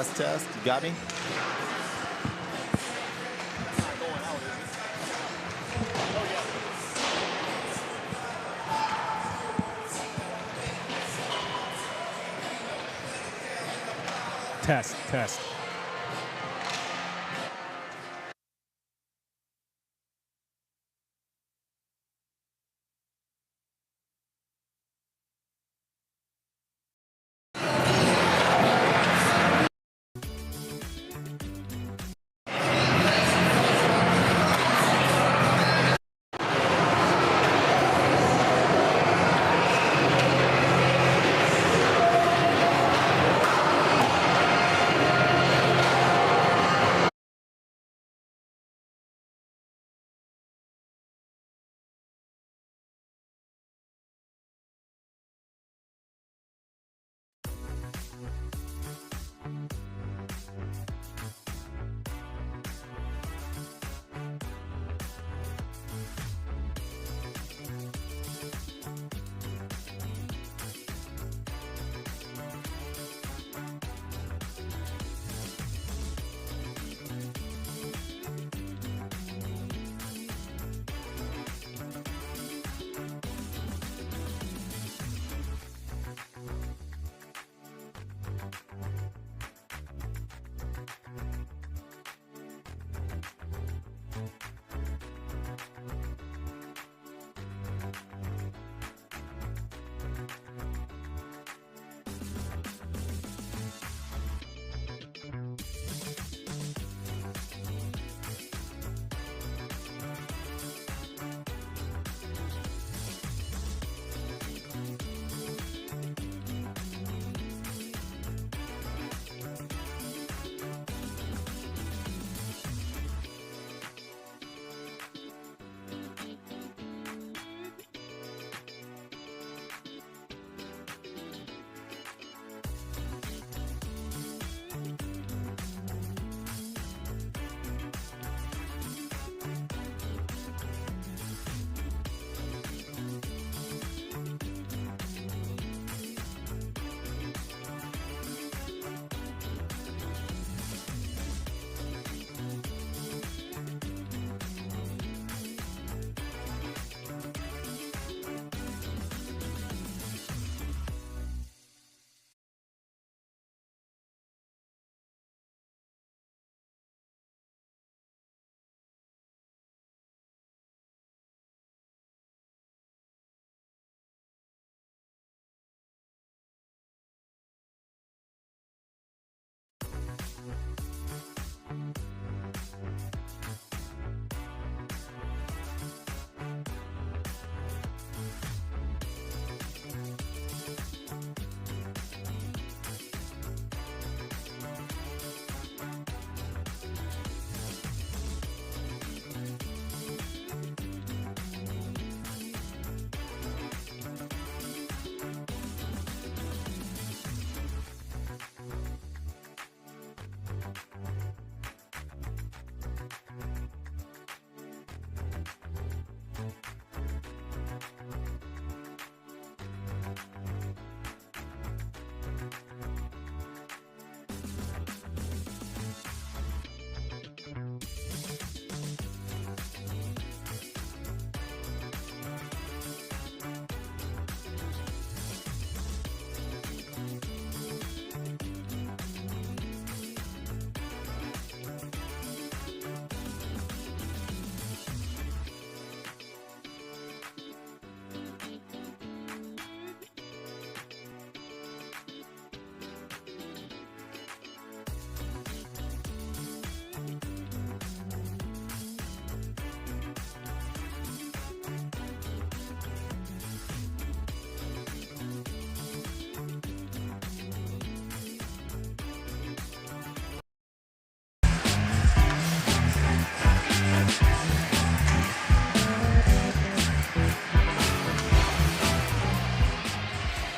test. You got me? Test.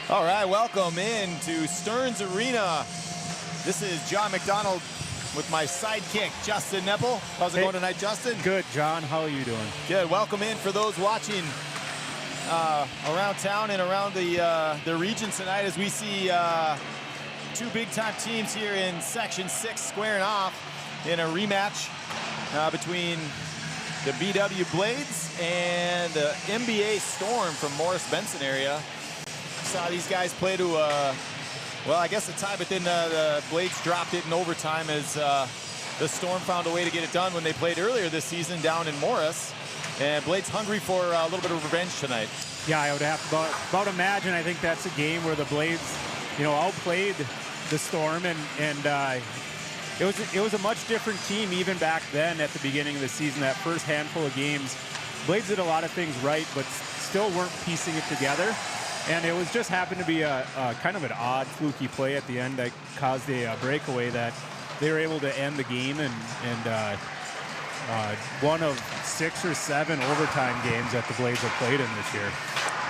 All right, welcome into Stearns Arena. This is John McDonald with my sidekick, Justin Nepple. How's it going tonight, Justin? Good, John. How are you doing? Good. Welcome in for those watching around town and around the region tonight as we see two big-time teams here in Section 6 squaring off in a rematch between the BW Blades and the NBA Storm from Morris Benson area. Saw these guys play to, well, I guess a tie, but then the Blades dropped it in overtime as the Storm found a way to get it done when they played earlier this season down in Morris. And Blades hungry for a little bit of revenge tonight. Yeah, I would have to about imagine. I think that's a game where the Blades, outplayed the Storm, and it was a much different team even back then at the beginning of the season. That first handful of games, Blades did a lot of things right, but still weren't piecing it together. And it was just happened to be a kind of an odd, fluky play at the end that caused a breakaway that they were able to end the game and one of 6 or 7 overtime games that the Blades have played in this year.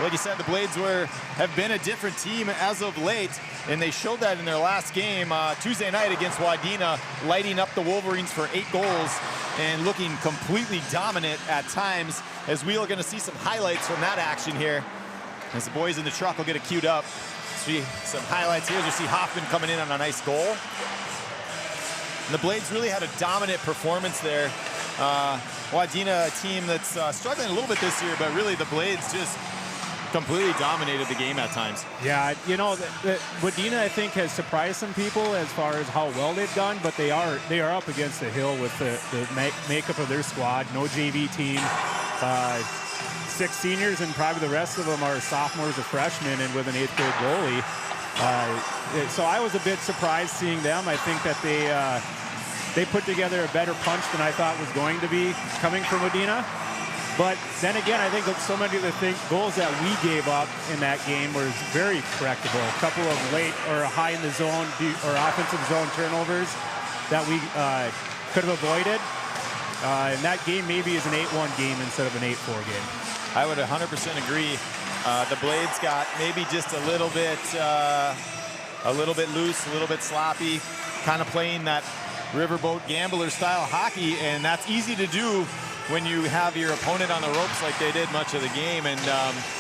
Like you said, the Blades have been a different team as of late, and they showed that in their last game Tuesday night against Wadena, lighting up the Wolverines for 8 goals and looking completely dominant at times, as we are going to see some highlights from that action here. As the boys in the truck will get it queued up. See some highlights here as we see Hoffman coming in on a nice goal. And the Blades really had a dominant performance there. Wadena, a team that's struggling a little bit this year, but really the Blades just completely dominated the game at times. Yeah, Wadena, I think, has surprised some people as far as how well they've done, but they are up against the hill with the makeup of their squad. No JV team. 6 seniors, and probably the rest of them are sophomores or freshmen, and with an 8th grade goalie. So I was a bit surprised seeing them. I think that they put together a better punch than I thought was going to be coming from Wadena. But then again, I think so many of the goals that we gave up in that game were very correctable. A couple of late or high in the zone or offensive zone turnovers that we could have avoided. And that game maybe is an 8-1 game instead of an 8-4 game. I would 100% agree. The Blades got maybe just a little bit loose, a little bit sloppy, kind of playing that riverboat gambler style hockey, and that's easy to do when you have your opponent on the ropes like they did much of the game, and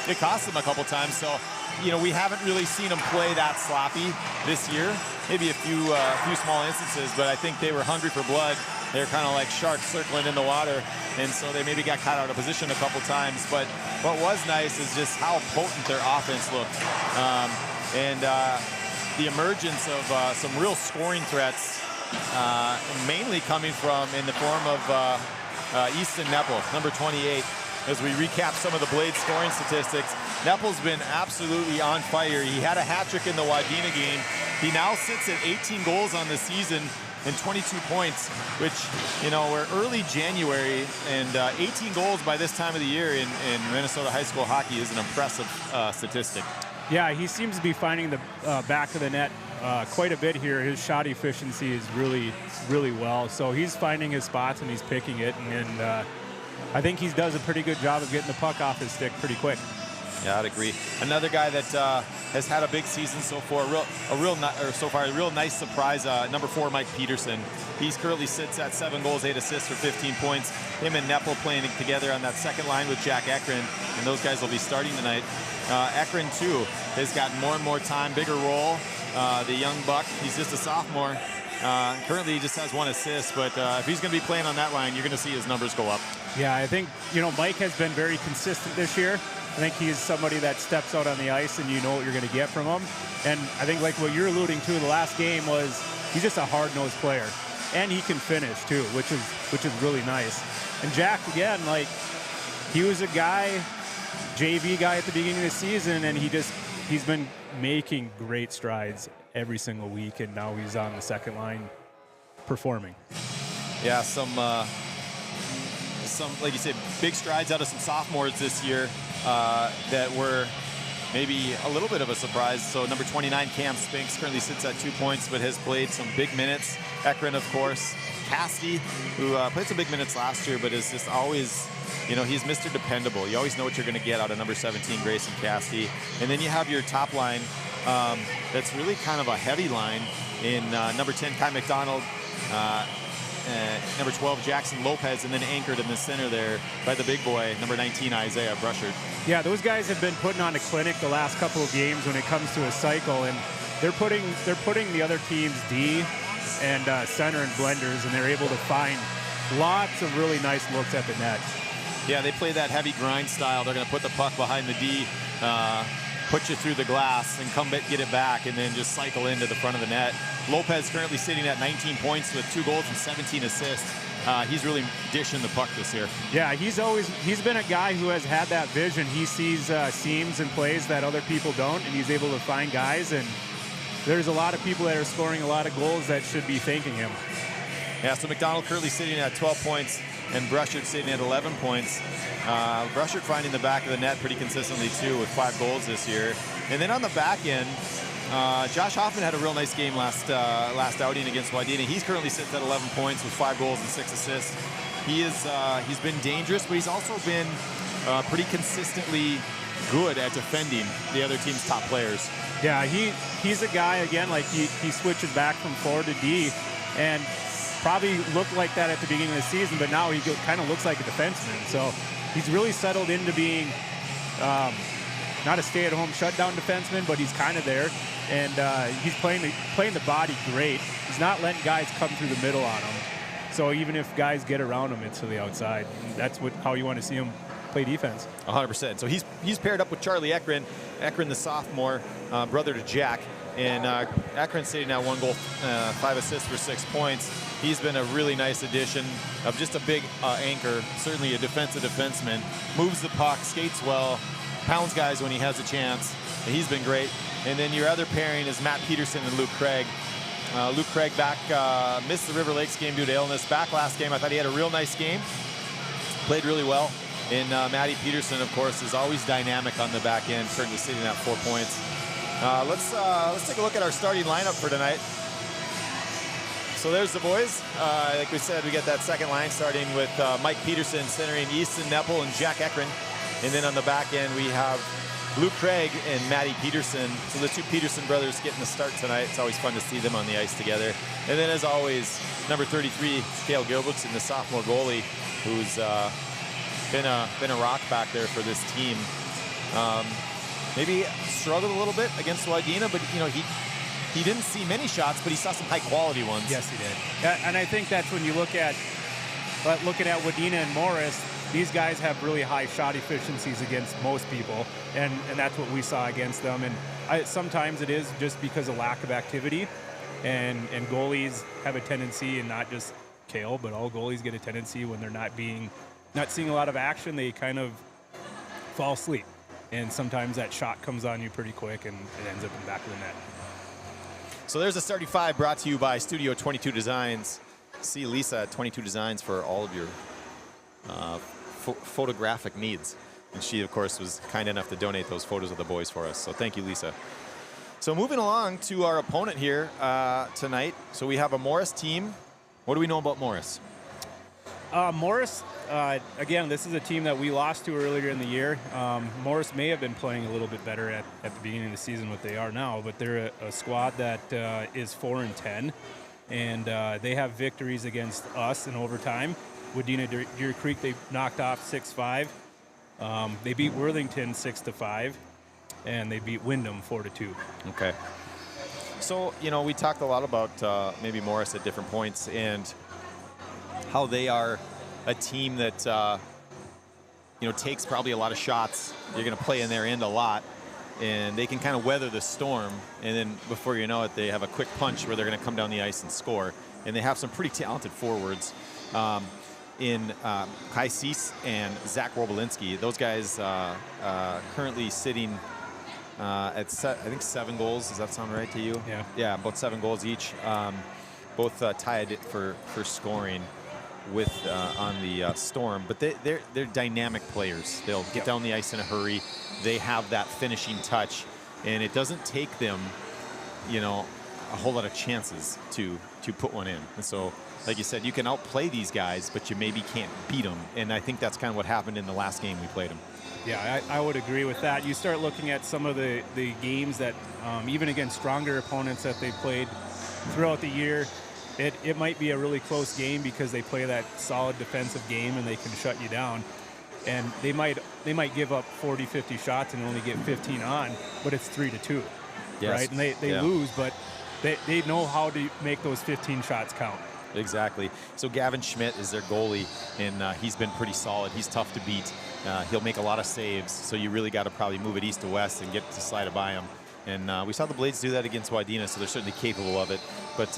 it cost them a couple times. So, we haven't really seen them play that sloppy this year. Maybe a few small instances, but I think they were hungry for blood. They're kind of like sharks circling in the water, and so they maybe got caught out of position a couple times. But what was nice is just how potent their offense looked, and the emergence of some real scoring threats, mainly coming from in the form of Easton Neppel, number 28. As we recap some of the Blades scoring statistics, Neppel's been absolutely on fire. He had a hat trick in the Wadena game. He now sits at 18 goals on the season and 22 points, which, we're early January, and 18 goals by this time of the year in Minnesota high school hockey is an impressive statistic. Yeah, he seems to be finding the back of the net quite a bit here. His shot efficiency is really, really well. So he's finding his spots and he's picking it, and I think he does a pretty good job of getting the puck off his stick pretty quick. Yeah, I'd agree. Another guy that has had a big season so far, a real nice surprise. Number 4, Mike Peterson. He currently sits at 7 goals, 8 assists for 15 points. Him and Neppel playing together on that second line with Jack Ekren, and those guys will be starting tonight. Ekren too has gotten more and more time, bigger role. The young buck, he's just a sophomore. Currently he just has 1 assist, but if he's going to be playing on that line, you're going to see his numbers go up. Yeah, I think Mike has been very consistent this year. I think he's somebody that steps out on the ice and you know what you're going to get from him. And I think like what you're alluding to in the last game was he's just a hard-nosed player. And he can finish too, which is really nice. And Jack, again, like he was a guy, JV guy at the beginning of the season, and he's been making great strides every single week, and now he's on the second line performing. Yeah, some like you said, big strides out of some sophomores this year that were maybe a little bit of a surprise. So number 29, Cam Spinks, currently sits at 2 points, but has played some big minutes. Ekren, of course. Cassidy, who played some big minutes last year, but is just always, he's Mr. Dependable. You always know what you're going to get out of number 17, Grayson Cassidy. And then you have your top line that's really kind of a heavy line in number 10, Kai McDonald, number 12, Jackson Lopez, and then anchored in the center there by the big boy, number 19, Isaiah Brushard. Yeah, those guys have been putting on a clinic the last couple of games when it comes to a cycle, and they're putting the other team's D and center in blenders, and they're able to find lots of really nice looks at the net. Yeah, they play that heavy grind style. They're going to put the puck behind the D, put you through the glass, and come get it back, and then just cycle into the front of the net. Lopez currently sitting at 19 points with 2 goals and 17 assists. He's really dishing the puck this year. Yeah, he's been a guy who has had that vision. He sees seams and plays that other people don't, and he's able to find guys. And there's a lot of people that are scoring a lot of goals that should be thanking him. Yeah, so McDonald currently sitting at 12 points and Brushard sitting at 11 points. Brushard finding the back of the net pretty consistently too with 5 goals this year. And then on the back end, Josh Hoffman had a real nice game last outing against Wadena. He's currently sits at 11 points with 5 goals and 6 assists. He's been dangerous, but he's also been pretty consistently good at defending the other team's top players. Yeah, he's a guy, again, like he switches back from forward to D, and probably looked like that at the beginning of the season, but now he kind of looks like a defenseman. So he's really settled into being not a stay-at-home shutdown defenseman, but he's kind of there, and he's playing the body great. He's not letting guys come through the middle on him. So even if guys get around him, it's to the outside. And that's how you want to see him play defense. 100%. So he's paired up with Charlie Ekrin. Ekrin, the sophomore, brother to Jack. And Ekrin sitting at 1 goal, 5 assists for 6 points. He's been a really nice addition of just a big anchor, certainly a defensive defenseman. Moves the puck, skates well, pounds guys when he has a chance. And he's been great. And then your other pairing is Matt Peterson and Luke Craig. Luke Craig back, missed the River Lakes game due to illness. Back last game, I thought he had a real nice game. Played really well. And Matty Peterson, of course, is always dynamic on the back end, currently sitting at 4 points. Let's take a look at our starting lineup for tonight. So there's the boys. Like we said, we get that second line starting with Mike Peterson centering Easton Nepple and Jack Ekrin. And then on the back end, we have Luke Craig and Matty Peterson. So the 2 Peterson brothers getting the start tonight. It's always fun to see them on the ice together. And then, as always, number 33, Cale Gilbertson, the sophomore goalie, who's been a rock back there for this team. Maybe struggled a little bit against Wadena, but he didn't see many shots, but he saw some high-quality ones. Yes, he did. And I think that's when you look at looking at Wadena and Morris. These guys have really high shot efficiencies against most people, and that's what we saw against them. And sometimes it is just because of lack of activity, and goalies have a tendency, and not just Cale, but all goalies get a tendency when they're not seeing a lot of action, they kind of fall asleep. And sometimes that shot comes on you pretty quick, and it ends up in the back of the net. So there's a starting 5 brought to you by Studio 22 Designs. See Lisa at 22 Designs for all of your photographic needs. And she, of course, was kind enough to donate those photos of the boys for us. So thank you, Lisa. So moving along to our opponent here tonight. So we have a Morris team. What do we know about Morris? Morris, again, this is a team that we lost to earlier in the year. Morris may have been playing a little bit better at the beginning of the season what they are now, but they're a squad that is 4-10, and they have victories against us in overtime. Wadena Deer Creek, they knocked off 6-5. They beat Worthington 6-5, and they beat Windham 4-2. Okay. So, we talked a lot about maybe Morris at different points and how they are a team that, takes probably a lot of shots. You're going to play in their end a lot, and they can kind of weather the storm. And then before you know it, they have a quick punch where they're going to come down the ice and score. And they have some pretty talented forwards in Kai Cease and Zach Robolinski. Those guys currently sitting at, I think, 7 goals. Does that sound right to you? Yeah. Yeah, about 7 goals each. Both tied it for scoring with on the Storm, but they're dynamic players. They'll get down the ice in a hurry. They have that finishing touch, and it doesn't take them, a whole lot of chances to put one in. And so, like you said, you can outplay these guys, but you maybe can't beat them. And I think that's kind of what happened in the last game we played them. Yeah, I would agree with that. You start looking at some of the games that, even against stronger opponents that they played throughout the year, it might be a really close game because they play that solid defensive game and they can shut you down. And they might give up 40, 50 shots and only get 15 on, but it's 3-2. Yes. right? And they lose, but they know how to make those 15 shots count. Exactly. So Gavin Schmidt is their goalie, and he's been pretty solid. He's tough to beat. He'll make a lot of saves, so you really got to probably move it east to west and get to slide it by him. And we saw the Blades do that against Wadena, so they're certainly capable of it. But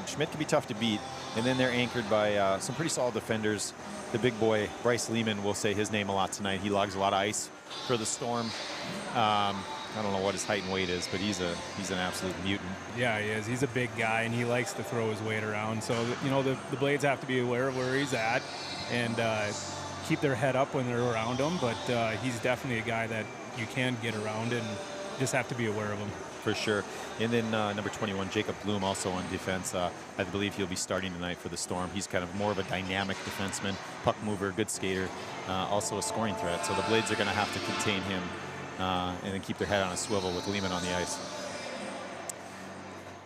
Schmidt can be tough to beat. And then they're anchored by some pretty solid defenders. The big boy, Bryce Lehman, will say his name a lot tonight. He logs a lot of ice for the Storm. I don't know what his height and weight is, but he's an absolute mutant. Yeah, he is. He's a big guy, and he likes to throw his weight around. So, you know, the Blades have to be aware of where he's at and keep their head up when they're around him. But he's definitely a guy that you can get around and just have to be aware of him. For sure. And then number 21, Jacob Bloom, also on defense. I believe he'll be starting tonight for the Storm. He's kind of more of a dynamic defenseman, puck mover, good skater, also a scoring threat. So the Blades are going to have to contain him and then keep their head on a swivel with Lehman on the ice.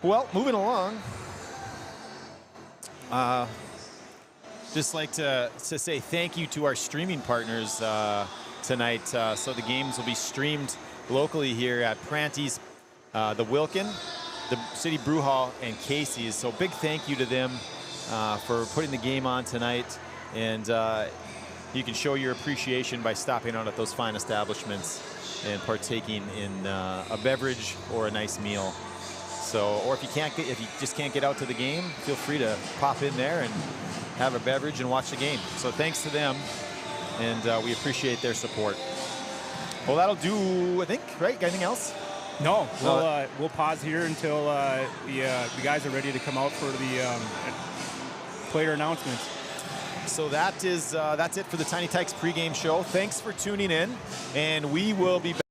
Well, moving along. Just like to say thank you to our streaming partners tonight. So the games will be streamed locally here at Pranti's, the Wilkin, the City Brew Hall, and Casey's. So big thank you to them for putting the game on tonight. And you can show your appreciation by stopping out at those fine establishments and partaking in a beverage or a nice meal. So, or if you just can't get out to the game, feel free to pop in there and have a beverage and watch the game. So thanks to them, and we appreciate their support. Well, that'll do, I think, right? Got anything else? No, we'll pause here until the guys are ready to come out for the player announcements. So that's it for the Tiny Tykes pregame show. Thanks for tuning in, and we will be back.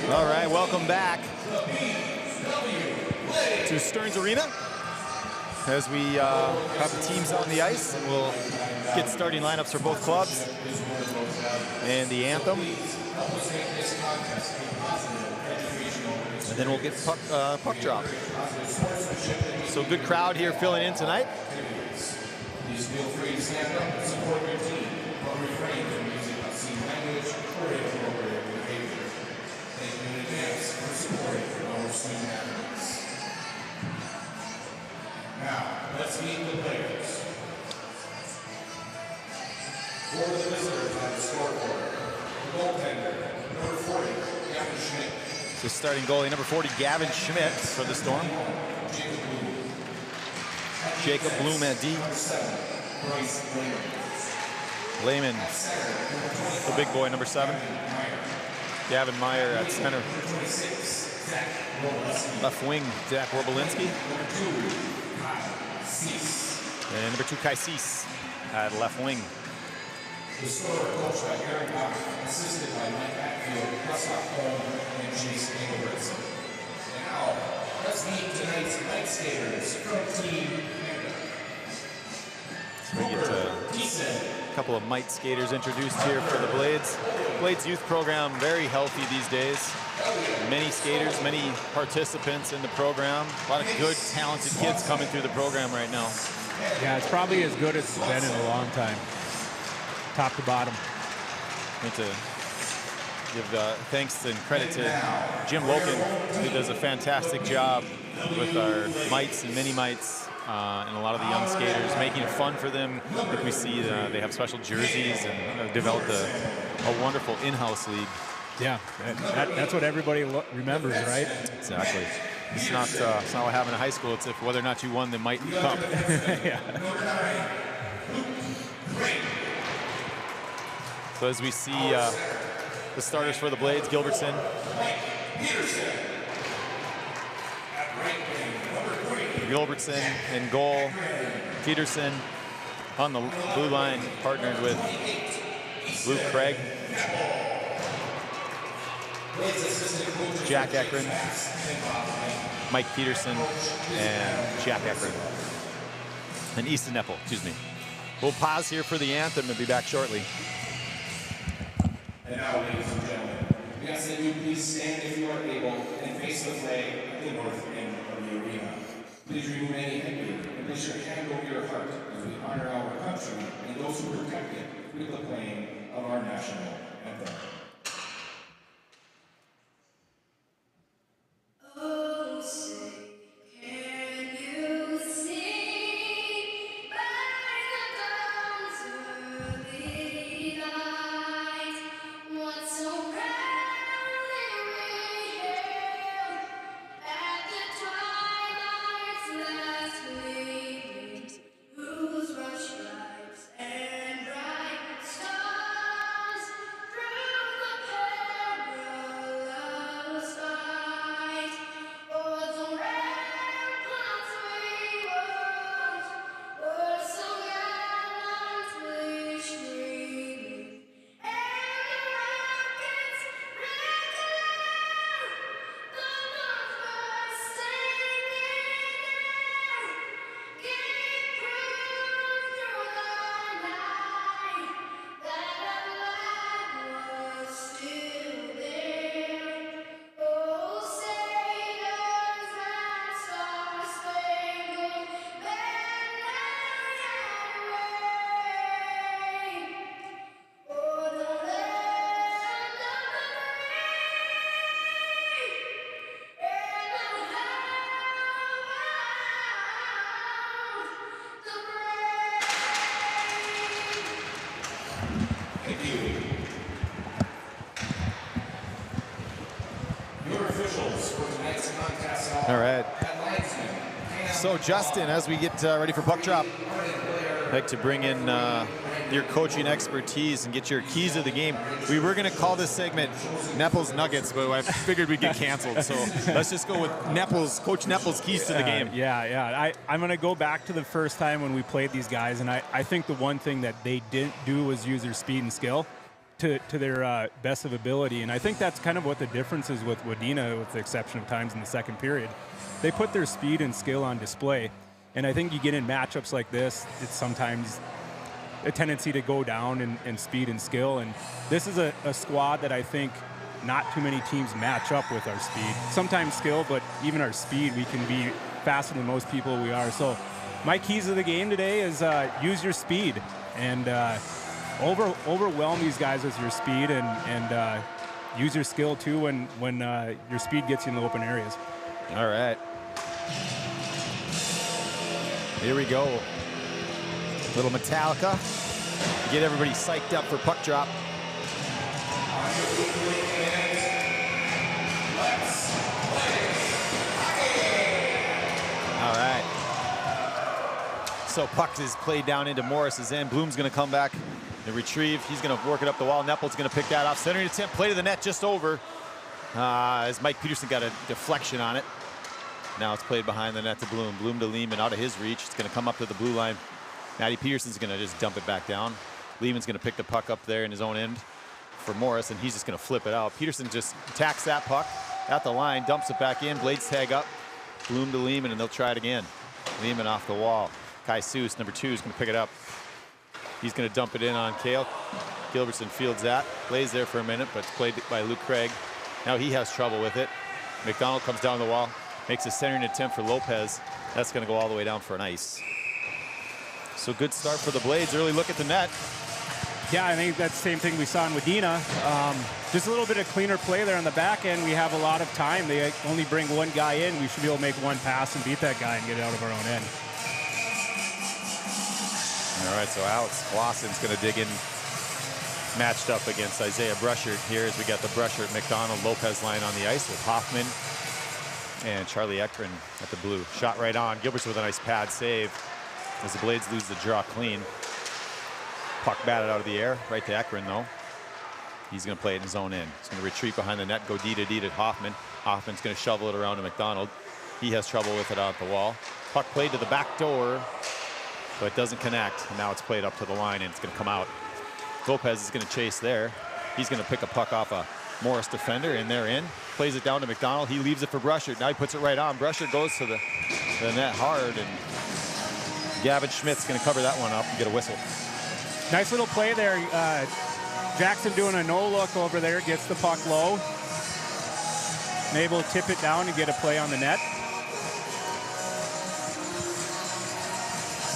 All right, welcome back to Stearns Arena as we have the teams on the ice, and we'll get starting lineups for both clubs and the anthem. And then we'll get puck drop. So good crowd here filling in tonight. Please feel free to stand up and support your team, but refrain from using obscene language or inappropriate behavior. Thank you in advance for supporting our student athletes. Now, let's meet the players. For the visitors on the scoreboard, the goaltender, number 40, Gavin Schmidt. So starting goalie, number 40, Gavin Schmidt for the Storm. Jacob Bloom at D. Lehman, the big boy, number 7. Gavin Meyer at center. Left wing, Zach Warbolinski. And number 2, Kai Cease at left wing. The scorer coached by Aaron Bach, assisted by Mike Atfield, Russell Holm, and Chase Engelbretson. And now, let's meet tonight's night skaters from Team Canada. So we get a couple of mite skaters introduced here for the Blades. Blades youth program, very healthy these days. Many skaters, many participants in the program. A lot of good, talented kids coming through the program right now. Yeah, it's probably as good as it's been in a long time. Top to bottom. Need to give thanks and credit to Jim Loken, who does a fantastic job with our mites and mini mites and a lot of the young skaters, making it fun for them. Like we see, they have special jerseys and developed a wonderful in-house league. Yeah, that's what everybody remembers, right? Exactly. It's not what happened in high school. It's if whether or not you won the Mite Cup. Yeah. So as we see the starters for the Blades, Gilbertson. Gilbertson in goal. Peterson on the blue line, partnered with Luke Craig. Jack Ekron, Mike Peterson, and Jack Ekron. And Easton Nepple, excuse me. We'll pause here for the anthem and be back shortly. And now, ladies and gentlemen, we ask that you please stand if you are able and face the flag at the north end of the arena. Please remove any headgear and place your hand over your heart as we honor our country and those who protect it with the playing of our national anthem. All right. So, Justin, as we get ready for puck drop, I'd like to bring in your coaching expertise and get your keys to the game. We were going to call this segment Nepples Nuggets, but I figured we'd get canceled. So let's just go with Nepples, Coach Nepples' keys to the game. I'm going to go back to the first time when we played these guys, and I think the one thing that they didn't do was use their speed and skill. to their best of ability. And I think that's kind of what the difference is with Wadena, with the exception of times in the second period. They put their speed and skill on display. And I think you get in matchups like this, it's sometimes a tendency to go down in speed and skill. And this is a squad that I think not too many teams match up with our speed. Sometimes skill, but even our speed, we can be faster than most people we are. So my keys of the game today is use your speed and overwhelm these guys with your speed and use your skill too when your speed gets you in the open areas. All right. Here we go. Little Metallica. Get everybody psyched up for puck drop. All right. So puck is played down into Morris's end. Bloom's going to come back and retrieve. He's going to work it up the wall. Neppel's going to pick that off. Centering attempt, play to the net, just over. As Mike Peterson got a deflection on it. Now it's played behind the net to Bloom. Bloom to Lehman, out of his reach. It's going to come up to the blue line. Matty Peterson's going to just dump it back down. Lehman's going to pick the puck up there in his own end for Morris, and he's just going to flip it out. Peterson just attacks that puck at the line, dumps it back in. Blades tag up. Bloom to Lehman, and they'll try it again. Lehman off the wall. Kai Seuss, number 2, is going to pick it up. He's going to dump it in on Kale. Gilbertson fields that. Plays there for a minute, but it's played by Luke Craig. Now he has trouble with it. McDonald comes down the wall. Makes a centering attempt for Lopez. That's going to go all the way down for an ice. So good start for the Blades. Early look at the net. Yeah, I think that's the same thing we saw in Wadena. Just a little bit of cleaner play there on the back end. We have a lot of time. They only bring one guy in. We should be able to make one pass and beat that guy and get it out of our own end. All right, so Alex Flosson's going to dig in, matched up against Isaiah Brushert here as we got the Brushert, McDonald, Lopez line on the ice with Hoffman and Charlie Ekron at the blue. Shot right on. Gilbertson with a nice pad save as the Blades lose the draw clean. Puck batted out of the air, right to Ekron though. He's going to play it in his own end. He's going to retreat behind the net, go D to D to Hoffman. Hoffman's going to shovel it around to McDonald. He has trouble with it out the wall. Puck played to the back door, but doesn't connect. And now it's played up to the line and it's going to come out. Lopez is going to chase there. He's going to pick a puck off a Morris defender, and they're in. Plays it down to McDonald. He leaves it for Brushert. Now he puts it right on. Brushert goes to the net hard, and Gavin Schmidt's going to cover that one up and get a whistle. Nice little play there. Jackson doing a no-look over there, gets the puck low. And able to tip it down and get a play on the net.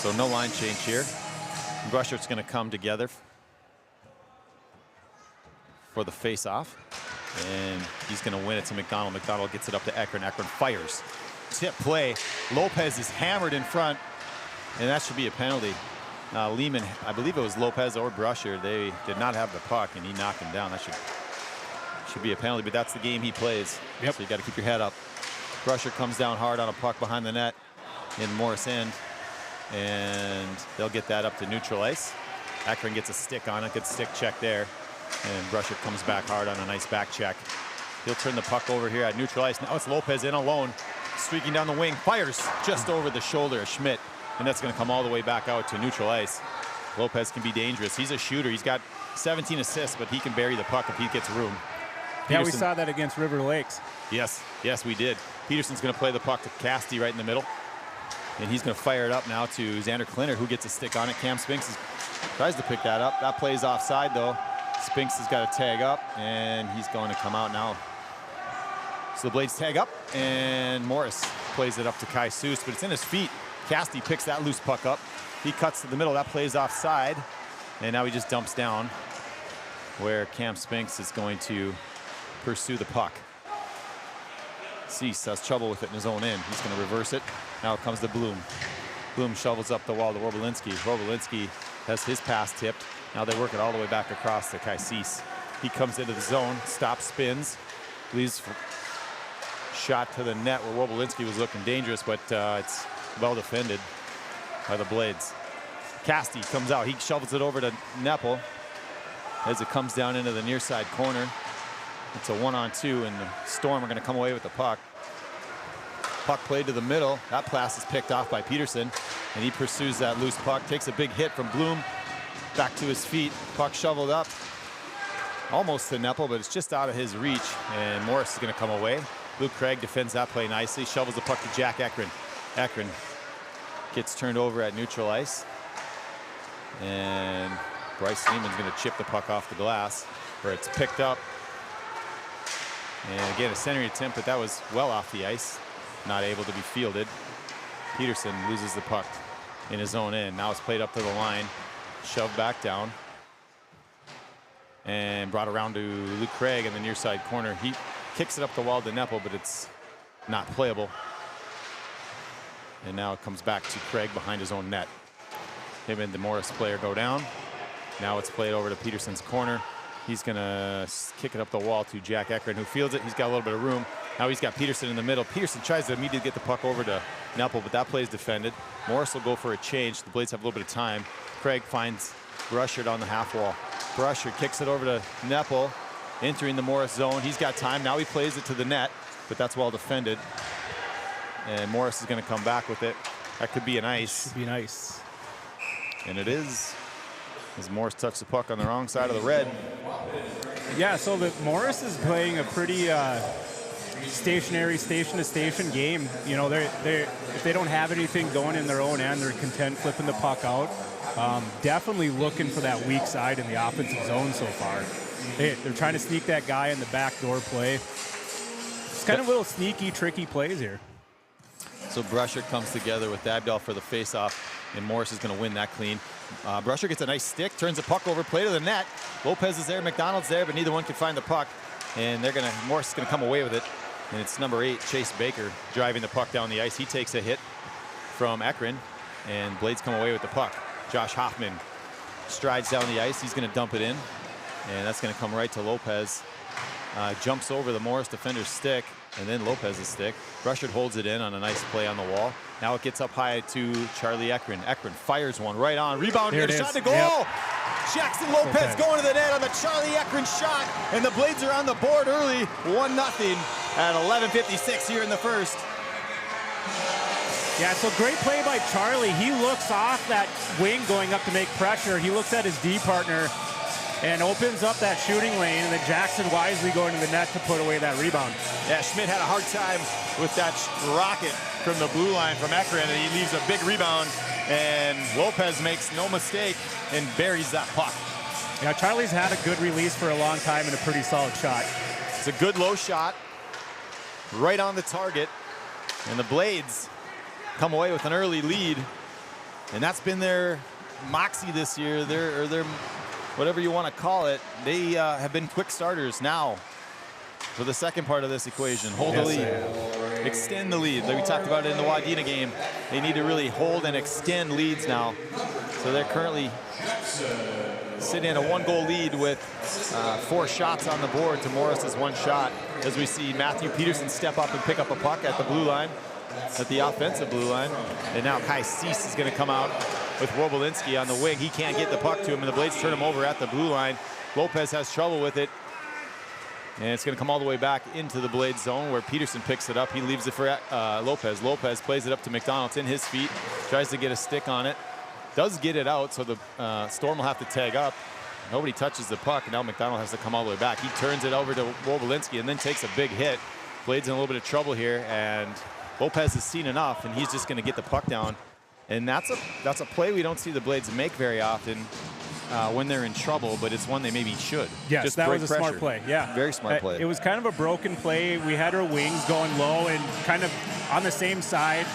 So no line change here. Brushert's going to come together for the face-off. And he's going to win it to McDonald. McDonald gets it up to Ekron. Ekron fires. Tip play. Lopez is hammered in front, and that should be a penalty. Lehman, I believe it was Lopez or Brushert. They did not have the puck, and he knocked him down. That should be a penalty, but that's the game he plays. Yep. So you got to keep your head up. Brushert comes down hard on a puck behind the net in Morris end, and they'll get that up to neutral ice. Ekron gets a stick on it. Good stick check there. And Brushert comes back hard on a nice back check. He'll turn the puck over here at neutral ice. Now it's Lopez in alone, streaking down the wing, fires just over the shoulder of Schmidt, and that's going to come all the way back out to neutral ice. Lopez can be dangerous. He's a shooter. He's got 17 assists, but he can bury the puck if he gets room. Yeah, we Peterson, saw that against River Lakes. Yes, we did. Peterson's going to play the puck to Casti right in the middle, and he's going to fire it up now to Xander Klinner, who gets a stick on it. Cam Spinks tries to pick that up. That plays offside, though. Spinks has got to tag up, and he's going to come out now. So the Blades tag up, and Morris plays it up to Kai Seuss, but it's in his feet. Casti picks that loose puck up. He cuts to the middle. That plays offside, and now he just dumps down where Cam Spinks is going to pursue the puck. Cease has trouble with it in his own end. He's going to reverse it. Now it comes to Bloom. Bloom shovels up the wall to Warbalinski. Warbalinski has his pass tipped. Now they work it all the way back across to Kaisis. He comes into the zone, stops, spins, leaves shot to the net where Warbalinski was looking dangerous, but it's well defended by the Blades. Casti comes out. He shovels it over to Neppel as it comes down into the near side corner. It's a 1-on-2, and the Storm are going to come away with the puck. Puck played to the middle. That pass is picked off by Peterson, and he pursues that loose puck, takes a big hit from Bloom. Back to his feet, puck shoveled up. almost to Nepple, but it's just out of his reach, and Morris is going to come away. Luke Craig defends that play nicely, shovels the puck to Jack Ekron. Ekron gets turned over at neutral ice, and Bryce Lehman's going to chip the puck off the glass, where it's picked up. And again, a centering attempt, but that was well off the ice, not able to be fielded. Peterson loses the puck in his own end. Now it's played up to the line, shoved back down, and brought around to Luke Craig in the near side corner. He kicks it up the wall to Nepple, but it's not playable. And now it comes back to Craig behind his own net. Him and the Morris player go down. Now it's played over to Peterson's corner. He's gonna kick it up the wall to Jack Ekron, who fields it. He's got a little bit of room. Now he's got Peterson in the middle. Peterson tries to immediately get the puck over to Nepple, but that play is defended. Morris will go for a change. The Blades have a little bit of time. Craig finds Brushard on the half wall. Brushard kicks it over to Nepple, entering the Morris zone. He's got time. Now he plays it to the net, but that's well defended. And Morris is going to come back with it. That could be an ice. Should be nice. And it is, as Morris tucks the puck on the wrong side of the red. Yeah, so the Morris is playing a pretty stationary, station-to-station game. You know, if they don't have anything going in their own end, they're content flipping the puck out. Definitely looking for that weak side in the offensive zone so far. They're trying to sneak that guy in the backdoor play. It's kind of little sneaky, tricky plays here. So Brushard comes together with Abdel for the face-off, and Morris is going to win that clean. Brushard gets a nice stick, turns the puck over, play to the net. Lopez is there, McDonald's there, but neither one can find the puck. And Morris is going to come away with it. And it's number 8, Chase Baker, driving the puck down the ice. He takes a hit from Ekron, and Blades come away with the puck. Josh Hoffman strides down the ice. He's going to dump it in, and that's going to come right to Lopez. Jumps over the Morris defender's stick, and then Lopez's stick. Brushard holds it in on a nice play on the wall. Now it gets up high to Charlie Ekron. Ekron fires one right on. Rebound here, shot to goal. Yep. Jackson Lopez going to the net on the Charlie Ekron shot, and the Blades are on the board early, 1-0 at 11:56 here in the first. Yeah, so great play by Charlie. He looks off that wing going up to make pressure. He looks at his D partner and opens up that shooting lane, and then Jackson wisely going to the net to put away that rebound. Yeah, Schmidt had a hard time with that rocket from the blue line from Ekron, and he leaves a big rebound, and Lopez makes no mistake and buries that puck. Yeah, Charlie's had a good release for a long time and a pretty solid shot. It's a good low shot, right on the target, and the Blades come away with an early lead, and that's been their moxie this year, their whatever you want to call it. They have been quick starters now for the second part of this equation. Hold the lead, extend the lead. Like we talked about it in the Wadena game, they need to really hold and extend leads now. So they're currently sitting in a 1-goal lead with 4 shots on the board to Morris's 1 shot, as we see Matthew Peterson step up and pick up a puck at the blue line, at the offensive blue line. And now Kai Cease is going to come out with Wobelinski on the wing. He can't get the puck to him, and the Blades turn him over at the blue line. Lopez has trouble with it, and it's going to come all the way back into the Blades zone, where Peterson picks it up. He leaves it for Lopez. Lopez plays it up to McDonald. It's in his feet, tries to get a stick on it, does get it out, so the Storm will have to tag up. Nobody touches the puck, and now McDonald has to come all the way back. He turns it over to Wobelinski and then takes a big hit. Blades in a little bit of trouble here, and Lopez has seen enough, and he's just going to get the puck down. And that's a play we don't see the Blades make very often when they're in trouble, but it's one they maybe should. Yes, just that was a pressure. smart play. Yeah, very smart play. It was kind of a broken play. We had our wings going low and kind of on the same side.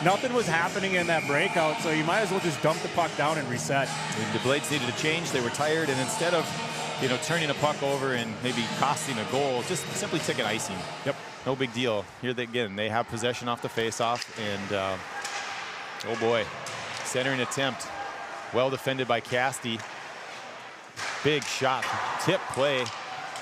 Nothing was happening in that breakout, so you might as well just dump the puck down and reset. And the Blades needed a change. They were tired, and instead of turning a puck over and maybe costing a goal, just simply take an icing. Yep. No big deal. Here they have possession off the face-off, and oh boy, centering attempt, well defended by Casti. Big shot, tip play,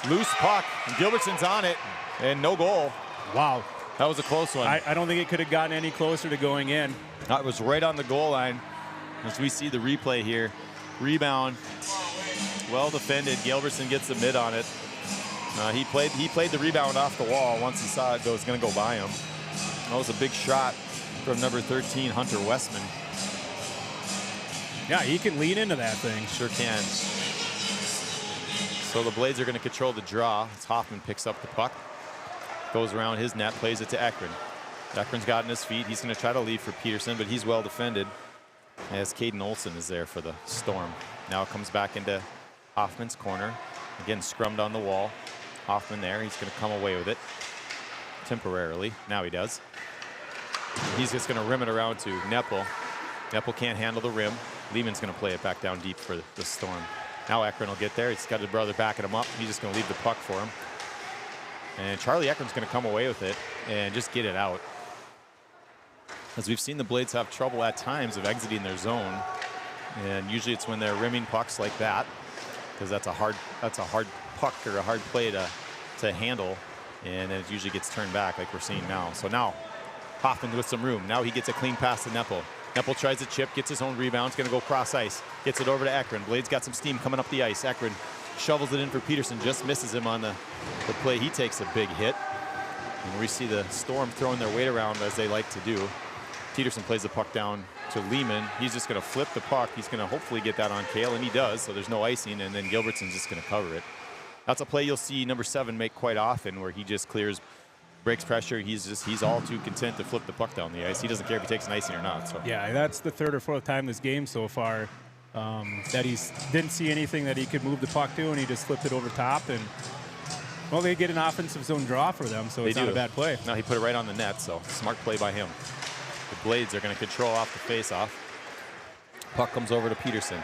loose puck, and Gilbertson's on it, and no goal. Wow. That was a close one. I don't think it could have gotten any closer to going in. That was right on the goal line. As we see the replay here, rebound, well defended. Gilbertson gets the mid on it. He played the rebound off the wall. Once he saw it was going to go by him. That was a big shot from number 13, Hunter Westman. Yeah, he can lean into that thing. Sure can. So the Blades are going to control the draw as Hoffman picks up the puck. Goes around his net, plays it to Ekron. Ekron's gotten his feet. He's going to try to leave for Peterson, but he's well defended as Caden Olsen is there for the Storm. Now it comes back into Hoffman's corner. Again, scrummed on the wall. Hoffman there. He's going to come away with it temporarily. Now he does. He's just going to rim it around to Neppel. Neppel can't handle the rim. Lehman's going to play it back down deep for the Storm. Now Ekron will get there. He's got his brother backing him up. He's just going to leave the puck for him. And Charlie Ekron's going to come away with it and just get it out. As we've seen the Blades have trouble at times of exiting their zone. And usually it's when they're rimming pucks like that, because that's a hard puck or a hard play to handle. And then it usually gets turned back like we're seeing now. So now Hoffman with some room. Now he gets a clean pass to Neppel. Neppel tries to chip, gets his own rebound. It's going to go cross ice. Gets it over to Ekron. Blades got some steam coming up the ice. Ekron shovels it in for Peterson. Just misses him on the play. He takes a big hit. And we see the Storm throwing their weight around as they like to do. Peterson plays the puck down to Lehman. He's just going to flip the puck. He's going to hopefully get that on Kale, and he does, so there's no icing, and then Gilbertson's just going to cover it. That's a play you'll see number 7 make quite often, where he just clears, breaks pressure. He's all too content to flip the puck down the ice. He doesn't care if he takes an icing or not. So yeah, that's the 3rd or 4th time this game so far that he didn't see anything that he could move the puck to, and he just flipped it over top. And well, they get an offensive zone draw for them, so it's not a bad play. No, he put it right on the net, so smart play by him. The Blades are going to control off the face-off. Puck comes over to Peterson.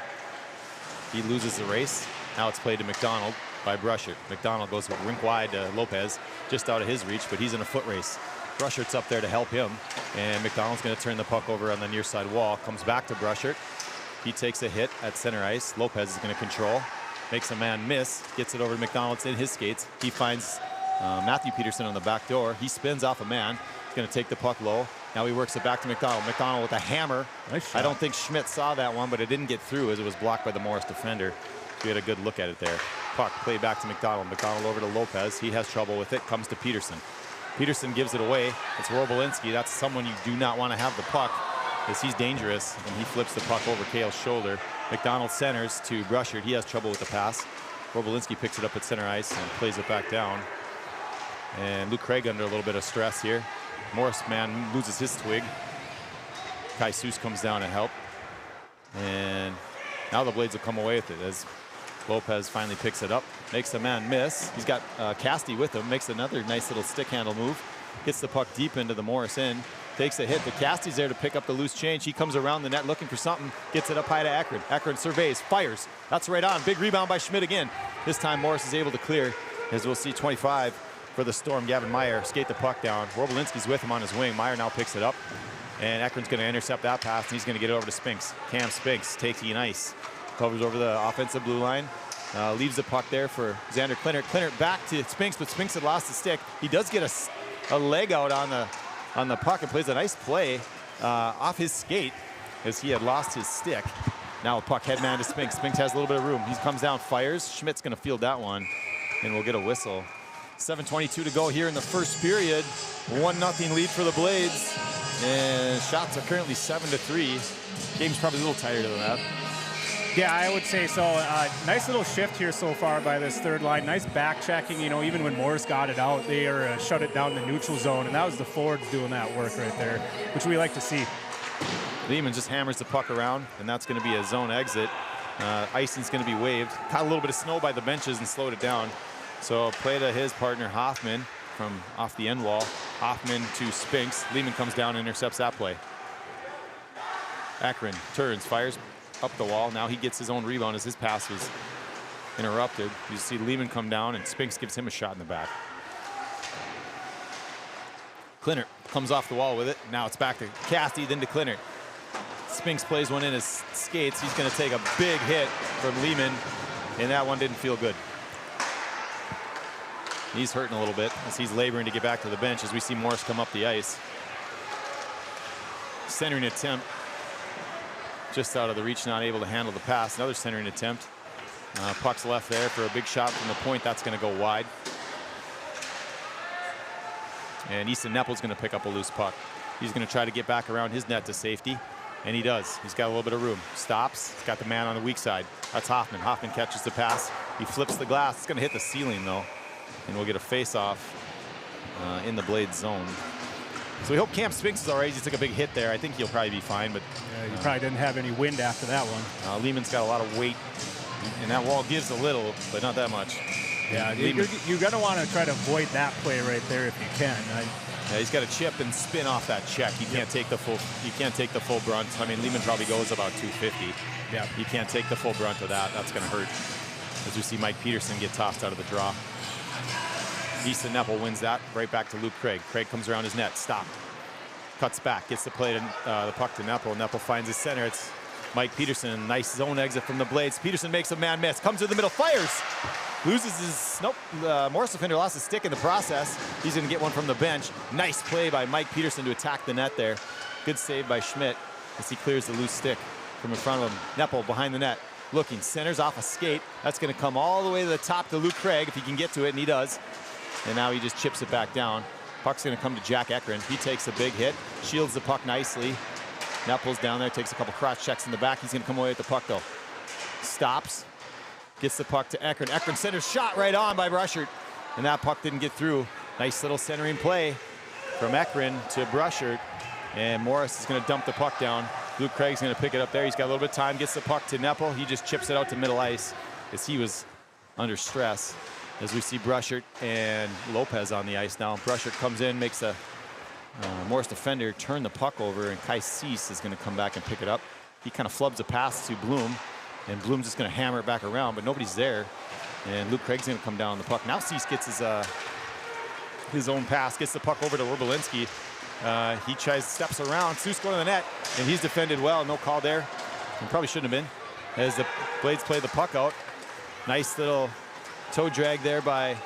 He loses the race. Now it's played to McDonald by Brushert. McDonald goes rink wide to Lopez, just out of his reach, but he's in a foot race. Brushert's up there to help him, and McDonald's going to turn the puck over on the near side wall. Comes back to Brushert. He takes a hit at center ice. Lopez is going to control. Makes a man miss. Gets it over to McDonald. It's in his skates. He finds Matthew Peterson on the back door. He spins off a man. He's going to take the puck low. Now he works it back to McDonald. McDonald with a hammer. Nice shot. I don't think Schmidt saw that one, but it didn't get through as it was blocked by the Morris defender. We had a good look at it there. Puck played back to McDonald. McDonald over to Lopez. He has trouble with it. Comes to Peterson. Peterson gives it away. It's Robolinski. That's someone you do not want to have the puck, as he's dangerous, and he flips the puck over Kale's shoulder. McDonald centers to Brushert. He has trouble with the pass. Robolinski picks it up at center ice and plays it back down. And Luke Craig under a little bit of stress here. Morris man loses his twig. Kai Seuss comes down to help. And now the Blades will come away with it as Lopez finally picks it up. Makes the man miss. He's got Casti with him. Makes another nice little stick handle move. Gets the puck deep into the Morris end. Takes a hit, but Casti's there to pick up the loose change. He comes around the net looking for something. Gets it up high to Ekron. Ekron surveys, fires. That's right on. Big rebound by Schmidt again. This time Morris is able to clear, as we'll see 25 for the Storm. Gavin Meyer skate the puck down. Robolinski's with him on his wing. Meyer now picks it up. And Ekron's going to intercept that pass, and he's going to get it over to Spinks. Cam Spinks taking ice. Covers over the offensive blue line. Leaves the puck there for Xander Klintert. Klintert back to Spinks, but Spinks had lost the stick. He does get a leg out on the puck and plays a nice play off his skate as he had lost his stick. Now a puck headman to Spinks. Spinks has a little bit of room. He comes down, fires. Schmidt's going to field that one, and we'll get a whistle. 7:22 to go here in the first period. 1-0 lead for the Blades. And shots are currently 7-3. Game's probably a little tighter than that. Yeah, I would say so. Nice little shift here so far by this third line. Nice back checking. You know, even when Morris got it out, they are shut it down in the neutral zone, and that was the forwards doing that work right there, which we like to see. Lehman just hammers the puck around, and that's going to be a zone exit. Icing's going to be waved. Caught a little bit of snow by the benches and slowed it down. So play to his partner Hoffman from off the end wall. Hoffman to Spinks. Lehman comes down and intercepts that play. Ekron turns, fires up the wall. Now he gets his own rebound as his pass was interrupted. You see Lehman come down, and Spinks gives him a shot in the back. Klintert comes off the wall with it. Now it's back to Casti, then to Klintert. Spinks plays one in his skates. He's going to take a big hit from Lehman, and that one didn't feel good. He's hurting a little bit as he's laboring to get back to the bench as we see Morris come up the ice. Centering attempt. Just out of the reach, not able to handle the pass. Another centering attempt. Puck's left there for a big shot from the point. That's going to go wide. And Easton Neppel's going to pick up a loose puck. He's going to try to get back around his net to safety. And he does. He's got a little bit of room. Stops. He's got the man on the weak side. That's Hoffman. Hoffman catches the pass. He flips the glass. It's going to hit the ceiling, though. And we'll get a face-off in the blade zone. So we hope Cam Spinks is all right. He took a big hit there. I think he'll probably be fine. But he probably didn't have any wind after that one. Lehman's got a lot of weight. And that wall gives a little, but not that much. Yeah, you're going to want to try to avoid that play right there if you can. Yeah, he's got to chip and spin off that check. He can't take the full. You can't take the full brunt. I mean, Lehman probably goes about 250. Yeah. You can't take the full brunt of that. That's going to hurt. As we see Mike Peterson get tossed out of the draw. Easton Nepple wins that. Right back to Luke Craig. Craig comes around his net. Stop. Cuts back. Gets the play to the puck to Nepple. Nepple finds his center. It's Mike Peterson. Nice zone exit from the blades. Peterson makes a man miss. Comes to the middle. Fires. Loses his, nope, Morris defender lost his stick in the process. He's going to get one from the bench. Nice play by Mike Peterson to attack the net there. Good save by Schmidt as he clears the loose stick from in front of him. Nepple behind the net, looking, centers off a skate. That's going to come all the way to the top to Luke Craig if he can get to it, and he does. And now he just chips it back down. Puck's going to come to Jack Ekron. He takes a big hit, shields the puck nicely. Nepple's down there, takes a couple cross checks in the back. He's going to come away with the puck, though. Stops. Gets the puck to Ekron. Ekron centers, shot right on by Brushert. And that puck didn't get through. Nice little centering play from Ekron to Brushert. And Morris is going to dump the puck down. Luke Craig's going to pick it up there. He's got a little bit of time. Gets the puck to Nepple. He just chips it out to middle ice as he was under stress. As we see Brushert and Lopez on the ice now. Brushert comes in, makes a Morris defender turn the puck over, and Kai Cease is going to come back and pick it up. He kind of flubs a pass to Bloom. And Bloom's just going to hammer it back around, but nobody's there. And Luke Craig's going to come down on the puck. Now Cease gets his own pass, gets the puck over to Orbolinski. He steps around. Seuss going to the net, and he's defended well. No call there. And probably shouldn't have been, as the Blades play the puck out. Nice little toe drag there by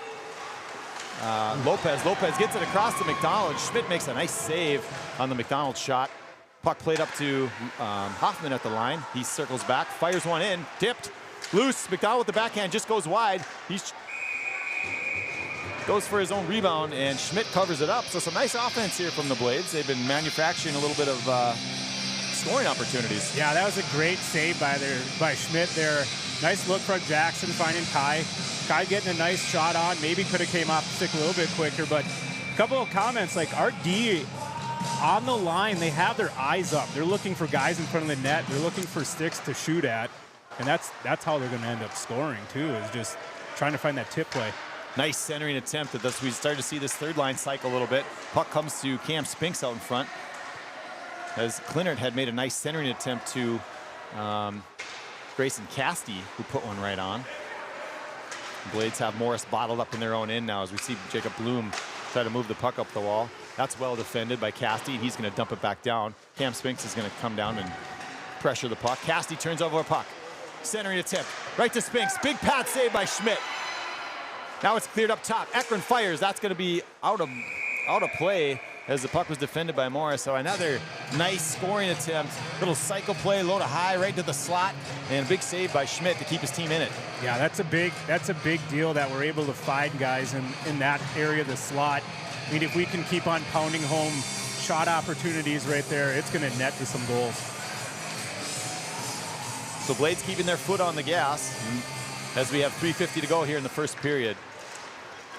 Lopez. Lopez gets it across to McDonald. Schmidt makes a nice save on the McDonald shot. Puck played up to Hoffman at the line. He circles back, fires one in, tipped, loose. McDonald with the backhand just goes wide. He goes for his own rebound, and Schmidt covers it up. So some nice offense here from the Blades. They've been manufacturing a little bit of scoring opportunities. Yeah, that was a great save by Schmidt there. Nice look from Jackson finding Kai. Kai getting a nice shot on. Maybe could have came off the stick a little bit quicker, but a couple of comments like our D on the line, they have their eyes up. They're looking for guys in front of the net. They're looking for sticks to shoot at. And that's how they're going to end up scoring, too, is just trying to find that tip play. Nice centering attempt. We started to see this third line cycle a little bit. Puck comes to Cam Spinks out in front. As Clinard had made a nice centering attempt to Grayson Casti, who put one right on. Blades have Morris bottled up in their own end now as we see Jacob Bloom try to move the puck up the wall. That's well defended by Casti, and he's going to dump it back down. Cam Spinks is going to come down and pressure the puck. Casti turns over a puck. Centering attempt. Right to Spinks. Big pad save by Schmidt. Now it's cleared up top. Ekron fires. That's going to be out of play as the puck was defended by Morris. So another nice scoring attempt. Little cycle play, low to high, right to the slot, and a big save by Schmidt to keep his team in it. Yeah, that's a big deal that we're able to find guys in that area of the slot. I mean, if we can keep on pounding home shot opportunities right there, it's going to net to some goals. So Blades keeping their foot on the gas as we have 3:50 to go here in the first period.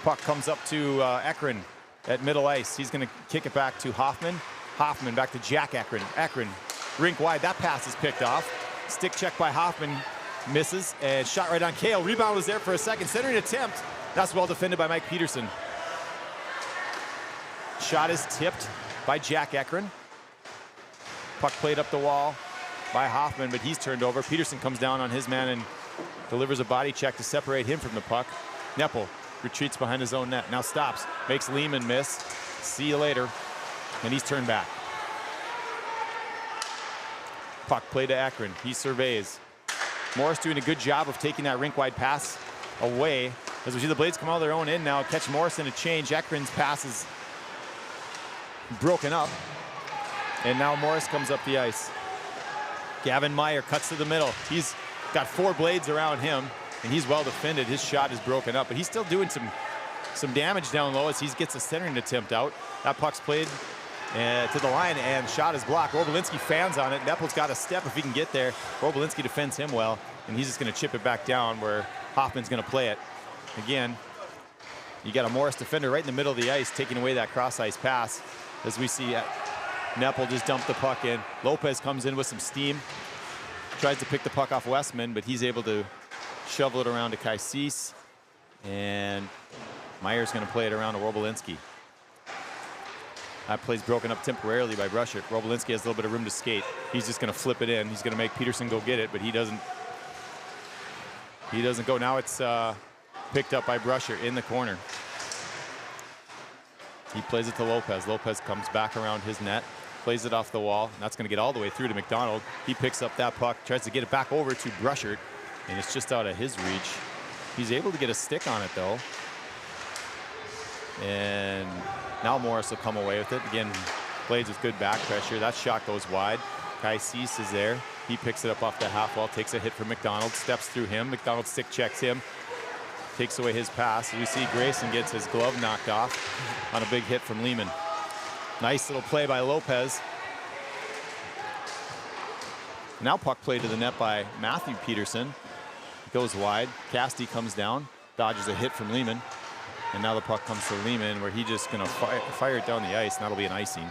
Puck comes up to Ekron at middle ice. He's going to kick it back to Hoffman. Hoffman back to Jack Ekron. Ekron, rink wide. That pass is picked off. Stick check by Hoffman. Misses. And shot right on Kale. Rebound was there for a second. Centering attempt. That's well defended by Mike Peterson. Shot is tipped by Jack Ekron. Puck played up the wall by Hoffman, but he's turned over. Peterson comes down on his man and delivers a body check to separate him from the puck. Nepple retreats behind his own net. Now stops. Makes Lehman miss. See you later. And he's turned back. Puck play to Ekron. He surveys. Morris doing a good job of taking that rink-wide pass away. As we see the Blades come out of their own end now. Catch Morris in a change. Ekron's pass is broken up. And now Morris comes up the ice. Gavin Meyer cuts to the middle. He's got 4 Blades around him, and he's well defended. His shot is broken up, but he's still doing some damage down low as he gets a centering attempt out. That puck's played to the line, and shot is blocked. Orbolinski fans on it. Neppel's got a step if he can get there. Orbolinski defends him well, and he's just going to chip it back down where Hoffman's going to play it. Again, you got a Morris defender right in the middle of the ice taking away that cross-ice pass. As we see Neppel just dump the puck in. Lopez comes in with some steam. Tries to pick the puck off Westman, but he's able to shovel it around to Kaisis. And Meyer's going to play it around to Robolinski. That play's broken up temporarily by Brusher. Robolinski has a little bit of room to skate. He's just going to flip it in. He's going to make Peterson go get it, but he doesn't go. Now it's picked up by Brusher in the corner. He plays it to Lopez. Lopez comes back around his net, plays it off the wall. And that's going to get all the way through to McDonald. He picks up that puck, tries to get it back over to Brusher, and it's just out of his reach. He's able to get a stick on it, though. And now Morris will come away with it. Again, Blades with good back pressure. That shot goes wide. Kaisis is there. He picks it up off the half wall, takes a hit from McDonald, steps through him. McDonald stick checks him, takes away his pass. We see Grayson gets his glove knocked off on a big hit from Lehman. Nice little play by Lopez. Now puck play to the net by Matthew Peterson. Goes wide. Casti comes down, dodges a hit from Lehman. And now the puck comes to Lehman, where he's just going to fire it down the ice, and that'll be an icing.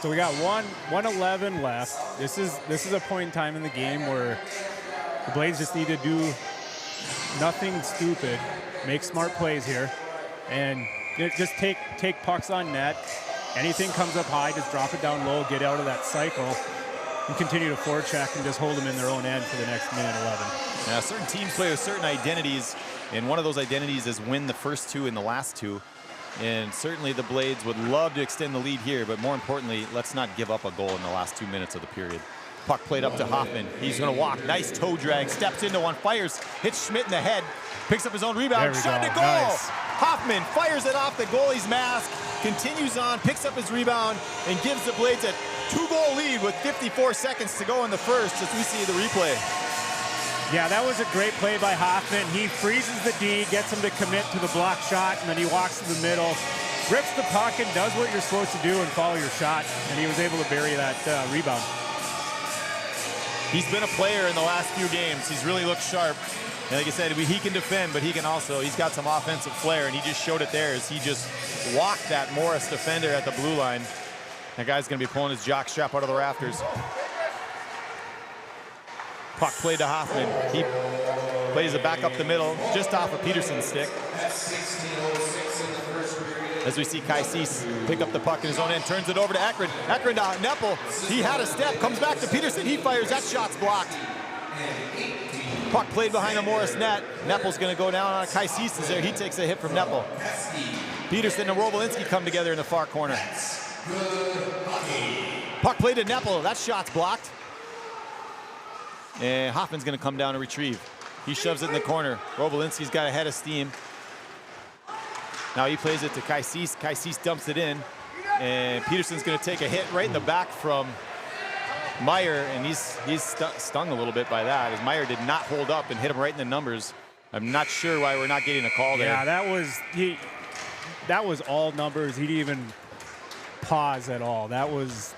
So we got 1:11 left. This is a point in time in the game where the Blades just need to do nothing stupid, make smart plays here, and just take pucks on net. Anything comes up high, just drop it down low, get out of that cycle, and continue to forecheck and just hold them in their own end for the next minute 11. Now, certain teams play with certain identities, and one of those identities is win the first two and the last two. And certainly the Blades would love to extend the lead here, but more importantly, let's not give up a goal in the last 2 minutes of the period. Puck played up to Hoffman. He's going to walk. Nice toe drag. Steps into one. Fires. Hits Schmidt in the head. Picks up his own rebound. Shot to goal. Nice. Hoffman fires it off the goalie's mask. Continues on. Picks up his rebound and gives the Blades a 2-goal lead with 54 seconds to go in the first as we see the replay. Yeah, that was a great play by Hoffman. He freezes the D, gets him to commit to the block shot, and then he walks to the middle, rips the puck, and does what you're supposed to do and follow your shot. And he was able to bury that rebound. He's been a player in the last few games. He's really looked sharp. And like I said, he can defend, but he's got some offensive flair, and he just showed it there as he just walked that Morris defender at the blue line. That guy's going to be pulling his jock strap out of the rafters. Puck played to Hoffman. He plays it back up the middle, just off of Peterson's stick. As we see Kaisis pick up the puck in his own end, turns it over to Ekron. Ekron to Neppel. He had a step, comes back to Peterson. He fires, that shot's blocked. Puck played behind the Morris net. Neppel's going to go down on Kaisis is there. He takes a hit from Neppel. Peterson and Robolinski come together in the far corner. Puck played to Neppel. That shot's blocked. And Hoffman's going to come down and retrieve. He shoves it in the corner. Robolinski's got a head of steam. Now he plays it to Kaisis. Kaisis dumps it in. And Peterson's going to take a hit right in the back from Meyer. And he's stung a little bit by that, as Meyer did not hold up and hit him right in the numbers. I'm not sure why we're not getting a call there. Yeah, that was all numbers. He didn't even pause at all. That was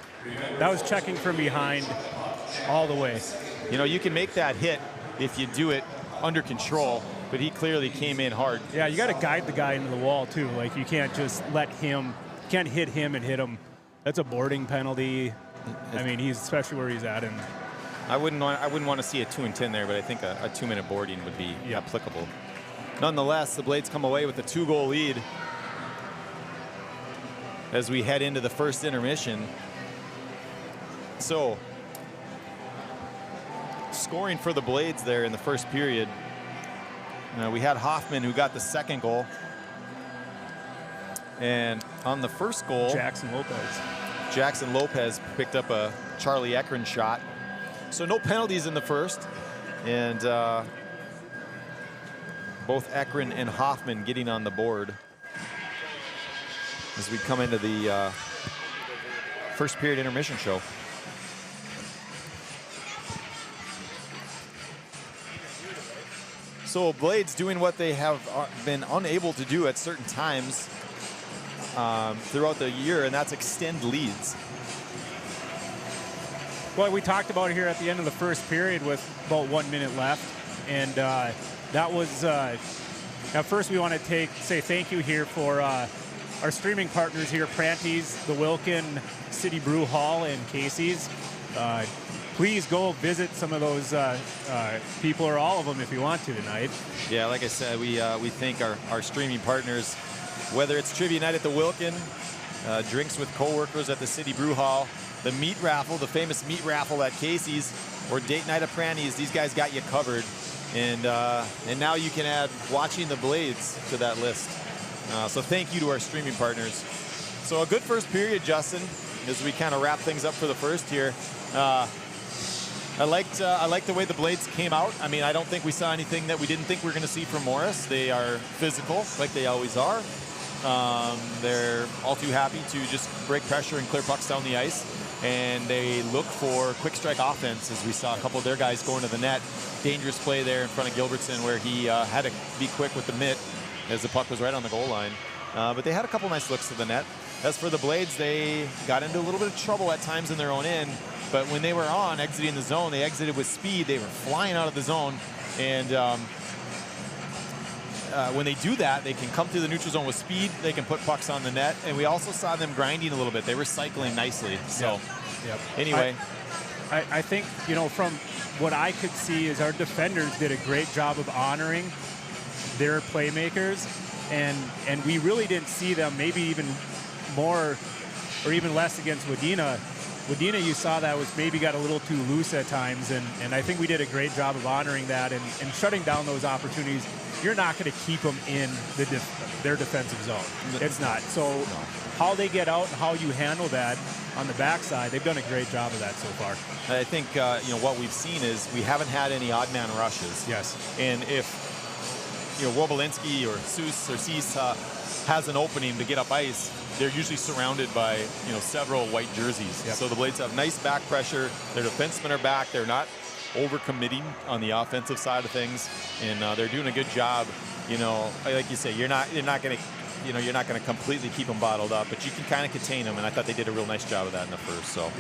checking from behind all the way. You know, you can make that hit if you do it under control, but he clearly came in hard. Yeah, you got to guide the guy into the wall too. Like, you can't just can't hit him and hit him. That's a boarding penalty. I mean, he's especially where he's at. And I wouldn't want to see a 2 and 10 there, but I think a 2-minute boarding would be applicable. Nonetheless, the Blades come away with a 2-goal lead as we head into the first intermission. So, scoring for the Blades there in the first period. We had Hoffman, who got the second goal. And on the first goal, Jackson Lopez picked up a Charlie Ekron shot. So no penalties in the first. And both Ekron and Hoffman getting on the board as we come into the first period intermission show. So Blades doing what they have been unable to do at certain times throughout the year, and that's extend leads. Well, we talked about it here at the end of the first period with about 1 minute left, and that was. At first, we want to say thank you here for our streaming partners here, Pranty's, the Wilkin, City Brew Hall, and Casey's. Please go visit some of those people, or all of them if you want to tonight. Yeah, like I said, we thank our streaming partners, whether it's Trivia Night at the Wilkin, drinks with coworkers at the City Brew Hall, the meat raffle, the famous meat raffle at Casey's, or date night at Pranty's. These guys got you covered. And now you can add watching the Blades to that list. So thank you to our streaming partners. So a good first period, Justin, as we kind of wrap things up for the first here. I liked the way the Blades came out. I mean, I don't think we saw anything that we didn't think we were going to see from Morris. They are physical, like they always are. They're all too happy to just break pressure and clear pucks down the ice. And they look for quick strike offense, as we saw a couple of their guys going to the net. Dangerous play there in front of Gilbertson where he had to be quick with the mitt as the puck was right on the goal line. But they had a couple nice looks to the net. As for the Blades, they got into a little bit of trouble at times in their own end. But when they were on, exiting the zone, they exited with speed. They were flying out of the zone. And when they do that, they can come through the neutral zone with speed. They can put pucks on the net. And we also saw them grinding a little bit. They were cycling nicely. So anyway. I think, from what I could see is our defenders did a great job of honoring their playmakers. And we really didn't see them, maybe even more or even less against Wadena. Wadena, you saw that was maybe got a little too loose at times. And I think we did a great job of honoring that and shutting down those opportunities. You're not going to keep them in their defensive zone. It's not. So how they get out and how you handle that on the backside, they've done a great job of that so far. I think what we've seen is we haven't had any odd man rushes. Yes. And if Wobelinski or Seuss or Cease has an opening to get up ice, they're usually surrounded by several white jerseys. Yep. So the Blades have nice back pressure. Their defensemen are back. They're not overcommitting on the offensive side of things, and they're doing a good job. Like you say, you're not going to completely keep them bottled up, but you can kind of contain them. And I thought they did a real nice job of that in the first. So,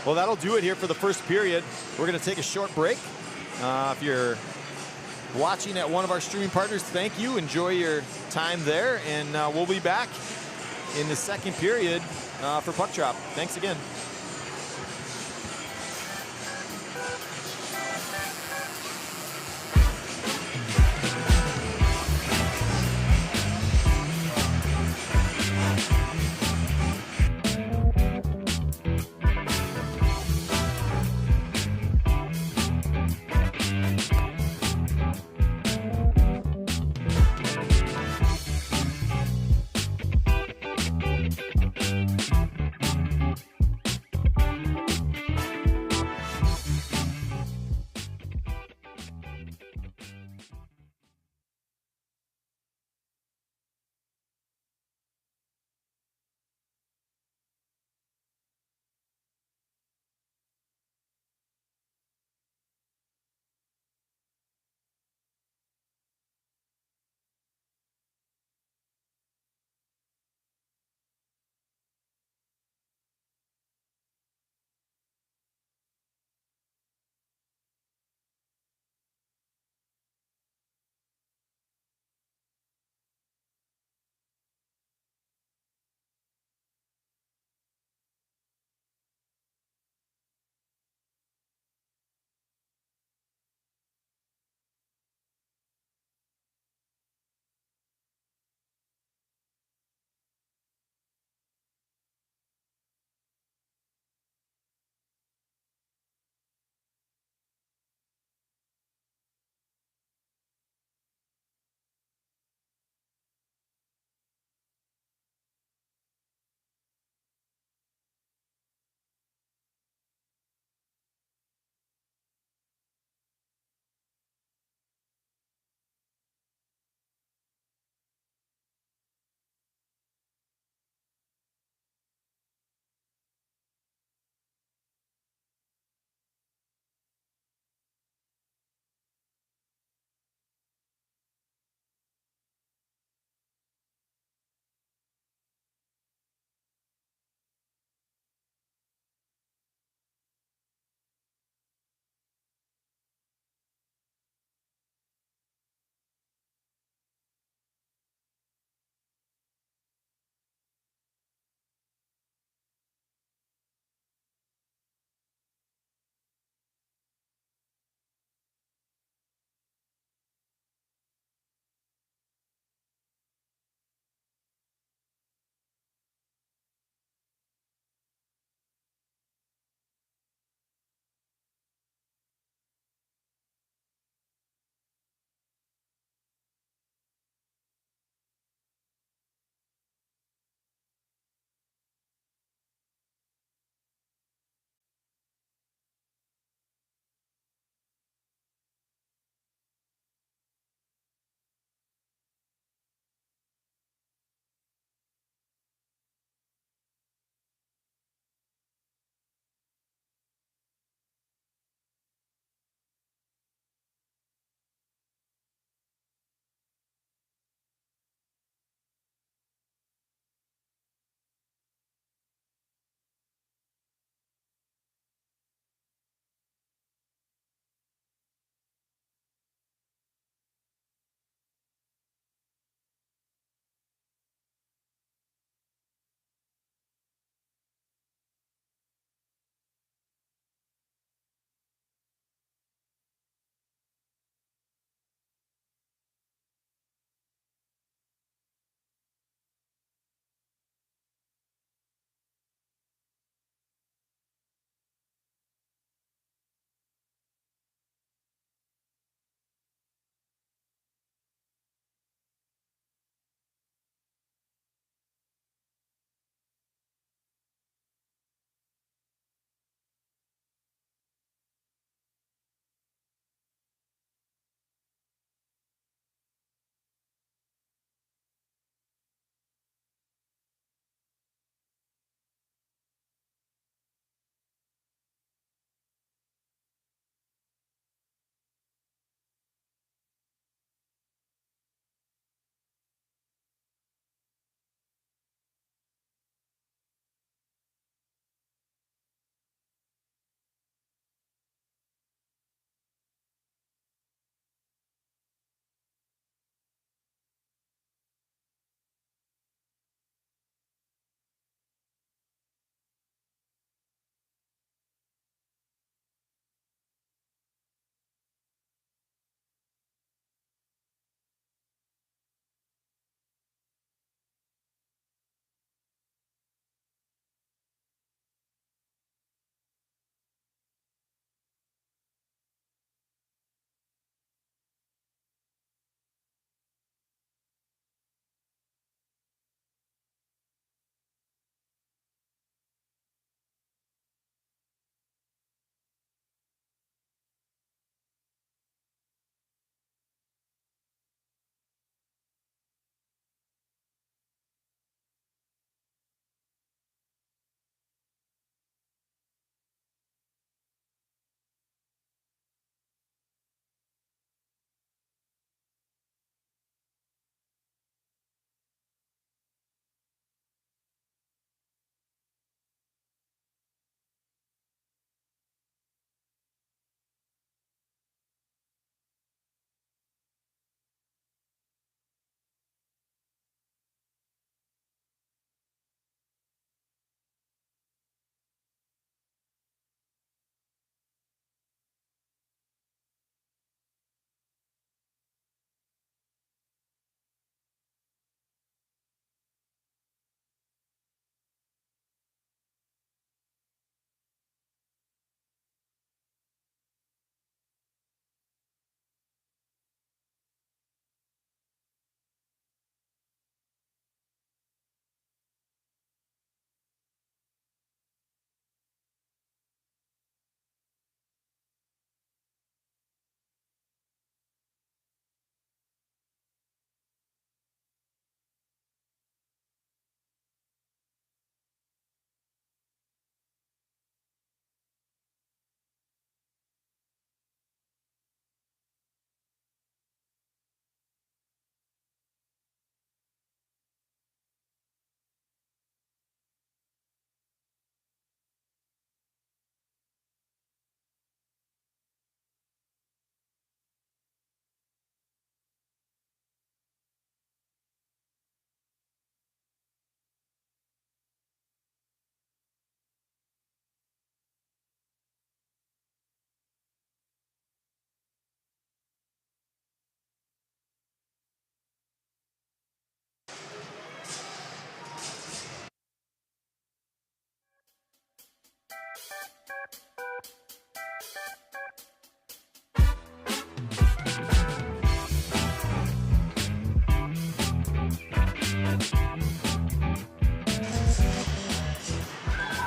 Well, that'll do it here for the first period. We're going to take a short break. If you're watching at one of our streaming partners, thank you. Enjoy your time there, and we'll be back in the second period for Puck Drop. Thanks again.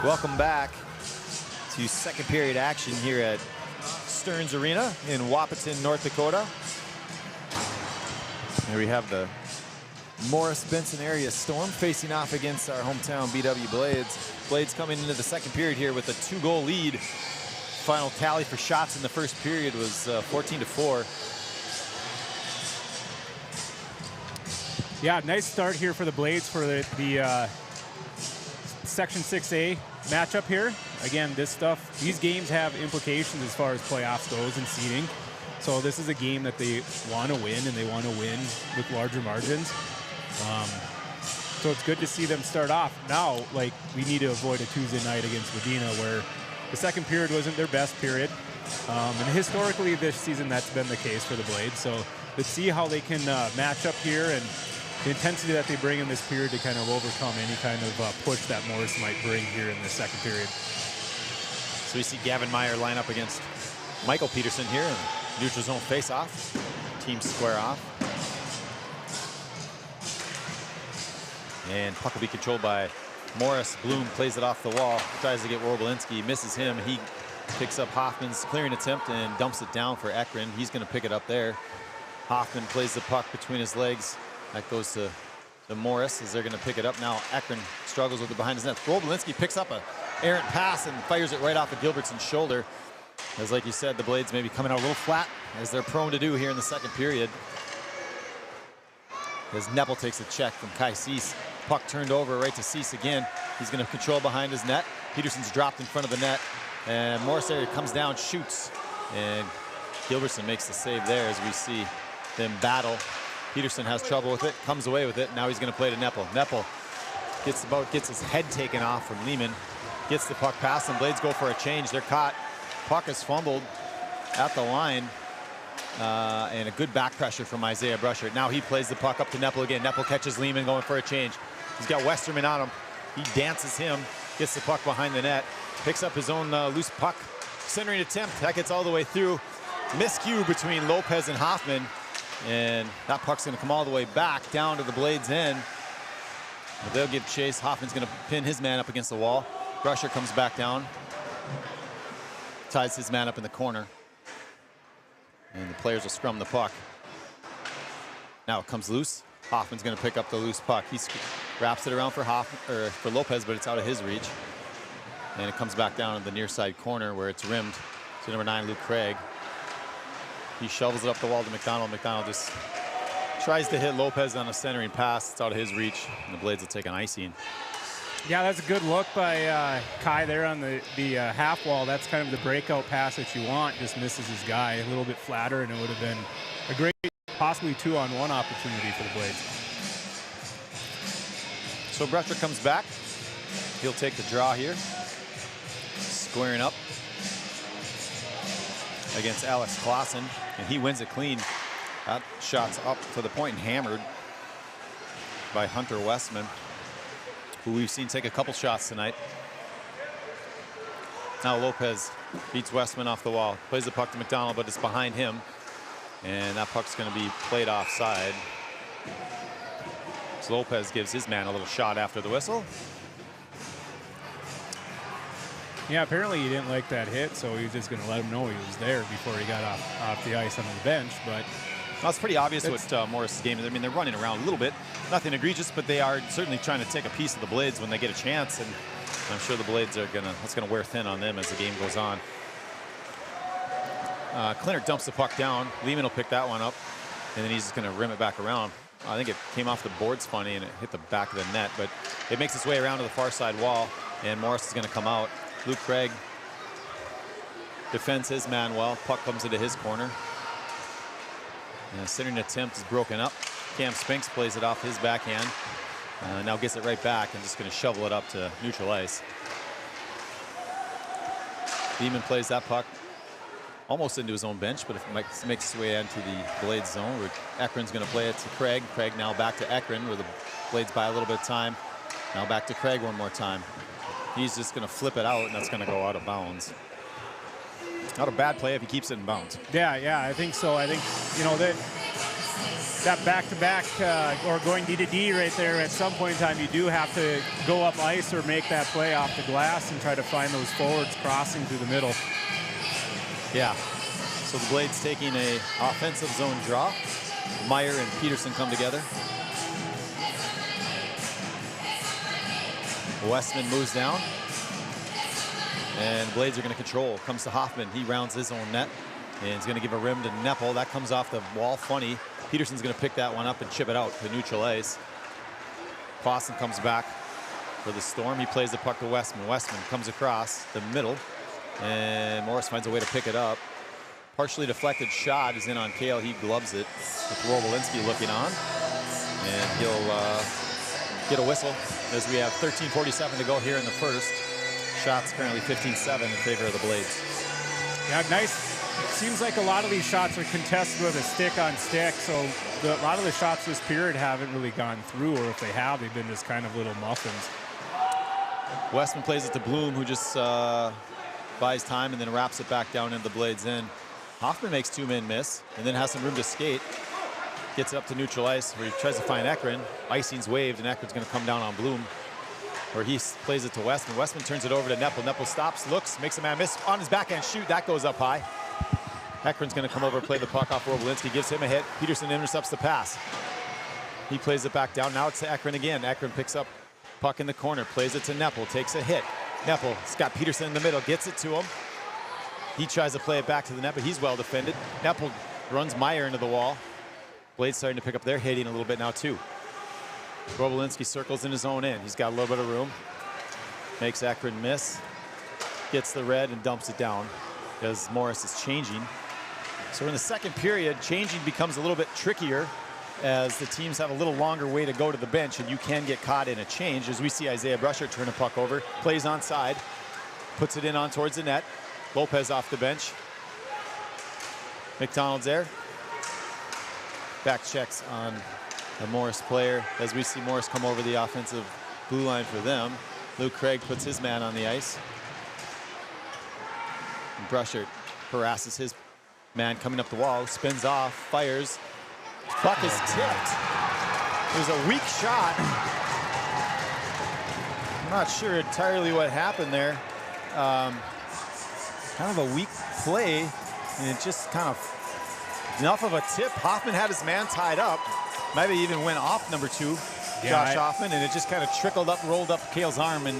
Welcome back to second period action here at Stearns Arena in Wahpeton, North Dakota. Here we have the Morris-Benson area Storm facing off against our hometown BW Blades. Blades coming into the second period here with a 2-goal lead. Final tally for shots in the first period was 14-4. Yeah, nice start here for the Blades for the Section 6A matchup here. Again, these games have implications as far as playoffs goes and seeding. So this is a game that they want to win, and they want to win with larger margins. So it's good to see them start off. Now, like, we need to avoid a Tuesday night against Medina where the second period wasn't their best period. And historically this season, that's been the case for the Blades. So let's see how they can match up here and the intensity that they bring in this period to kind of overcome any kind of push that Morris might bring here in the second period. So we see Gavin Meyer line up against Michael Peterson here in neutral zone face-off. Teams square off. And puck will be controlled by Morris. Bloom plays it off the wall, tries to get Wrobelinski, misses him. He picks up Hoffman's clearing attempt and dumps it down for Ekron. He's going to pick it up there. Hoffman plays the puck between his legs. That goes to Morris as they're going to pick it up now. Ekron struggles with it behind his net. Wrobelinski picks up a errant pass and fires it right off of Gilbertson's shoulder. As like you said, the Blades may be coming out a little flat, as they're prone to do here in the second period. As Neppel takes a check from Kai Cease. Puck turned over right to Cease again. He's going to control behind his net. Peterson's dropped in front of the net. And Morris area comes down, shoots. And Gilbertson makes the save there as we see them battle. Peterson has trouble with it, comes away with it. Now he's going to play to Neppel. Neppel gets his head taken off from Lehman. Gets the puck past them. Blades go for a change. They're caught. Puck is fumbled at the line. And a good back pressure from Isaiah Brusher. Now he plays the puck up to Neppel again. Neppel catches Lehman going for a change. He's got Westerman on him. He dances him, gets the puck behind the net, picks up his own loose puck. Centering attempt, that gets all the way through. Miscue between Lopez and Hoffman. And that puck's gonna come all the way back down to the Blades' end. But they'll give chase. Hoffman's gonna pin his man up against the wall. Brusher comes back down. Ties his man up in the corner. And the players will scrum the puck. Now it comes loose. Hoffman's going to pick up the loose puck. He wraps it around for Lopez, but it's out of his reach. And it comes back down to the near side corner where it's rimmed to number 9, Luke Craig. He shovels it up the wall to McDonald. McDonald just tries to hit Lopez on a centering pass. It's out of his reach, and the Blades will take an icing. Yeah, that's a good look by Kai there on the half wall. That's kind of the breakout pass that you want. Just misses his guy a little bit flatter, and it would have been a great, possibly 2-on-1 opportunity for the Blades. So Brusher comes back. He'll take the draw here. Squaring up against Alex Clausen, and he wins it clean. That shot's up to the point and hammered by Hunter Westman, who we've seen take a couple shots tonight. Now Lopez beats Westman off the wall, plays the puck to McDonald, but it's behind him. And that puck's gonna be played offside. So Lopez gives his man a little shot after the whistle. Yeah, apparently he didn't like that hit, so he was just gonna let him know he was there before he got off the ice on the bench, but. Well, it's pretty obvious what Morris's game is. I mean, they're running around a little bit. Nothing egregious, but they are certainly trying to take a piece of the Blades when they get a chance. And I'm sure the Blades are that's gonna wear thin on them as the game goes on. Klinert dumps the puck down. Lehman will pick that one up, and then he's just gonna rim it back around. I think it came off the boards funny, and it hit the back of the net, but it makes its way around to the far side wall, and Morris is gonna come out. Luke Craig defends his man well. Puck comes into his corner. And the centering attempt is broken up. Cam Spinks plays it off his backhand. Now gets it right back and just going to shovel it up to neutral ice. Beeman plays that puck almost into his own bench, but if it makes its way into the Blades zone, where Ekron's going to play it to Craig. Craig now back to Ekron, where the Blades buy a little bit of time. Now back to Craig one more time. He's just going to flip it out, and that's going to go out of bounds. Not a bad play if he keeps it in bounds. Yeah, I think so. I think, you know, that that back-to-back or going D to D right there, at some point in time, you do have to go up ice or make that play off the glass and try to find those forwards crossing through the middle. Yeah. So the Blades taking a offensive zone draw. Meyer and Peterson come together. Westman moves down. And Blades are going to control. Comes to Hoffman. He rounds his own net. And he's going to give a rim to Neppel. That comes off the wall funny. Peterson's going to pick that one up and chip it out to neutral ice. Clausen comes back for the Storm. He plays the puck to Westman. Westman comes across the middle. And Morris finds a way to pick it up. Partially deflected shot is in on Kale. He gloves it with Robolinski looking on. And he'll get a whistle as we have 13:47 to go here in the first. Shots currently 15-7 in favor of the Blades. Yeah, nice. It seems like a lot of these shots are contested with a stick on stick, so a lot of the shots this period haven't really gone through, or if they have, they've been just kind of little muffins. Westman plays it to Bloom, who just buys time and then wraps it back down into the Blades end. Hoffman makes two-man miss and then has some room to skate. Gets it up to neutral ice where he tries to find Ekrin. Icing's waved and Ekrin's going to come down on Bloom, where he plays it to Westman. Westman turns it over to Neppel. Neppel stops, looks, makes a man miss on his backhand shoot. That goes up high. Ekrin's going to come over, play the puck off Robolinski, gives him a hit. Peterson intercepts the pass. He plays it back down. Now it's to Ekrin again. Ekrin picks up puck in the corner, plays it to Neppel, takes a hit. Neppel's got Peterson in the middle, gets it to him. He tries to play it back to the net, but he's well defended. Neppel runs Meyer into the wall. Blades starting to pick up their hitting a little bit now too. Robolinski circles in his own end. He's got a little bit of room. Makes Ekrin miss. Gets the red and dumps it down as Morris is changing. So in the second period, changing becomes a little bit trickier as the teams have a little longer way to go to the bench, and you can get caught in a change. As we see Isaiah Brusher turn a puck over, plays onside, puts it in on towards the net. Lopez off the bench. McDonald's there. Back checks on the Morris player as we see Morris come over the offensive blue line for them. Luke Craig puts his man on the ice. And Brusher harasses his man coming up the wall, spins off, fires. Puck is tipped. It was a weak shot. I'm not sure entirely what happened there. Kind of a weak play, and it just kind of enough of a tip. Hoffman had his man tied up. Maybe even went off number 2, Josh Hoffman, and it just kind of trickled up, rolled up Kale's arm, and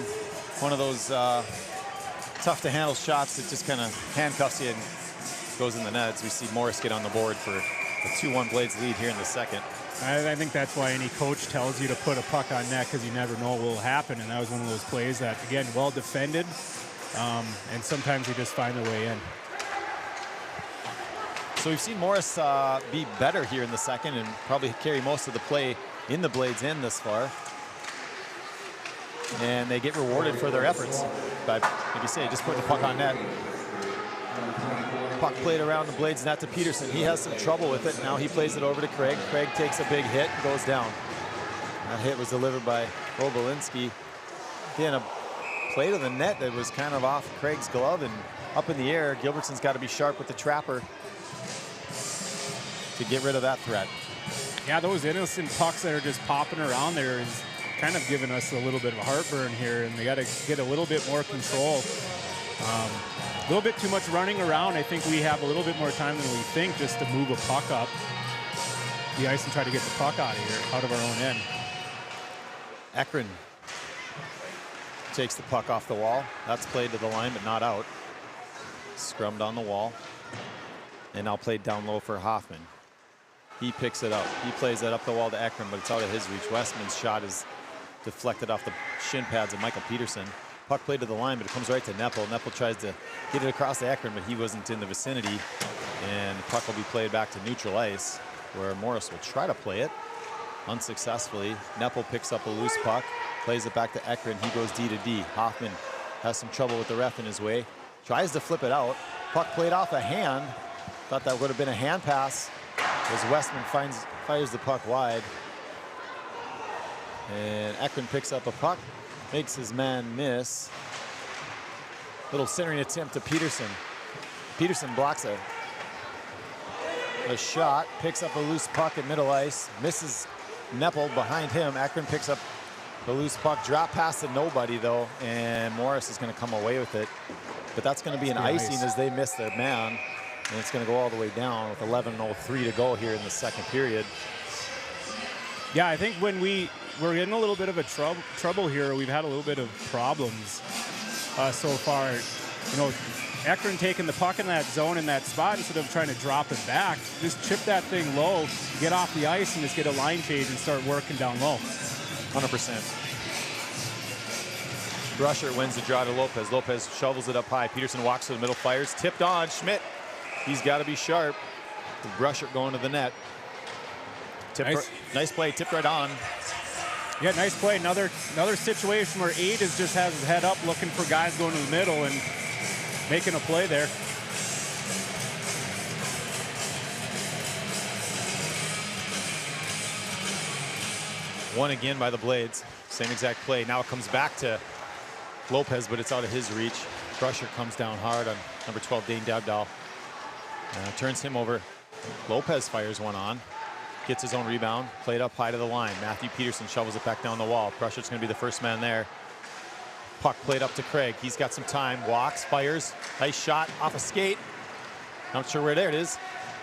one of those tough to handle shots that just kind of handcuffs you and goes in the net. As we see Morris get on the board for a 2-1 Blades lead here in the second. I think that's why any coach tells you to put a puck on net, because you never know what will happen. And that was one of those plays that, again, well defended, and sometimes you just find a way in. So we've seen Morris be better here in the second and probably carry most of the play in the Blades end thus far. And they get rewarded for their efforts by, like you say, just putting the puck on net. Puck played around the Blades net to Peterson. He has some trouble with it. Now he plays it over to Craig. Craig takes a big hit and goes down. That hit was delivered by Robolinski. Again, a play to the net that was kind of off Craig's glove and up in the air. Gilbertson's got to be sharp with the trapper to get rid of that threat. Yeah, those innocent pucks that are just popping around there is kind of giving us a little bit of a heartburn here, and they got to get a little bit more control. A little bit too much running around. I think we have a little bit more time than we think just to move a puck up the ice and try to get the puck out of here, out of our own end. Ekrin takes the puck off the wall. That's played to the line, but not out. Scrummed on the wall. And now played down low for Hoffman. He picks it up. He plays that up the wall to Ekrin, but it's out of his reach. Westman's shot is deflected off the shin pads of Michael Peterson. Puck played to the line, but it comes right to Neppel. Neppel tries to get it across to Ekrin, but he wasn't in the vicinity. And the puck will be played back to neutral ice, where Morris will try to play it unsuccessfully. Neppel picks up a loose puck, plays it back to Ekrin. He goes D to D. Hoffman has some trouble with the ref in his way. Tries to flip it out. Puck played off a hand. Thought that would have been a hand pass as Westman fires the puck wide. And Ekrin picks up a puck, makes his man miss. Little centering attempt to Peterson. Peterson blocks a a shot, picks up a loose puck at middle ice, misses Neppel behind him. Ekron picks up the loose puck, drop pass to nobody though, and Morris is going to come away with it. But that's going to be an icing as they miss their man, and it's going to go all the way down with 11:03 to go here in the second period. Yeah, I think when we're in a little bit of a trouble here, we've had a little bit of problems so far. You know, Ekron taking the puck in that zone in that spot instead of trying to drop it back, just chip that thing low, get off the ice, and just get a line change and start working down low. 100%. Brusher wins the draw to Lopez. Lopez shovels it up high. Peterson walks to the middle, fires, tipped on. Schmidt, he's got to be sharp. Brusher going to the net. Nice play, tipped right on. Yeah, nice play. Another situation where Aid just has his head up looking for guys going to the middle and making a play there. One again by the Blades. Same exact play. Now it comes back to Lopez, but it's out of his reach. Brusher comes down hard on number 12, Dane Dabdal. Turns him over. Lopez fires one on. Gets his own rebound. Played up high to the line. Matthew Peterson shovels it back down the wall. Brusher's going to be the first man there. Puck played up to Craig. He's got some time. Walks, fires. Nice shot off a skate. Not sure where there it is.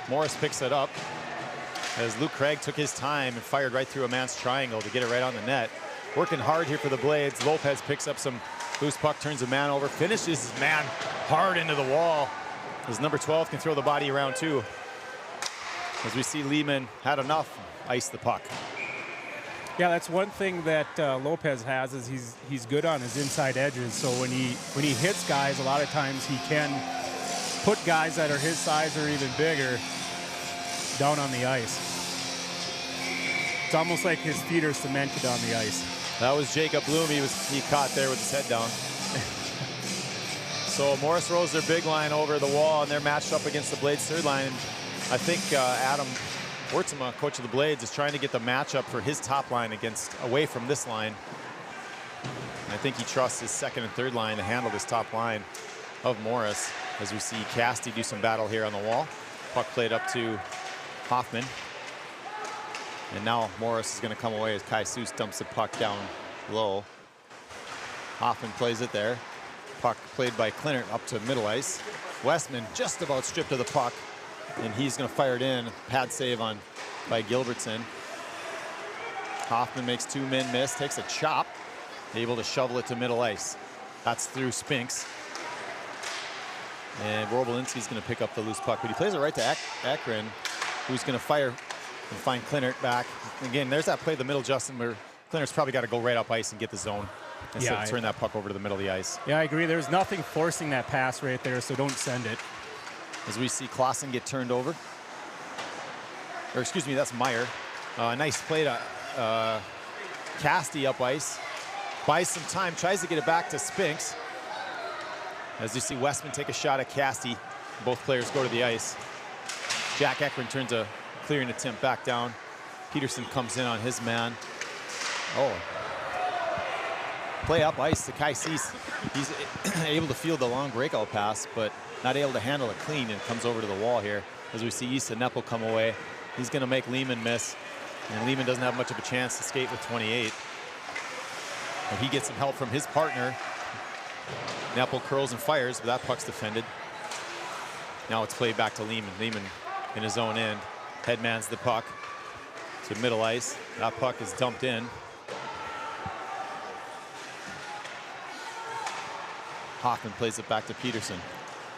Morris picks it up as Luke Craig took his time and fired right through a man's triangle to get it right on the net. Working hard here for the Blades. Lopez picks up some loose puck, turns a man over, finishes his man hard into the wall. As number 12 can throw the body around too. As we see Lehman had enough, ice the puck. Yeah, that's one thing that Lopez has is he's good on his inside edges. So when he hits guys, a lot of times he can put guys that are his size or even bigger down on the ice. It's almost like his feet are cemented on the ice. That was Jacob Bloom. He caught there with his head down. So Morris rolls their big line over the wall, and they're matched up against the Blades third line. I think Adam Wertzema, coach of the Blades, is trying to get the matchup for his top line away from this line. I think he trusts his second and third line to handle this top line of Morris. As we see Casti do some battle here on the wall. Puck played up to Hoffman. And now Morris is going to come away as Kai Seuss dumps the puck down low. Hoffman plays it there. Puck played by Klinert up to middle ice. Westman just about stripped of the puck, and he's going to fire it in. Pad save by Gilbertson. Hoffman makes two men miss, takes a chop, able to shovel it to middle ice. That's through Spinks. And Wrobelinski's going to pick up the loose puck, but he plays it right to Ekron, who's going to fire and find Klinert back. Again, there's that play the middle, Justin, where Klinert's probably got to go right up ice and get the zone instead of turn that puck over to the middle of the ice. Yeah, I agree. There's nothing forcing that pass right there, so don't send it. As we see Clausen get turned over. Or excuse me, that's Meyer. Nice play to Casti up ice. Buys some time, tries to get it back to Spinks. As you see Westman take a shot at Casti. Both players go to the ice. Jack Ekron turns a clearing attempt back down. Peterson comes in on his man. Oh. Play up ice to Kai Seuss. He's able to field the long breakout pass, but not able to handle it clean, and comes over to the wall here. As we see Issa Neppel come away. He's going to make Lehman miss, and Lehman doesn't have much of a chance to skate with 28. But he gets some help from his partner. Neppel curls and fires, but that puck's defended. Now it's played back to Lehman. Lehman in his own end. Headmans the puck to middle ice. That puck is dumped in. Hoffman plays it back to Peterson.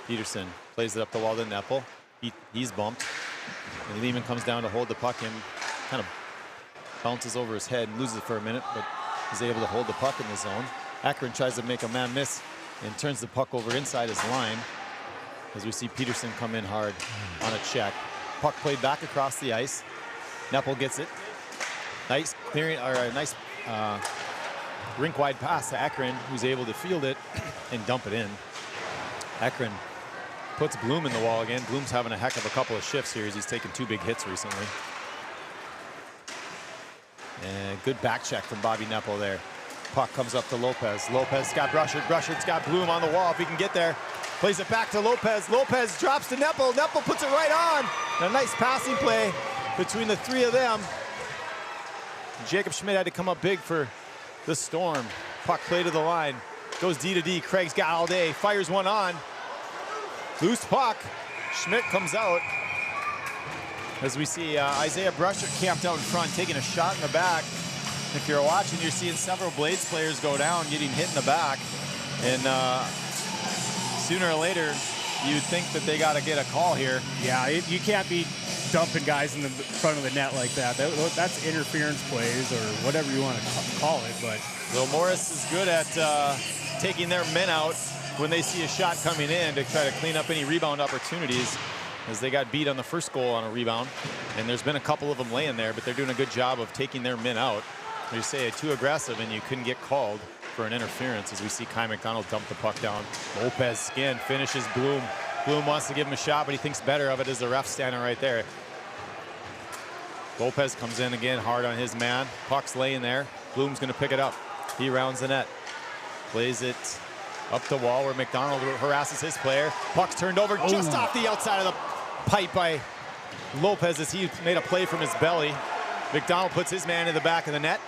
Peterson plays it up the wall to Neppel. He's bumped. And Lehman comes down to hold the puck and kind of bounces over his head and loses it for a minute, but is able to hold the puck in the zone. Ekron tries to make a man miss and turns the puck over inside his line. As we see Peterson come in hard on a check. Puck played back across the ice. Neppel gets it. Nice clearing, or a nice rink-wide pass to Ekron, who's able to field it and dump it in. Ekron puts Bloom in the wall again. Bloom's having a heck of a couple of shifts here as he's taken two big hits recently. And good back check from Bobby Neppel there. Puck comes up to Lopez. Lopez got Brushered. Brushered's got Bloom on the wall if he can get there. Plays it back to Lopez. Lopez drops to Neppel. Neppel puts it right on. A nice passing play between the three of them. Jacob Schmidt had to come up big for the Storm. Puck play to the line. Goes D to D. Craig's got all day. Fires one on. Loose puck. Schmidt comes out. As we see Isaiah Brusher camped out in front, taking a shot in the back. If you're watching, you're seeing several Blades players go down, getting hit in the back. And sooner or later, you'd think that they got to get a call here. Yeah, you can't be dumping guys in the front of the net like that. That's interference plays or whatever you want to call it. But Will Morris is good at taking their men out when they see a shot coming in to try to clean up any rebound opportunities, as they got beat on the first goal on a rebound. And there's been a couple of them laying there, but they're doing a good job of taking their men out. You say too aggressive and you couldn't get called for an interference, as we see Kai McDonald dump the puck down. Lopez skin finishes Bloom. Bloom wants to give him a shot, but he thinks better of it as the ref standing right there. Lopez comes in again hard on his man. Puck's laying there. Bloom's going to pick it up. He rounds the net. Plays it up the wall where McDonald harasses his player. Puck's turned over just off the outside of the pipe by Lopez as he made a play from his belly. McDonald puts his man in the back of the net.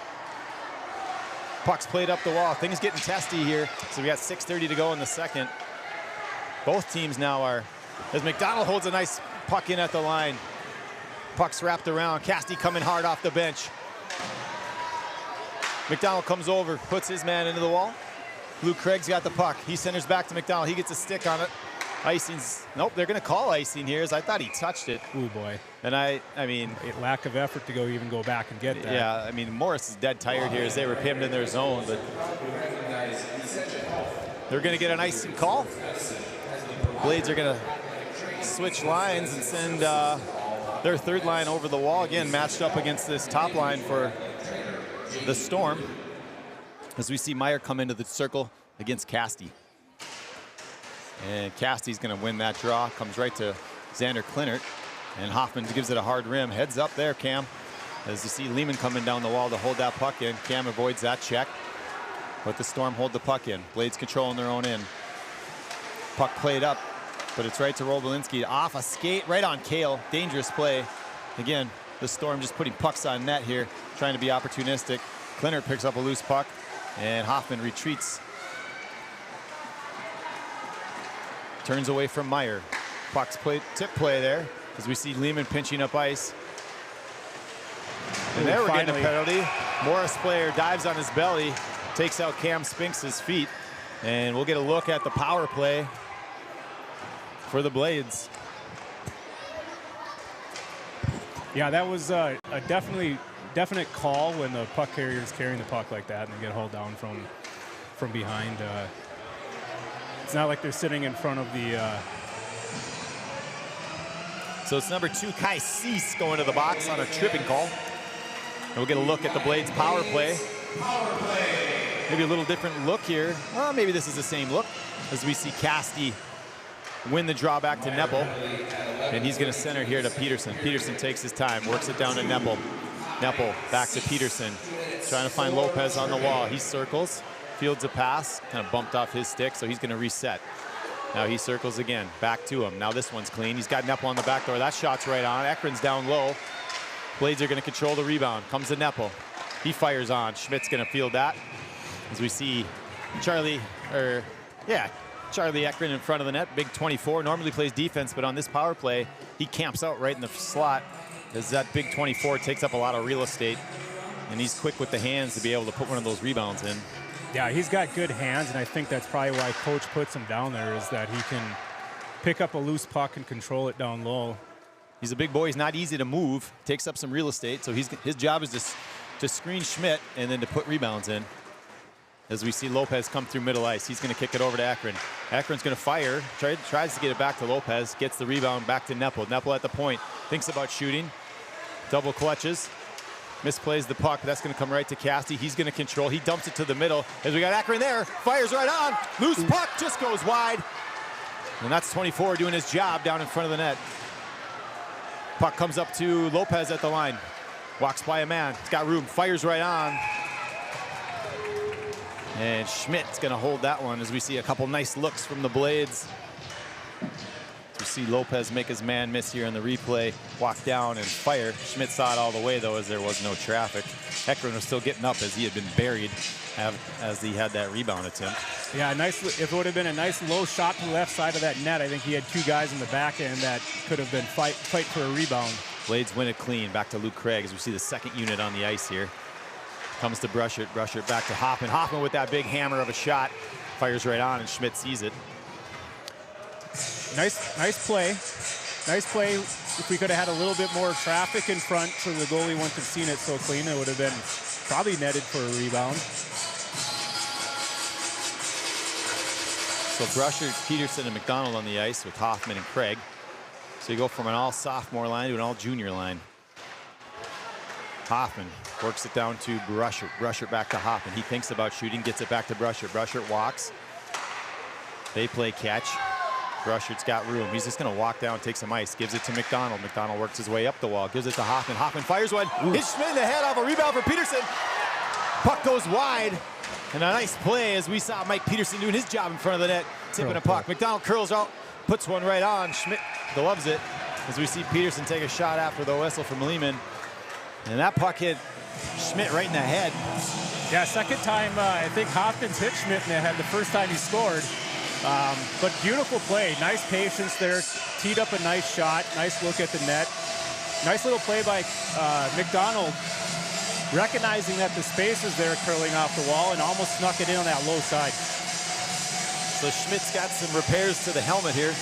Puck's played up the wall. Things getting testy here. So we got 6:30 to go in the second. Both teams now are, as McDonald holds a nice puck in at the line. Puck's wrapped around. Casti coming hard off the bench. McDonald comes over, puts his man into the wall. Luke Craig's got the puck. He centers back to McDonald. He gets a stick on it. Icing's, nope, they're going to call icing here, as I thought he touched it. Oh boy. And I mean, a lack of effort to even go back and get that. Yeah, I mean, Morris is dead tired here as they were pinned in their zone, but they're going to get an icing call. Blades are going to switch lines and send their third line over the wall again, matched up against this top line for the Storm, as we see Meyer come into the circle against Casti. And Casti's going to win that draw. Comes right to Xander Klinert. And Hoffman gives it a hard rim. Heads up there, Cam. As you see Lehman coming down the wall to hold that puck in. Cam avoids that check. But the Storm hold the puck in. Blades controlling their own end. Puck played up, but it's right to Robolinski. Off a skate, right on Kale. Dangerous play. Again, the Storm just putting pucks on net here, trying to be opportunistic. Klinert picks up a loose puck, and Hoffman retreats. Turns away from Meyer. Puck's play, tip play there, as we see Lehman pinching up ice. And there we're getting a penalty. Morris player dives on his belly, takes out Cam Spinks' feet, and we'll get a look at the power play for the Blades. Yeah, that was a definite call when the puck carrier is carrying the puck like that and they get hauled down from behind. It's not like they're sitting in front of the. So it's number 2, Kai Cease, going to the box on a tripping call. And we'll get a look at the Blades power play. Maybe a little different look here. Well, maybe this is the same look, as we see Casti win the draw back to Neppel. And he's going to center here to Peterson. Peterson takes his time, works it down to Neppel. Neppel back to Peterson, trying to find Lopez on the wall. He circles, fields a pass, kind of bumped off his stick, so he's going to reset. Now he circles again, back to him. Now this one's clean. He's got Neppel on the back door. That shot's right on. Ekron's down low. Blades are going to control the rebound. Comes to Neppel. He fires on. Schmidt's going to field that. As we see Charlie Ekron in front of the net, big 24. Normally plays defense, but on this power play, he camps out right in the slot, as that big 24 takes up a lot of real estate. And he's quick with the hands to be able to put one of those rebounds in. Yeah, he's got good hands, and I think that's probably why Coach puts him down there, is that he can pick up a loose puck and control it down low. He's a big boy. He's not easy to move. Takes up some real estate, so his job is to screen Schmidt and then to put rebounds in. As we see Lopez come through middle ice, he's going to kick it over to Ekron. Ekron's going to fire, tries to get it back to Lopez, gets the rebound back to Neppel. Neppel at the point, thinks about shooting, double clutches, misplays the puck. That's going to come right to Casti. He's going to control. He dumps it to the middle. As we got Ekron there, fires right on. Loose puck just goes wide. And that's 24 doing his job down in front of the net. Puck comes up to Lopez at the line. Walks by a man. He's got room. Fires right on. And Schmidt's going to hold that one, as we see a couple nice looks from the Blades see Lopez make his man miss here in the replay, walk down and fire. Schmidt saw it all the way, though, as there was no traffic. Ekron was still getting up as he had been buried as he had that rebound attempt. Yeah, nice. If it would have been a nice low shot to the left side of that net, I think he had 2 guys in the back end that could have been fight for a rebound. Blades win it clean. Back to Luke Craig as we see the second unit on the ice here. Comes to Brushert. Brushert back to Hoffman. Hoffman with that big hammer of a shot. Fires right on, and Schmidt sees it. Nice play. Nice play. If we could have had a little bit more traffic in front so the goalie wouldn't have seen it so clean, it would have been probably netted for a rebound. So Brushert, Peterson, and McDonald on the ice with Hoffman and Craig. So you go from an all-sophomore line to an all-junior line. Hoffman works it down to Brushert. Brushert back to Hoffman. He thinks about shooting, gets it back to Brushert. Brushert walks. They play catch. Brushert's got room. He's just going to walk down, take some ice, gives it to McDonald. McDonald works his way up the wall, gives it to Hoffman. Hoffman fires one. Hits Schmidt in the head off a rebound for Peterson. Puck goes wide. And a nice play as we saw Mike Peterson doing his job in front of the net, tipping a puck. McDonald curls out, puts one right on. Schmidt gloves it as we see Peterson take a shot after the whistle from Lehman. And that puck hit Schmidt right in the head. Yeah, second time I think Hoffman's hit Schmidt in the head the first time he scored. But beautiful play, nice patience there. Teed up a nice shot, nice look at the net. Nice little play by McDonald, recognizing that the space is there curling off the wall and almost snuck it in on that low side. So Schmidt's got some repairs to the helmet here.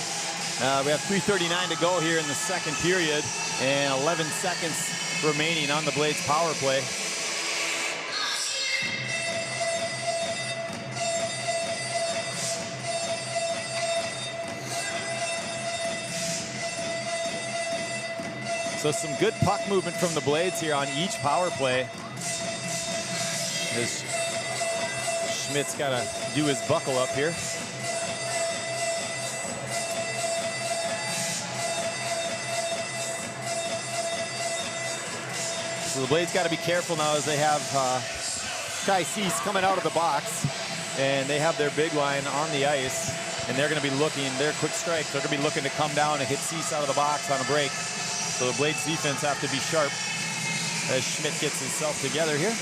We have 3:39 to go here in the second period and 11 seconds remaining on the Blades power play. So some good puck movement from the Blades here on each power play. As Schmidt's got to do his buckle up here. So the Blades got to be careful now as they have Kai Cease coming out of the box, and they have their big line on the ice, and they're going to be looking, their quick strike, they're going to be looking to come down and hit Cease out of the box on a break. So the Blades defense have to be sharp as Schmidt gets himself together here.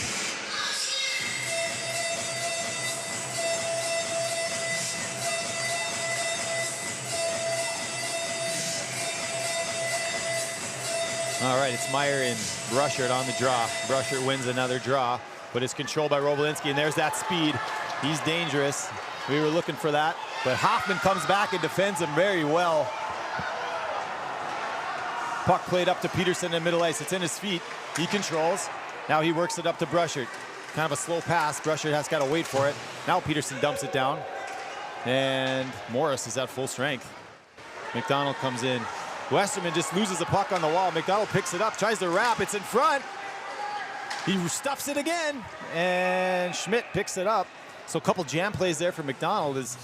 All right, it's Meyer and Brushert on the draw. Brushert wins another draw, but it's controlled by Robolinski, and there's that speed. He's dangerous. We were looking for that, but Hoffman comes back and defends him very well. Puck played up to Peterson in middle ice. It's in his feet. He controls. Now he works it up to Brushert. Kind of a slow pass. Brushert has got to wait for it. Now Peterson dumps it down, and Morris is at full strength. McDonald comes in. Westerman just loses the puck on the wall. McDonald picks it up, tries to wrap. It's in front. He stuffs it again, and Schmidt picks it up. So a couple jam plays there for McDonald as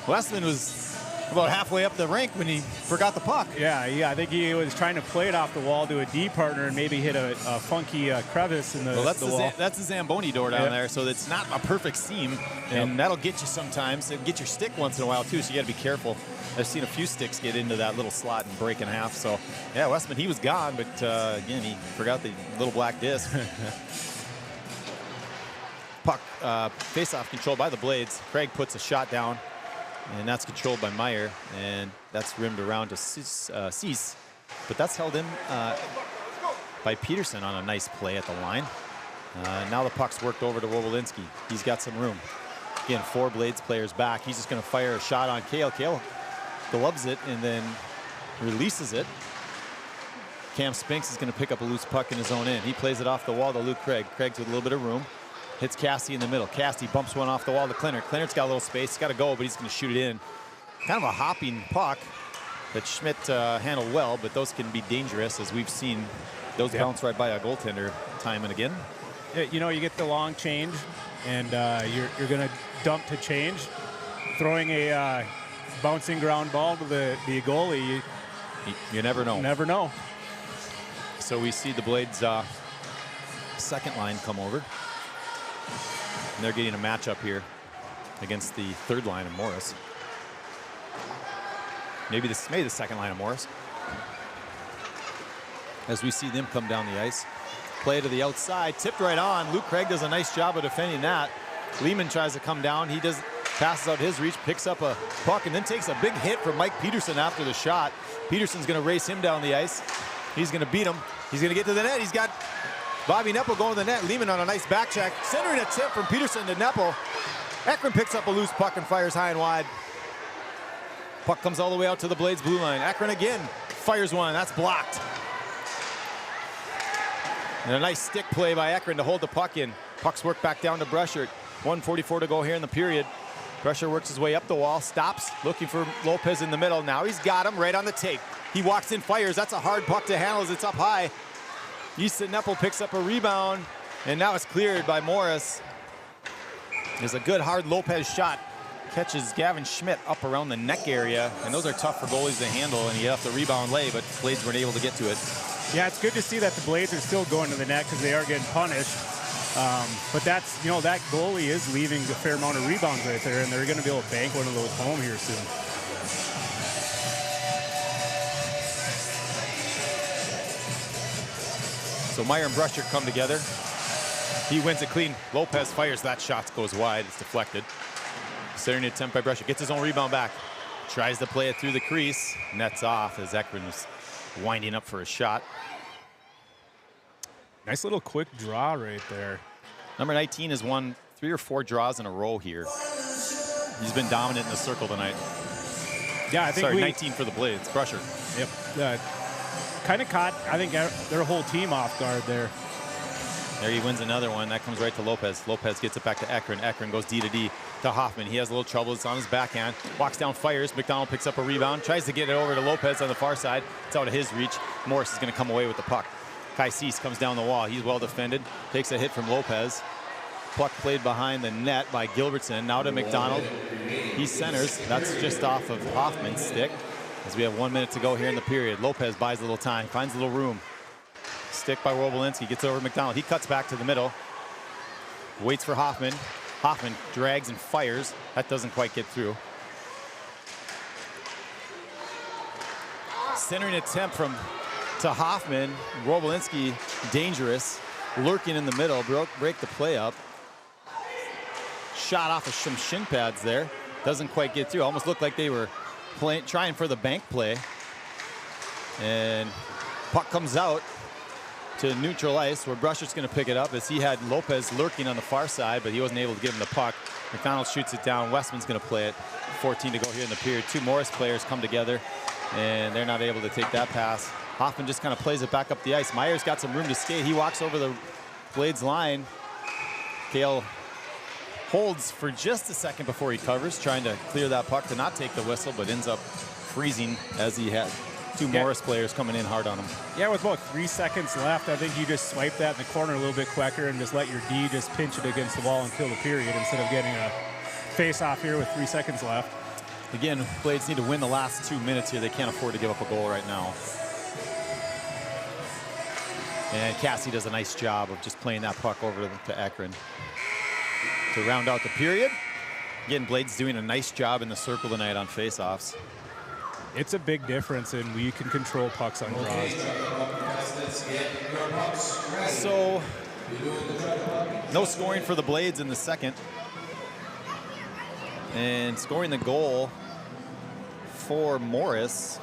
Westerman was about halfway up the rink when he forgot the puck. Yeah, I think he was trying to play it off the wall to a D partner and maybe hit a funky crevice in the, wall. That's the Zamboni door down there, so it's not a perfect seam, and that'll get you sometimes. It'll get your stick once in a while, too, so you got to be careful. I've seen a few sticks get into that little slot and break in half. So, yeah, Westman, he was gone, but again, he forgot the little black disc. Puck face-off controlled by the Blades. Craig puts a shot down, and that's controlled by Meyer, and that's rimmed around to Cease. But that's held in by Peterson on a nice play at the line. Now the puck's worked over to Wobolinski. He's got some room. Again, 4 Blades players back. He's just going to fire a shot on Kale. Kale gloves it and then releases it. Cam Spinks is going to pick up a loose puck in his own end. He plays it off the wall to Luke Craig. Craig's with a little bit of room. Hits Cassie in the middle. Cassie bumps one off the wall to Klinert. Klinert's got a little space. He's got to go, but he's going to shoot it in. Kind of a hopping puck that Schmidt handled well, but those can be dangerous, as we've seen those bounce right by a goaltender time and again. You know, you get the long change, and you're going to dump to change. Throwing a bouncing ground ball to the goalie, you never know. Never know. So we see the Blades second line come over. And they're getting a matchup here against the third line of Morris. maybe the second line of Morris. As we see them come down the ice. Play to the outside, tipped right on. Luke Craig does a nice job of defending that. Lehman tries to come down. He passes out his reach, picks up a puck, and then takes a big hit from Mike Peterson after the shot. Peterson's going to race him down the ice. He's going to beat him. He's going to get to the net. He's got Bobby Neppel going to the net. Lehman on a nice back check. Centering a tip from Peterson to Neppel. Ekron picks up a loose puck and fires high and wide. Puck comes all the way out to the Blades blue line. Ekron again fires one. That's blocked. And a nice stick play by Ekron to hold the puck in. Puck's worked back down to Brushert. 1:44 to go here in the period. Brusher works his way up the wall, stops, looking for Lopez in the middle. Now he's got him right on the tape. He walks in, fires. That's a hard puck to handle as it's up high. Easton Neppel picks up a rebound, and now it's cleared by Morris. There's a good hard Lopez shot. Catches Gavin Schmidt up around the neck area, and those are tough for goalies to handle, and you get off the rebound lay, but Blades weren't able to get to it. Yeah, it's good to see that the Blades are still going to the net because they are getting punished. But that's, that goalie is leaving a fair amount of rebounds right there, and they're going to be able to bank one of those home here soon. So Meyer and Brushert come together. He wins it clean. Lopez fires. That shot goes wide. It's deflected. Centering attempt by Brushert. Gets his own rebound back. Tries to play it through the crease. Nets off as Ekron was winding up for a shot. Nice little quick draw right there. Number 19 has won 3 or 4 draws in a row here. He's been dominant in the circle tonight. Yeah, I think 19 for the Blades. Brushert. Yep. Kind of caught, I think, their whole team off guard there. There he wins another one. That comes right to Lopez. Lopez gets it back to Ekron. Ekron goes D to D to Hoffman. He has a little trouble. It's on his backhand. Walks down, fires. McDonald picks up a rebound. Tries to get it over to Lopez on the far side. It's out of his reach. Morris is going to come away with the puck. Kai Cease comes down the wall. He's well defended. Takes a hit from Lopez. Puck played behind the net by Gilbertson. Now to McDonald. He centers. That's just off of Hoffman's stick. As we have 1 minute to go here in the period. Lopez buys a little time. Finds a little room. Stick by Robolinski. Gets over McDonald. He cuts back to the middle. Waits for Hoffman. Hoffman drags and fires. That doesn't quite get through. Centering attempt to Hoffman. Robolinski dangerous. Lurking in the middle. Break the play up. Shot off of some shin pads there. Doesn't quite get through. Almost looked like they were trying for the bank play. And puck comes out to neutral ice where Brusher's going to pick it up as he had Lopez lurking on the far side, but he wasn't able to give him the puck. McDonald shoots it down. Westman's going to play it. 14 to go here in the period. 2 Morris players come together, and they're not able to take that pass. Hoffman just kind of plays it back up the ice. Meyer's got some room to skate. He walks over the Blades line. Kale holds for just a second before he covers, trying to clear that puck to not take the whistle, but ends up freezing as he had 2 Morris players coming in hard on him. Yeah, with about 3 seconds left, I think you just swipe that in the corner a little bit quicker and just let your D just pinch it against the wall and kill the period instead of getting a face-off here with 3 seconds left. Again, Blades need to win the last 2 minutes here. They can't afford to give up a goal right now. And Cassie does a nice job of just playing that puck over to Ekron to round out the period. Again, Blades doing a nice job in the circle tonight on face-offs. It's a big difference, and we can control pucks on draws. So, no scoring for the Blades in the second. And scoring the goal for Morris.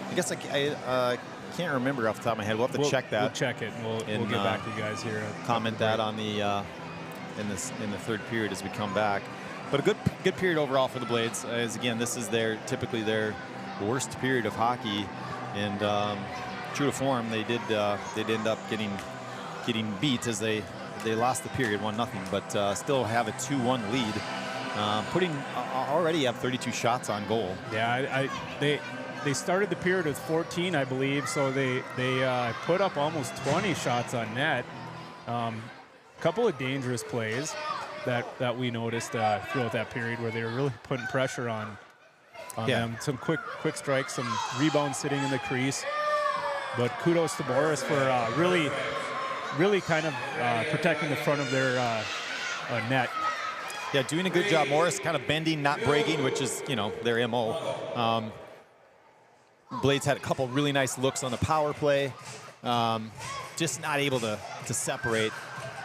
I guess I can't remember off the top of my head. We'll have to check that. We'll check it, and we'll get back to you guys here. Comment that on the in the third period as we come back. But a good period overall for the Blades. As again, this is typically their worst period of hockey, and true to form, they did end up getting beat as they lost the period 1-0, but still have a 2-1 lead. Already have 32 shots on goal. Yeah, they started the period with 14, I believe, so they put up almost 20 shots on net. Couple of dangerous plays that we noticed throughout that period where they were really putting pressure on them. Some quick strikes, some rebounds sitting in the crease. But kudos to Boris for really kind of protecting the front of their net. Yeah, doing a good job. Morris kind of bending, not breaking, which is, their MO. Blades had a couple really nice looks on the power play. Just not able to separate.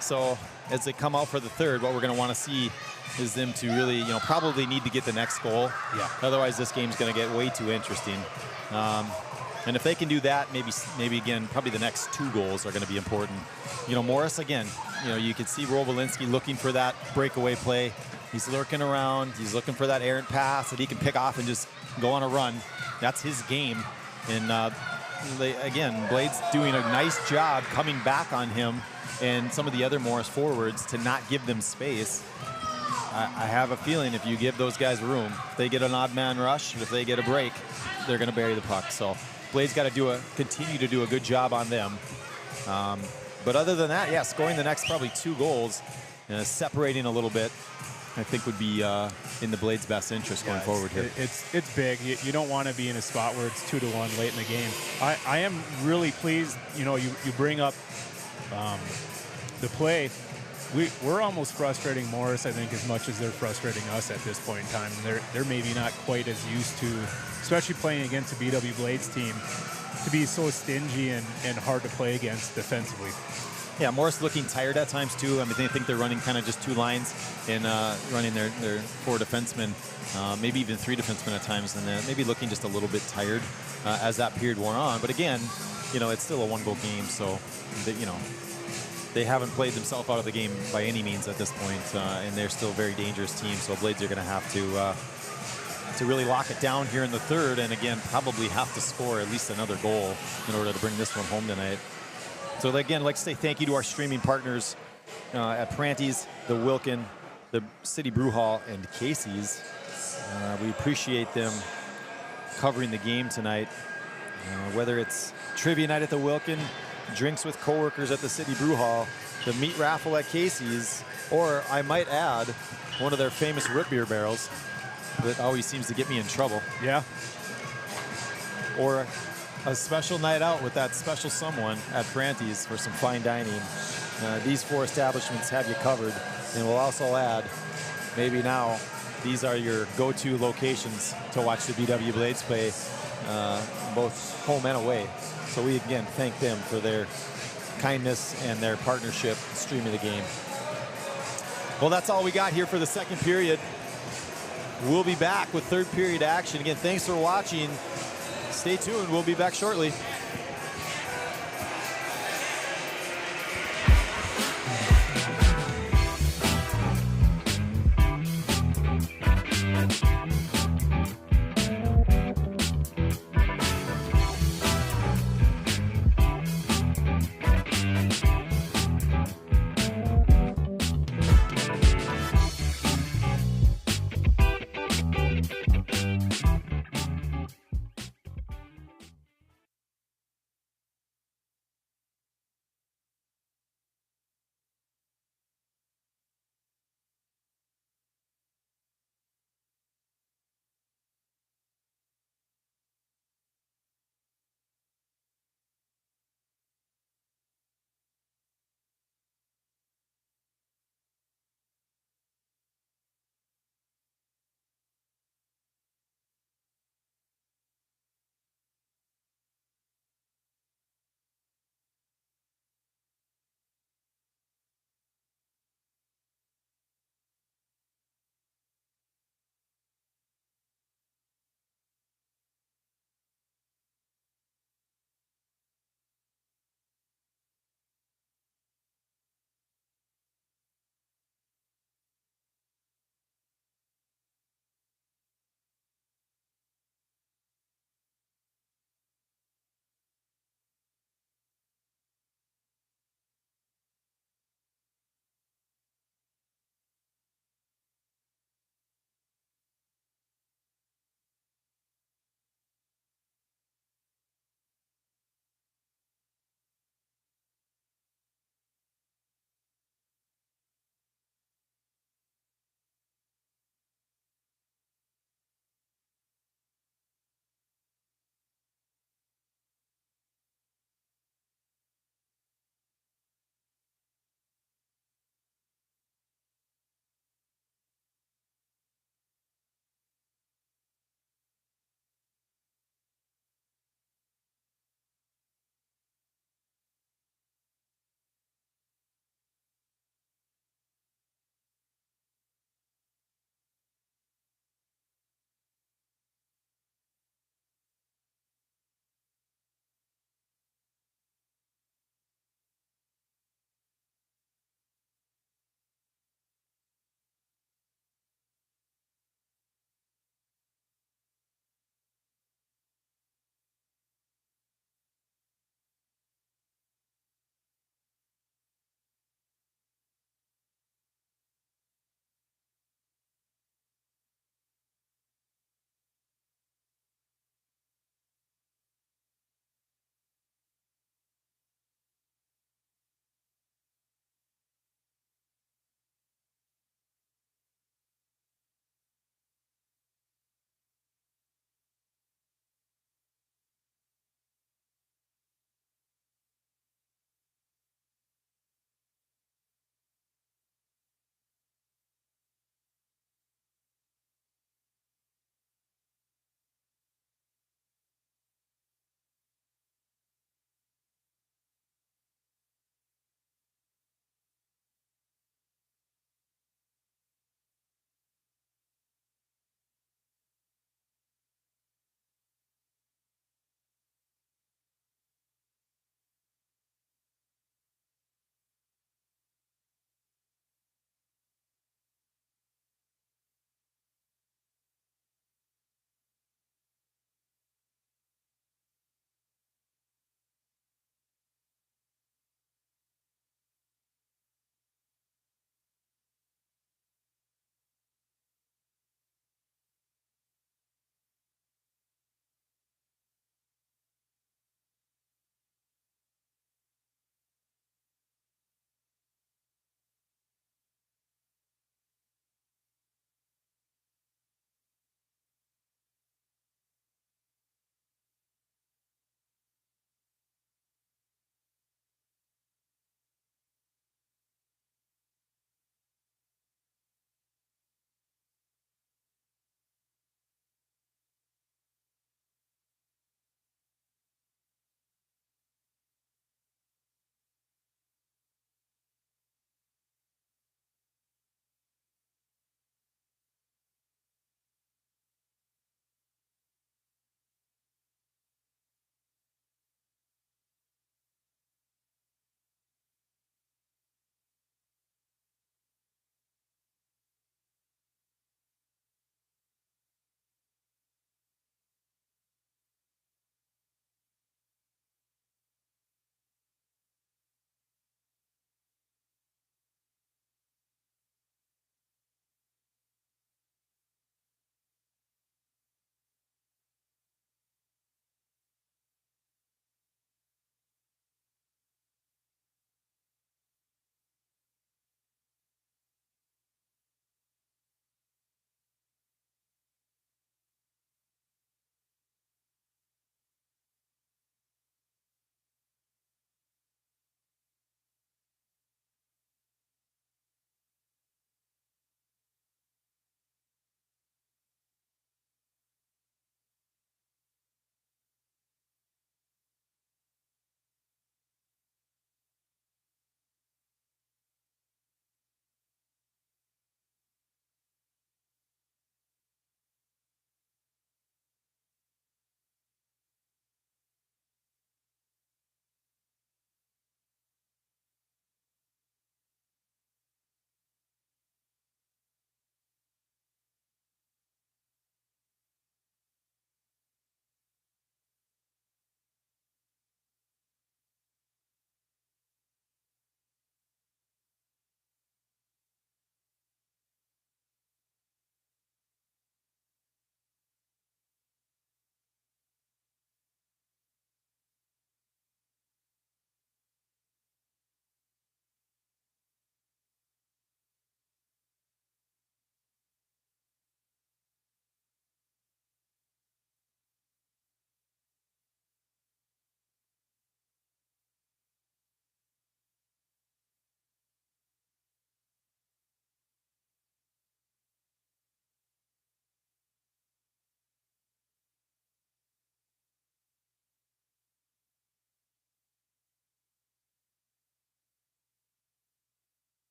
So as they come out for the third, what we're going to want to see is them to really, probably need to get the next goal. Yeah. Otherwise, this game's going to get way too interesting. And if they can do that, maybe again, probably the next 2 goals are going to be important. Morris, again, you can see Robolinski looking for that breakaway play. He's lurking around. He's looking for that errant pass that he can pick off and just go on a run. That's his game. And again, Blades doing a nice job coming back on him and some of the other Morris forwards to not give them space. I have a feeling if you give those guys room, if they get an odd man rush, if they get a break, they're going to bury the puck. So Blades got to continue to do a good job on them. But other than that, yeah, scoring the next probably 2 goals, separating a little bit, I think would be in the Blades' best interest going forward here. It's big. You don't want to be in a spot where it's 2-1 late in the game. I am really pleased. You bring up the play. We're almost frustrating Morris, I think, as much as they're frustrating us at this point in time. They're maybe not quite as used to, especially playing against a BW Blades team, to be so stingy and hard to play against defensively. Yeah, Morris looking tired at times too. I mean, they think they're running kind of just 2 lines and running their 4 defensemen, maybe even 3 defensemen at times, and maybe looking just a little bit tired as that period wore on. But again, it's still a 1-goal game, so they haven't played themselves out of the game by any means at this point, and they're still a very dangerous team. So Blades are going to have to really lock it down here in the third, and again, probably have to score at least another goal in order to bring this one home tonight. So again, I'd like to say thank you to our streaming partners at Pranti's, the Wilkin, the City Brew Hall, and Casey's. We appreciate them covering the game tonight. Whether it's trivia night at the Wilkin, drinks with coworkers at the City Brew Hall, the meat raffle at Casey's, or I might add, one of their famous root beer barrels that always seems to get me in trouble. Yeah. Or a special night out with that special someone at Pranti's for some fine dining. These 4 establishments have you covered. And we'll also add, maybe now, these are your go-to locations to watch the BW Blades play, both home and away. So we, again, thank them for their kindness and their partnership streaming the game. Well, that's all we got here for the second period. We'll be back with third period action. Again, thanks for watching. Stay tuned. We'll be back shortly.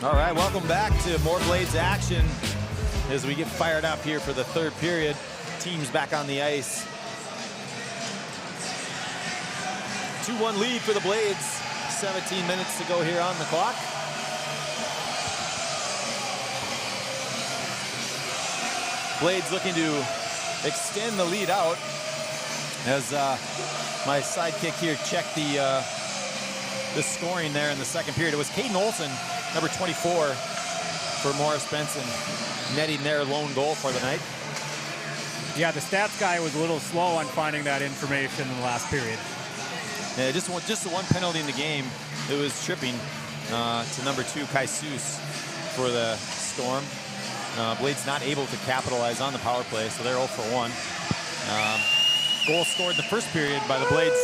All right, welcome back to more Blades action as we get fired up here for the third period. Teams back on the ice. 2-1 lead for the Blades. 17 minutes to go here on the clock. Blades looking to extend the lead out as my sidekick here checked the scoring there in the second period. It was Caden Olsen, number 24 for Morris Benson, netting their lone goal for the night. Yeah, the stats guy was a little slow on finding that information in the last period. Yeah, just the one penalty in the game. It was tripping to number 2, Kai Seuss, for the Storm. Blades not able to capitalize on the power play, so they're 0 for 1. Goal scored in the first period by the Blades.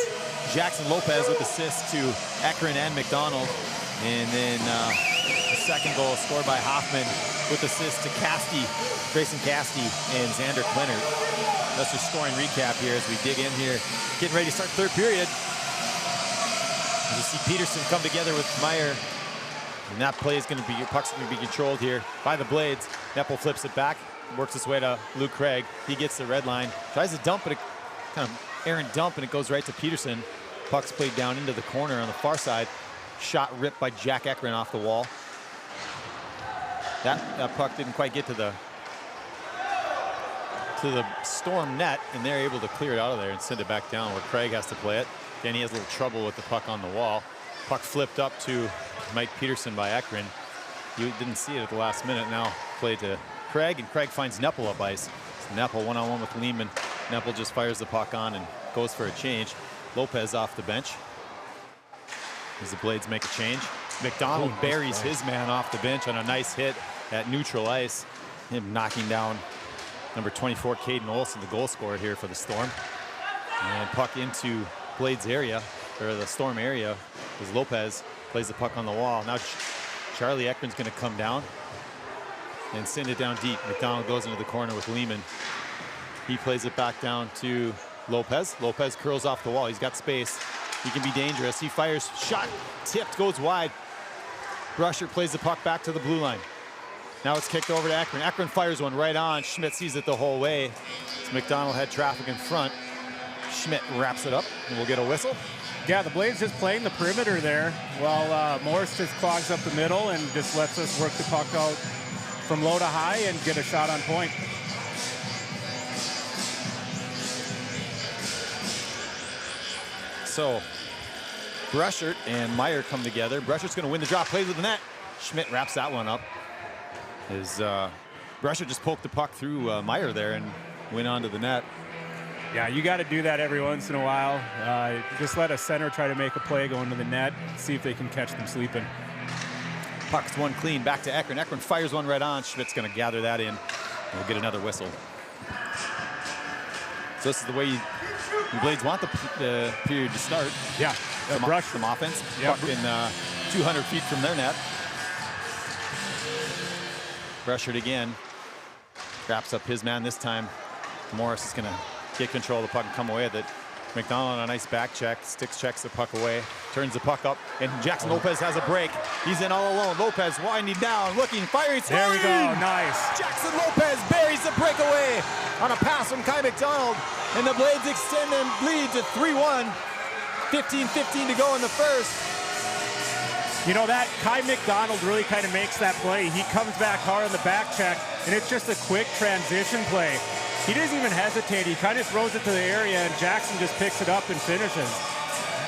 Jackson Lopez with assist to Ekron and McDonald. And then the second goal scored by Hoffman with assist to Grayson Casti and Xander Klenert. That's your scoring recap here as we dig in here. Getting ready to start third period. As you see Peterson come together with Meyer. And that play is going to be, your puck's going to be controlled here by the Blades. Neppel flips it back, works his way to Luke Craig. He gets the red line, tries to dump, but it kind of errant dump, and it goes right to Peterson. Puck's played down into the corner on the far side. Shot ripped by Jack Ekron off the wall. That puck didn't quite get to the Storm net, and they're able to clear it out of there and send it back down where Craig has to play it. Then he has a little trouble with the puck on the wall. Puck flipped up to Mike Peterson by Ekron. You didn't see it at the last minute. Now played to Craig, and Craig finds Neppel up ice. So Neppel one-on-one with Lehman. Neppel just fires the puck on and goes for a change. Lopez off the bench as the Blades make a change. McDonald buries his man off the bench on a nice hit at neutral ice. Him knocking down number 24, Caden Olsen, the goal scorer here for the Storm. And puck into Blades area, or the Storm area, as Lopez plays the puck on the wall. Now Charlie Ekron's going to come down and send it down deep. McDonald goes into the corner with Lehman. He plays it back down to Lopez. Lopez curls off the wall. He's got space. He can be dangerous. He fires, shot, tipped, goes wide. Brusher plays the puck back to the blue line. Now it's kicked over to Ekron. Ekron fires one right on. Schmidt sees it the whole way. As McDonald had traffic in front. Schmidt wraps it up, and we'll get a whistle. Yeah, the Blades just playing the perimeter there while Morris just clogs up the middle and just lets us work the puck out from low to high and get a shot on point. So Brushert and Meyer come together. Brushert's going to win the draw, plays with the net. Schmidt wraps that one up. As Brushert just poked the puck through Meyer there and went onto the net. Yeah, you got to do that every once in a while. Just let a center try to make a play go into the net, see if they can catch them sleeping. Puck's one clean, back to Ekron. Ekron fires one right on. Schmidt's going to gather that in. And we'll get another whistle. So this is the way the Blades want the period to start. Yeah, some offense. Yeah, puck in 200 feet from their net. Brushert again. Wraps up his man this time. Morris is going to get control of the puck and come away with it. McDonald on a nice back check. Sticks checks the puck away. Turns the puck up. And Jackson Lopez has a break. He's in all alone. Lopez winding down. Looking. Firing. There we go. Nice. Jackson Lopez buries the breakaway on a pass from Kai McDonald. And the Blades extend their lead to 3-1. 15-15 to go in the first. You know, that Kai McDonald really kind of makes that play. He comes back hard on the back check, and it's just a quick transition play. He doesn't even hesitate. He kind of throws it to the area, and Jackson just picks it up and finishes.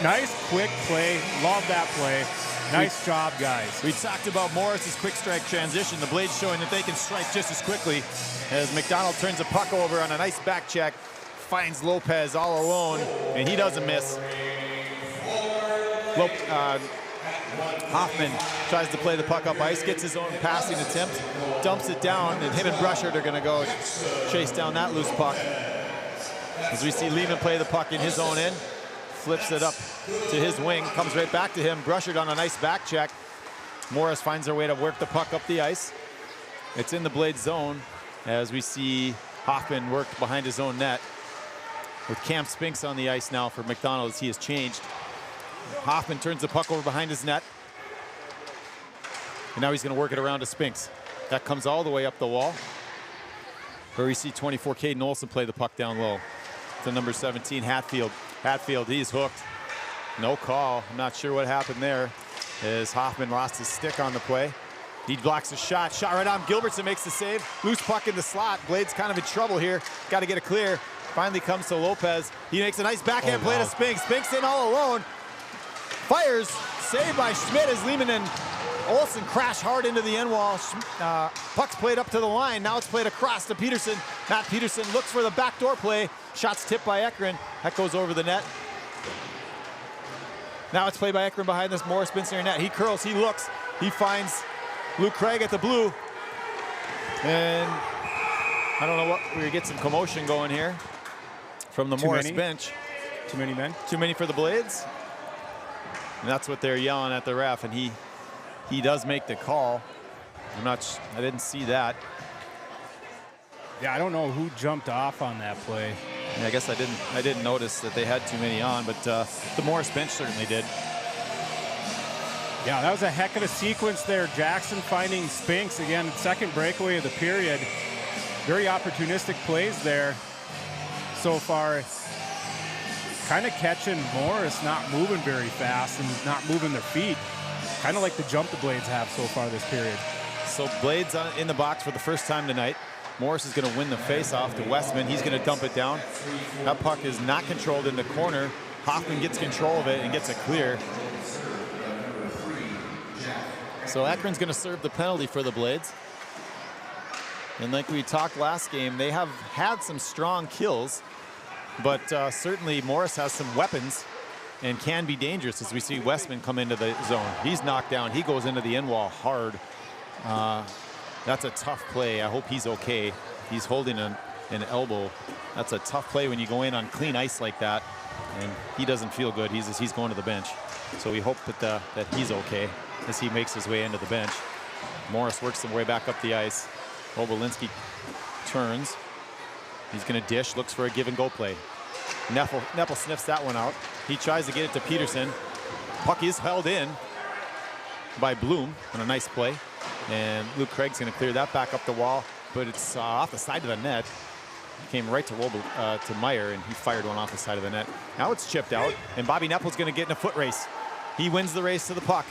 Nice, quick play. Love that play. Nice job, guys. We talked about Morris's quick strike transition. The Blades showing that they can strike just as quickly as McDonald turns the puck over on a nice back check, finds Lopez all alone, and he doesn't miss. Hoffman tries to play the puck up ice, gets his own passing attempt, dumps it down, and him and Brushert are going to go chase down that loose puck. As we see Lehman play the puck in his own end, flips it up to his wing, comes right back to him. Brushert on a nice back check. Morris finds their way to work the puck up the ice. It's in the Blades zone as we see Hoffman work behind his own net. With Cam Spinks on the ice now for McDonald as he has changed. Hoffman turns the puck over behind his net. And now he's going to work it around to Spinks. That comes all the way up the wall. Where we see 24 Caden Olsen play the puck down low. To number 17, Hatfield. Hatfield, he's hooked. No call. I'm not sure what happened there as Hoffman lost his stick on the play. He blocks a shot. Shot right on. Gilbertson makes the save. Loose puck in the slot. Blades kind of in trouble here. Got to get it clear. Finally comes to Lopez. He makes a nice backhand play to Spinks. Spinks in all alone. Fires. Saved by Schmidt as Lehman and Olsen crash hard into the end wall. Puck's played up to the line. Now it's played across to Peterson. Matt Peterson looks for the backdoor play. Shot's tipped by Ekron. That goes over the net. Now it's played by Ekron behind this Morris Benson net. He curls, he looks, he finds Luke Craig at the blue. And I don't know what, we get some commotion going here from the Morris bench. Too many men? Too many for the Blades. And that's what they're yelling at the ref, and he does make the call. I didn't see that. Yeah, I don't know who jumped off on that play. Yeah, I guess I didn't notice that they had too many on, but the Morris bench certainly did. Yeah, that was a heck of a sequence there. Jackson finding Spinks again, second breakaway of the period. Very opportunistic plays there so far. Kind of catching Morris not moving very fast and not moving their feet. Kind of like the jump the Blades have so far this period. So Blades in the box for the first time tonight. Morris is going to win the face-off to Westman. He's going to dump it down. That puck is not controlled in the corner. Hoffman gets control of it and gets it clear. So Ekron's going to serve the penalty for the Blades. And like we talked last game, they have had some strong kills. But certainly Morris has some weapons and can be dangerous as we see Westman come into the zone. He's knocked down. He goes into the end wall hard. That's a tough play. I hope he's okay. He's holding an elbow. That's a tough play when you go in on clean ice like that. And he doesn't feel good. He's going to the bench. So we hope that he's okay as he makes his way into the bench. Morris works his way back up the ice. Obolinski turns. He's going to dish, looks for a give and go play. Neppel sniffs that one out. He tries to get it to Peterson. Puck is held in by Bloom on a nice play. And Luke Craig's going to clear that back up the wall, but it's off the side of the net. Came right to Meyer, and he fired one off the side of the net. Now it's chipped out, and Bobby Neppel's going to get in a foot race. He wins the race to the puck.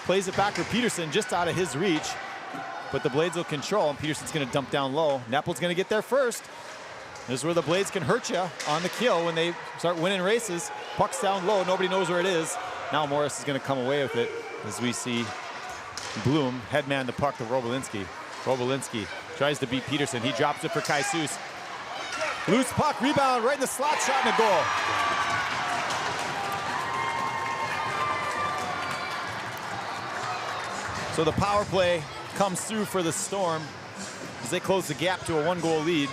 Plays it back for Peterson, just out of his reach. But the Blades will control, and Peterson's going to dump down low. Neppel's going to get there first. This is where the Blades can hurt you on the kill when they start winning races. Puck's down low, nobody knows where it is. Now Morris is going to come away with it as we see Bloom headman the puck to Robolinski. Robolinski tries to beat Peterson. He drops it for Kaisus. Loose puck, rebound right in the slot, shot and a goal. So the power play comes through for the Storm as they close the gap to a 1-goal lead.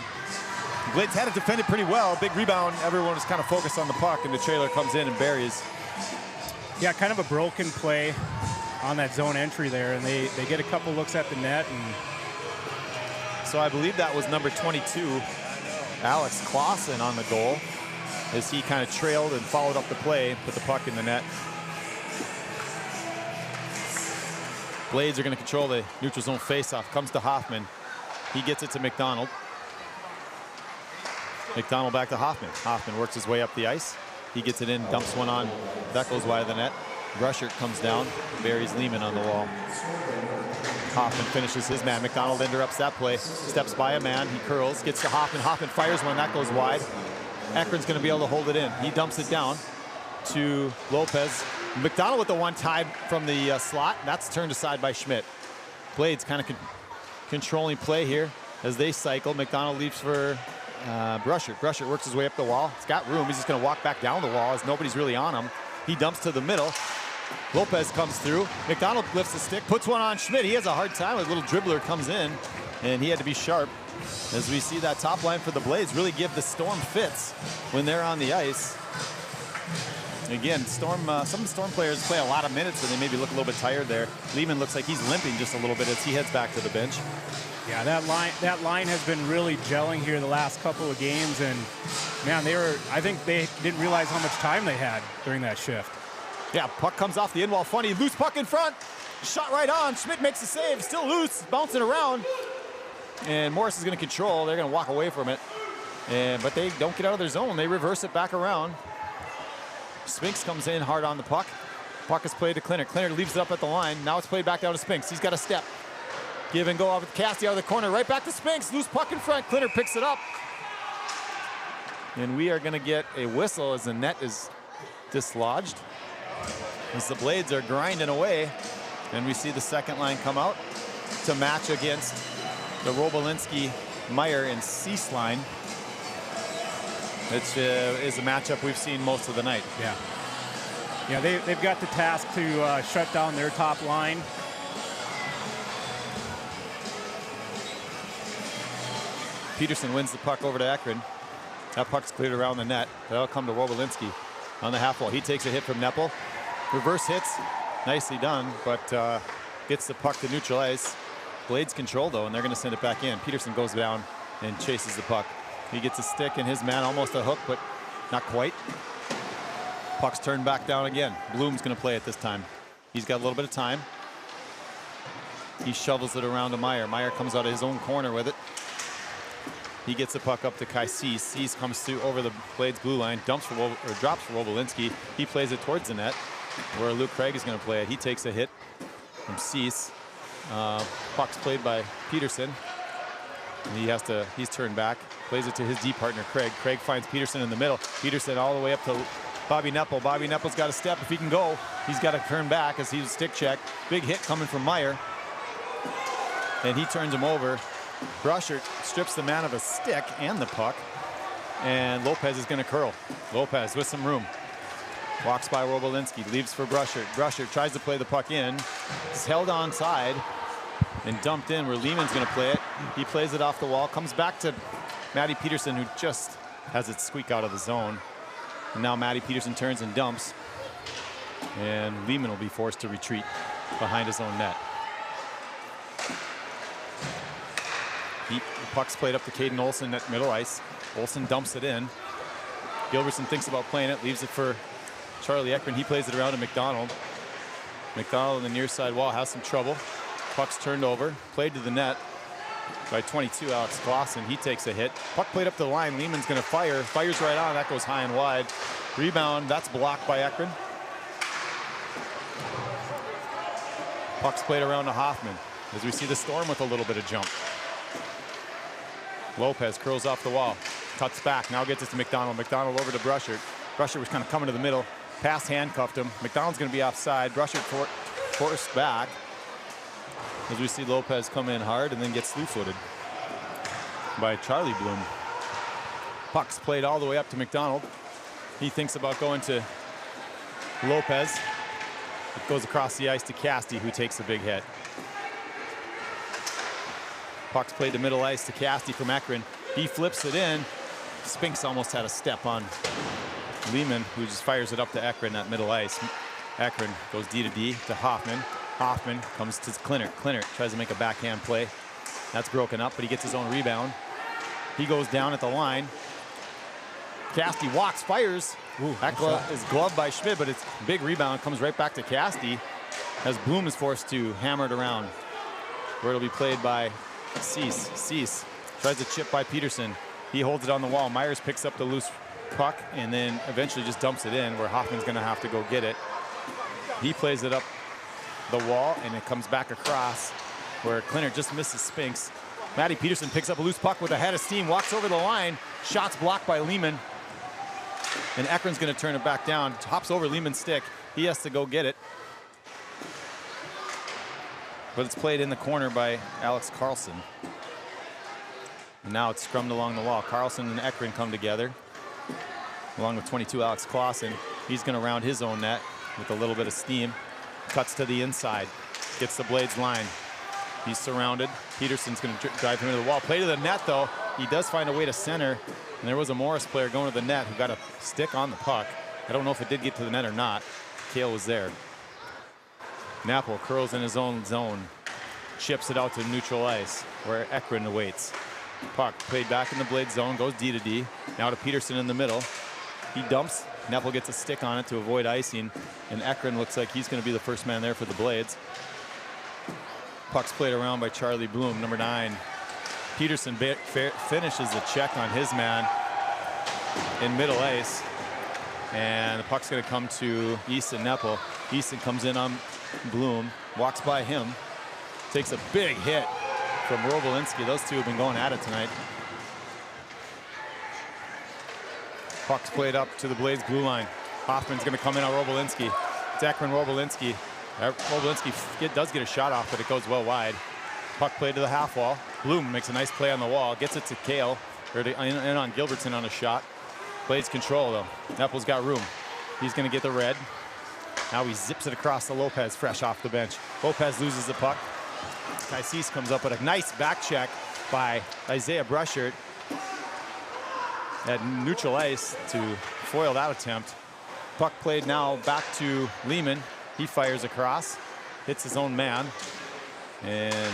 Blades had it defended pretty well. Big rebound. Everyone was kind of focused on the puck, and the trailer comes in and buries. Yeah, kind of a broken play on that zone entry there, and they get a couple looks at the net. And so I believe that was number 22, Alex Clausen, on the goal as he kind of trailed and followed up the play, put the puck in the net. Blades are going to control the neutral zone faceoff. Comes to Hoffman. He gets it to McDonald. McDonald back to Hoffman. Hoffman works his way up the ice. He gets it in, dumps one on. That goes wide of the net. Rushert comes down, buries Lehman on the wall. Hoffman finishes his man. McDonald interrupts that play. Steps by a man. He curls, gets to Hoffman. Hoffman fires one. That goes wide. Ekron's going to be able to hold it in. He dumps it down to Lopez. McDonald with the one tied from the slot. That's turned aside by Schmidt. Blades kind of controlling play here as they cycle. McDonald leaves for Brushert. Brushert works his way up the wall. He's got room. He's just going to walk back down the wall as nobody's really on him. He dumps to the middle. Lopez comes through. McDonald lifts the stick, puts one on Schmidt. He has a hard time. A little dribbler comes in, and he had to be sharp. As we see that top line for the Blades really give the Storm fits when they're on the ice. Again, Storm. Some Storm players play a lot of minutes, and they maybe look a little bit tired there. Lehman looks like he's limping just a little bit as he heads back to the bench. Yeah, that line has been really gelling here the last couple of games, and man, I think they didn't realize how much time they had during that shift. Yeah, puck comes off the end wall, funny, loose puck in front, shot right on, Schmidt makes the save, still loose, bouncing around, and Morris is gonna control, they're gonna walk away from it, but they don't get out of their zone, they reverse it back around. Spinks comes in hard on the puck. Puck is played to Klinner. Klinner leaves it up at the line. Now it's played back down to Spinks. He's got a step. Give and go off with Cassidy out of the corner. Right back to Spinks. Loose puck in front. Klinner picks it up. And we are going to get a whistle as the net is dislodged. As the Blades are grinding away. And we see the second line come out to match against the Robolinski, Meyer, and Cease line. Which is a matchup we've seen most of the night. Yeah. Yeah, they've got the task to shut down their top line. Peterson wins the puck over to Ekron. That puck's cleared around the net. That'll come to Robolinski on the half wall. He takes a hit from Neppel. Reverse hits, nicely done, but gets the puck to neutral ice. Blades control though, and they're gonna send it back in. Peterson goes down and chases the puck. He gets a stick and his man almost a hook, but not quite. Puck's turned back down again. Bloom's gonna play it this time. He's got a little bit of time. He shovels it around to Meyer. Meyer comes out of his own corner with it. He gets the puck up to Kai Cease. Cease comes through over the Blades blue line, drops for Robolinski. He plays it towards the net, where Luke Craig is gonna play it. He takes a hit from Cease. Puck's played by Peterson. And he's turned back, plays it to his D partner, Craig. Craig finds Peterson in the middle. Peterson all the way up to Bobby Neppel. Bobby Neppel's got a step. If he can go, he's got to turn back as he's a stick check. Big hit coming from Meyer. And he turns him over. Brusher strips the man of a stick and the puck. And Lopez is going to curl. Lopez with some room. Walks by Robolinski, leaves for Brusher. Brusher tries to play the puck in. It's held onside and dumped in where Lehman's going to play it. He plays it off the wall, comes back to Matty Peterson, who just has it squeak out of the zone. And now Matty Peterson turns and dumps. And Lehman will be forced to retreat behind his own net. The puck's played up to Caden Olsen at middle ice. Olsen dumps it in. Gilbertson thinks about playing it, leaves it for Charlie Ekman. He plays it around to McDonald. McDonald on the near side wall has some trouble. Puck's turned over, played to the net by 22, Alex Clausen. He takes a hit. Puck played up the line. Lehman's going to fire. Fires right on. That goes high and wide. Rebound. That's blocked by Ekman. Puck's played around to Hoffman as we see the Storm with a little bit of jump. Lopez curls off the wall. Cuts back. Now gets it to McDonald. McDonald over to Brusher. Brusher was kind of coming to the middle. Pass handcuffed him. McDonald's going to be offside. Brusher forced back. As we see Lopez come in hard and then get slew-footed by Charlie Bloom. Puck's played all the way up to McDonald. He thinks about going to Lopez. It goes across the ice to Casti, who takes a big hit. Puck's played to middle ice to Casti from Ekron. He flips it in. Spinks almost had a step on Lehman, who just fires it up to Ekron at middle ice. Ekron goes D to D to Hoffman. Hoffman comes to Klinner. Klinner tries to make a backhand play. That's broken up, but he gets his own rebound. He goes down at the line. Casti walks, fires. Ooh, that is gloved by Schmidt, but it's a big rebound. Comes right back to Casti as Bloom is forced to hammer it around, where it'll be played by Cease. Cease tries to chip by Peterson. He holds it on the wall. Myers picks up the loose puck and then eventually just dumps it in, where Hoffman's going to have to go get it. He plays it up the wall and it comes back across, where Klinner just misses Spinks. Matty Peterson picks up a loose puck with a head of steam, walks over the line. Shots blocked by Lehman. And Ekron's going to turn it back down. Hops over Lehman's stick. He has to go get it. But it's played in the corner by Alex Carlson. And now it's scrummed along the wall. Carlson and Ekron come together, along with 22 Alex Clausen. He's going to round his own net with a little bit of steam. Cuts to the inside. Gets the Blades line. He's surrounded. Peterson's going to drive him into the wall. Play to the net, though. He does find a way to center. And there was a Morris player going to the net who got a stick on the puck. I don't know if it did get to the net or not. Kale was there. Napple curls in his own zone. chips it out to neutral ice where Ekron awaits. Puck played back in the blade zone, goes D to D. Now to Peterson in the middle. He dumps. Nepple gets a stick on it to avoid icing, and Ekron looks like he's going to be the first man there for the Blades. Puck's played around by Charlie Bloom, number 9. Peterson finishes the check on his man in middle ice, and the puck's going to come to Easton Nepple. Easton comes in on Bloom, walks by him, takes a big hit from Robolinski. Those two have been going at it tonight. Puck's played up to the Blades blue line. Hoffman's going to come in on Robolinski. It's Ekron Robolinski. Robolinski does get a shot off, but it goes well wide. Puck played to the half wall. Bloom makes a nice play on the wall, gets it to Kale, or in on Gilbertson on a shot. Blades control though. Nepple's got room. He's going to get the red. Now he zips it across to Lopez, fresh off the bench. Lopez loses the puck. Kaisis comes up with a nice back check by Isaiah Brushert at neutral ice to foil that attempt. Puck played now back to Lehman. He fires across, hits his own man, and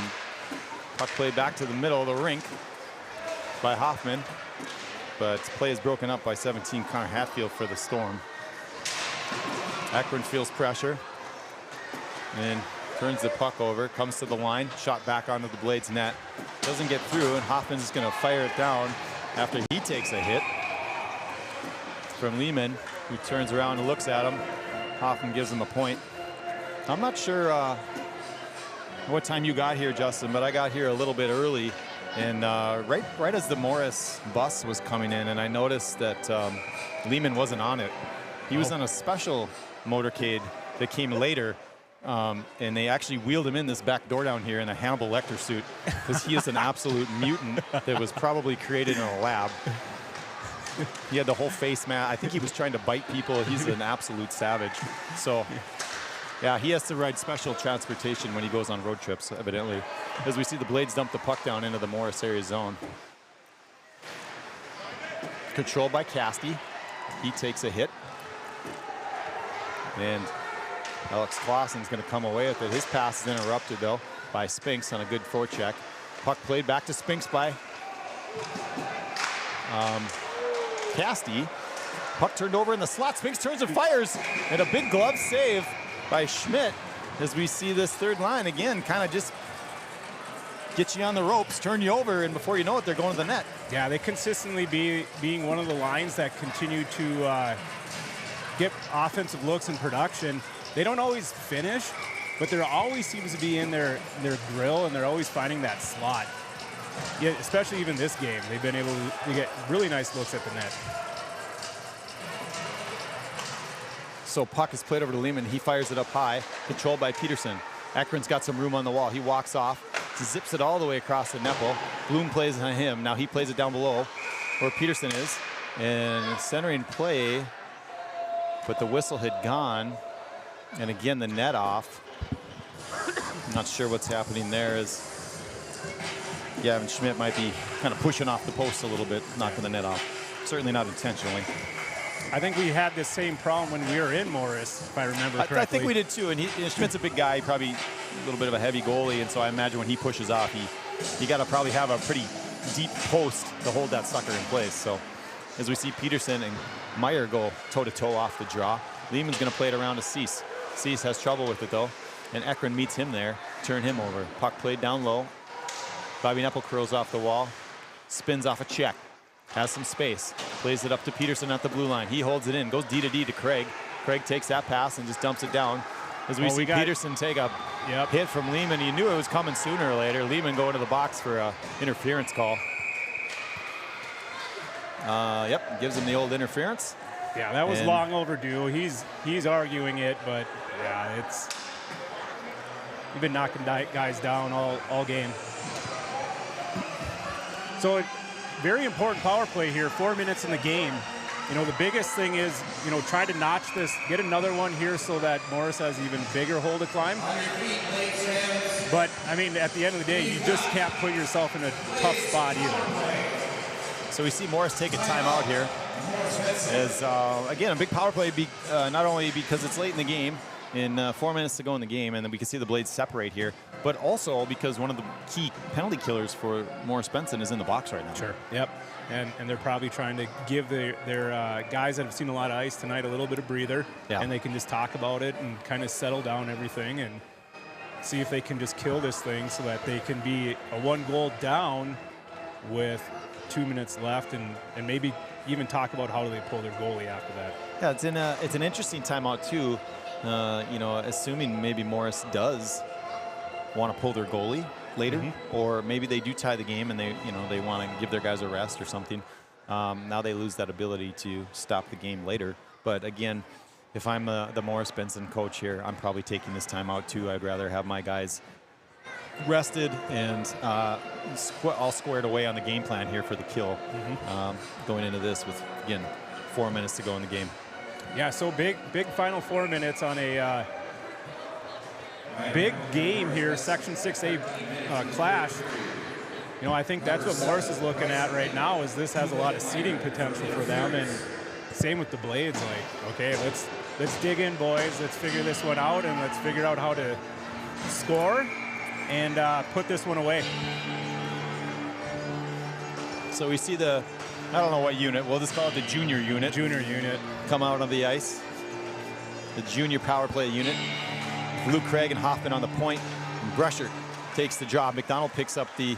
puck played back to the middle of the rink by Hoffman, but play is broken up by 17 Connor Hatfield for the Storm. Ekron feels pressure and turns the puck over, comes to the line, shot back onto the Blades net. Doesn't get through, and Hoffman's going to fire it down after he takes a hit from Lehman, who turns around and looks at him. Hoffman gives him a point. I'm not sure what time you got here, Justin, but I got here a little bit early, and right as the Morris bus was coming in, and I noticed that Lehman wasn't on it. He was on a special motorcade that came later, and they actually wheeled him in this back door down here in a Hannibal Lecter suit, because he is an absolute mutant that was probably created in a lab. He had the whole face mask. I think he was trying to bite people. He's an absolute savage. So, yeah, he has to ride special transportation when he goes on road trips, evidently. As we see the Blades dump the puck down into the Morris area zone. Controlled by Casti. He takes a hit. And Alex Clausen's going to come away with it. His pass is interrupted, though, by Spinks on a good forecheck. Puck played back to Spinks by Casti. Puck turned over in the slot. Spinks turns and fires. And a big glove save by Schmidt as we see this third line again kind of just get you on the ropes, turn you over, and before you know it, they're going to the net. Yeah, they consistently being one of the lines that continue to get offensive looks and production. They don't always finish, but there always seems to be in their grill, and they're always finding that slot. Yeah, especially even this game, they've been able to get really nice looks at the net. So puck is played over to Lehman. He fires it up high, controlled by Peterson. Ekron's got some room on the wall. He walks off, zips it all the way across the Nepple. Bloom plays on him. Now he plays it down below where Peterson is. And centering play, but the whistle had gone. And again, the net off. I'm not sure what's happening there as Gavin Schmidt might be kind of pushing off the post a little bit, knocking the net off. Certainly not intentionally. I think we had the same problem when we were in Morris, if I remember correctly. I think we did too, and Schmidt's a big guy, probably a little bit of a heavy goalie, and so I imagine when he pushes off, you got to probably have a pretty deep post to hold that sucker in place. So as we see Peterson and Meyer go toe-to-toe off the draw, Lehman's going to play it around to Cease. Cease has trouble with it though, and Ekron meets him there, turn him over. Puck played down low. Bobby Nepple curls off the wall, spins off a check, has some space, plays it up to Peterson at the blue line. He holds it in, goes D to D to Craig. Craig takes that pass and just dumps it down. As we see Peterson take a hit from Lehman. You knew it was coming sooner or later. Lehman going to the box for an interference call. Gives him the old interference. Yeah, that was long overdue. He's arguing it, but yeah, you've been knocking guys down all game. So very important power play here, 4 minutes in the game. You know, the biggest thing is, you know, try to notch this, get another one here so that Morris has even bigger hole to climb. But, I mean, at the end of the day, you just can't put yourself in a tough spot either. So we see Morris take a timeout here. As, again, a big power play, not only because it's late in the game, in 4 minutes to go in the game, and then we can see the Blades separate here. But also because one of the key penalty killers for Morris Benson is in the box right now. Sure. Yep. And they're probably trying to give their guys that have seen a lot of ice tonight a little bit of breather, and they can just talk about it and kind of settle down everything and see if they can just kill this thing so that they can be a 1-goal down with 2 minutes left, and maybe even talk about how do they pull their goalie after that. Yeah, it's an interesting timeout too. You know, assuming maybe Morris does want to pull their goalie later, or maybe they do tie the game and they want to give their guys a rest or something. Now they lose that ability to stop the game later. But again, if I'm the Morris Benson coach here, I'm probably taking this timeout too. I'd rather have my guys rested and all squared away on the game plan here for the kill, going into this with, again, 4 minutes to go in the game. Yeah, so big final 4 minutes on a big game here, Section 6A clash. You know, I think that's what Morris is looking at right now, is this has a lot of seeding potential for them, and same with the Blades. Like, okay, let's dig in, boys. Let's figure this one out, and let's figure out how to score and put this one away. So we see I don't know what unit, we'll just call it the junior unit. Junior unit. Come out on the ice. The junior power play unit. Luke Craig and Hoffman on the point. And Brusher takes the job. McDonald picks up the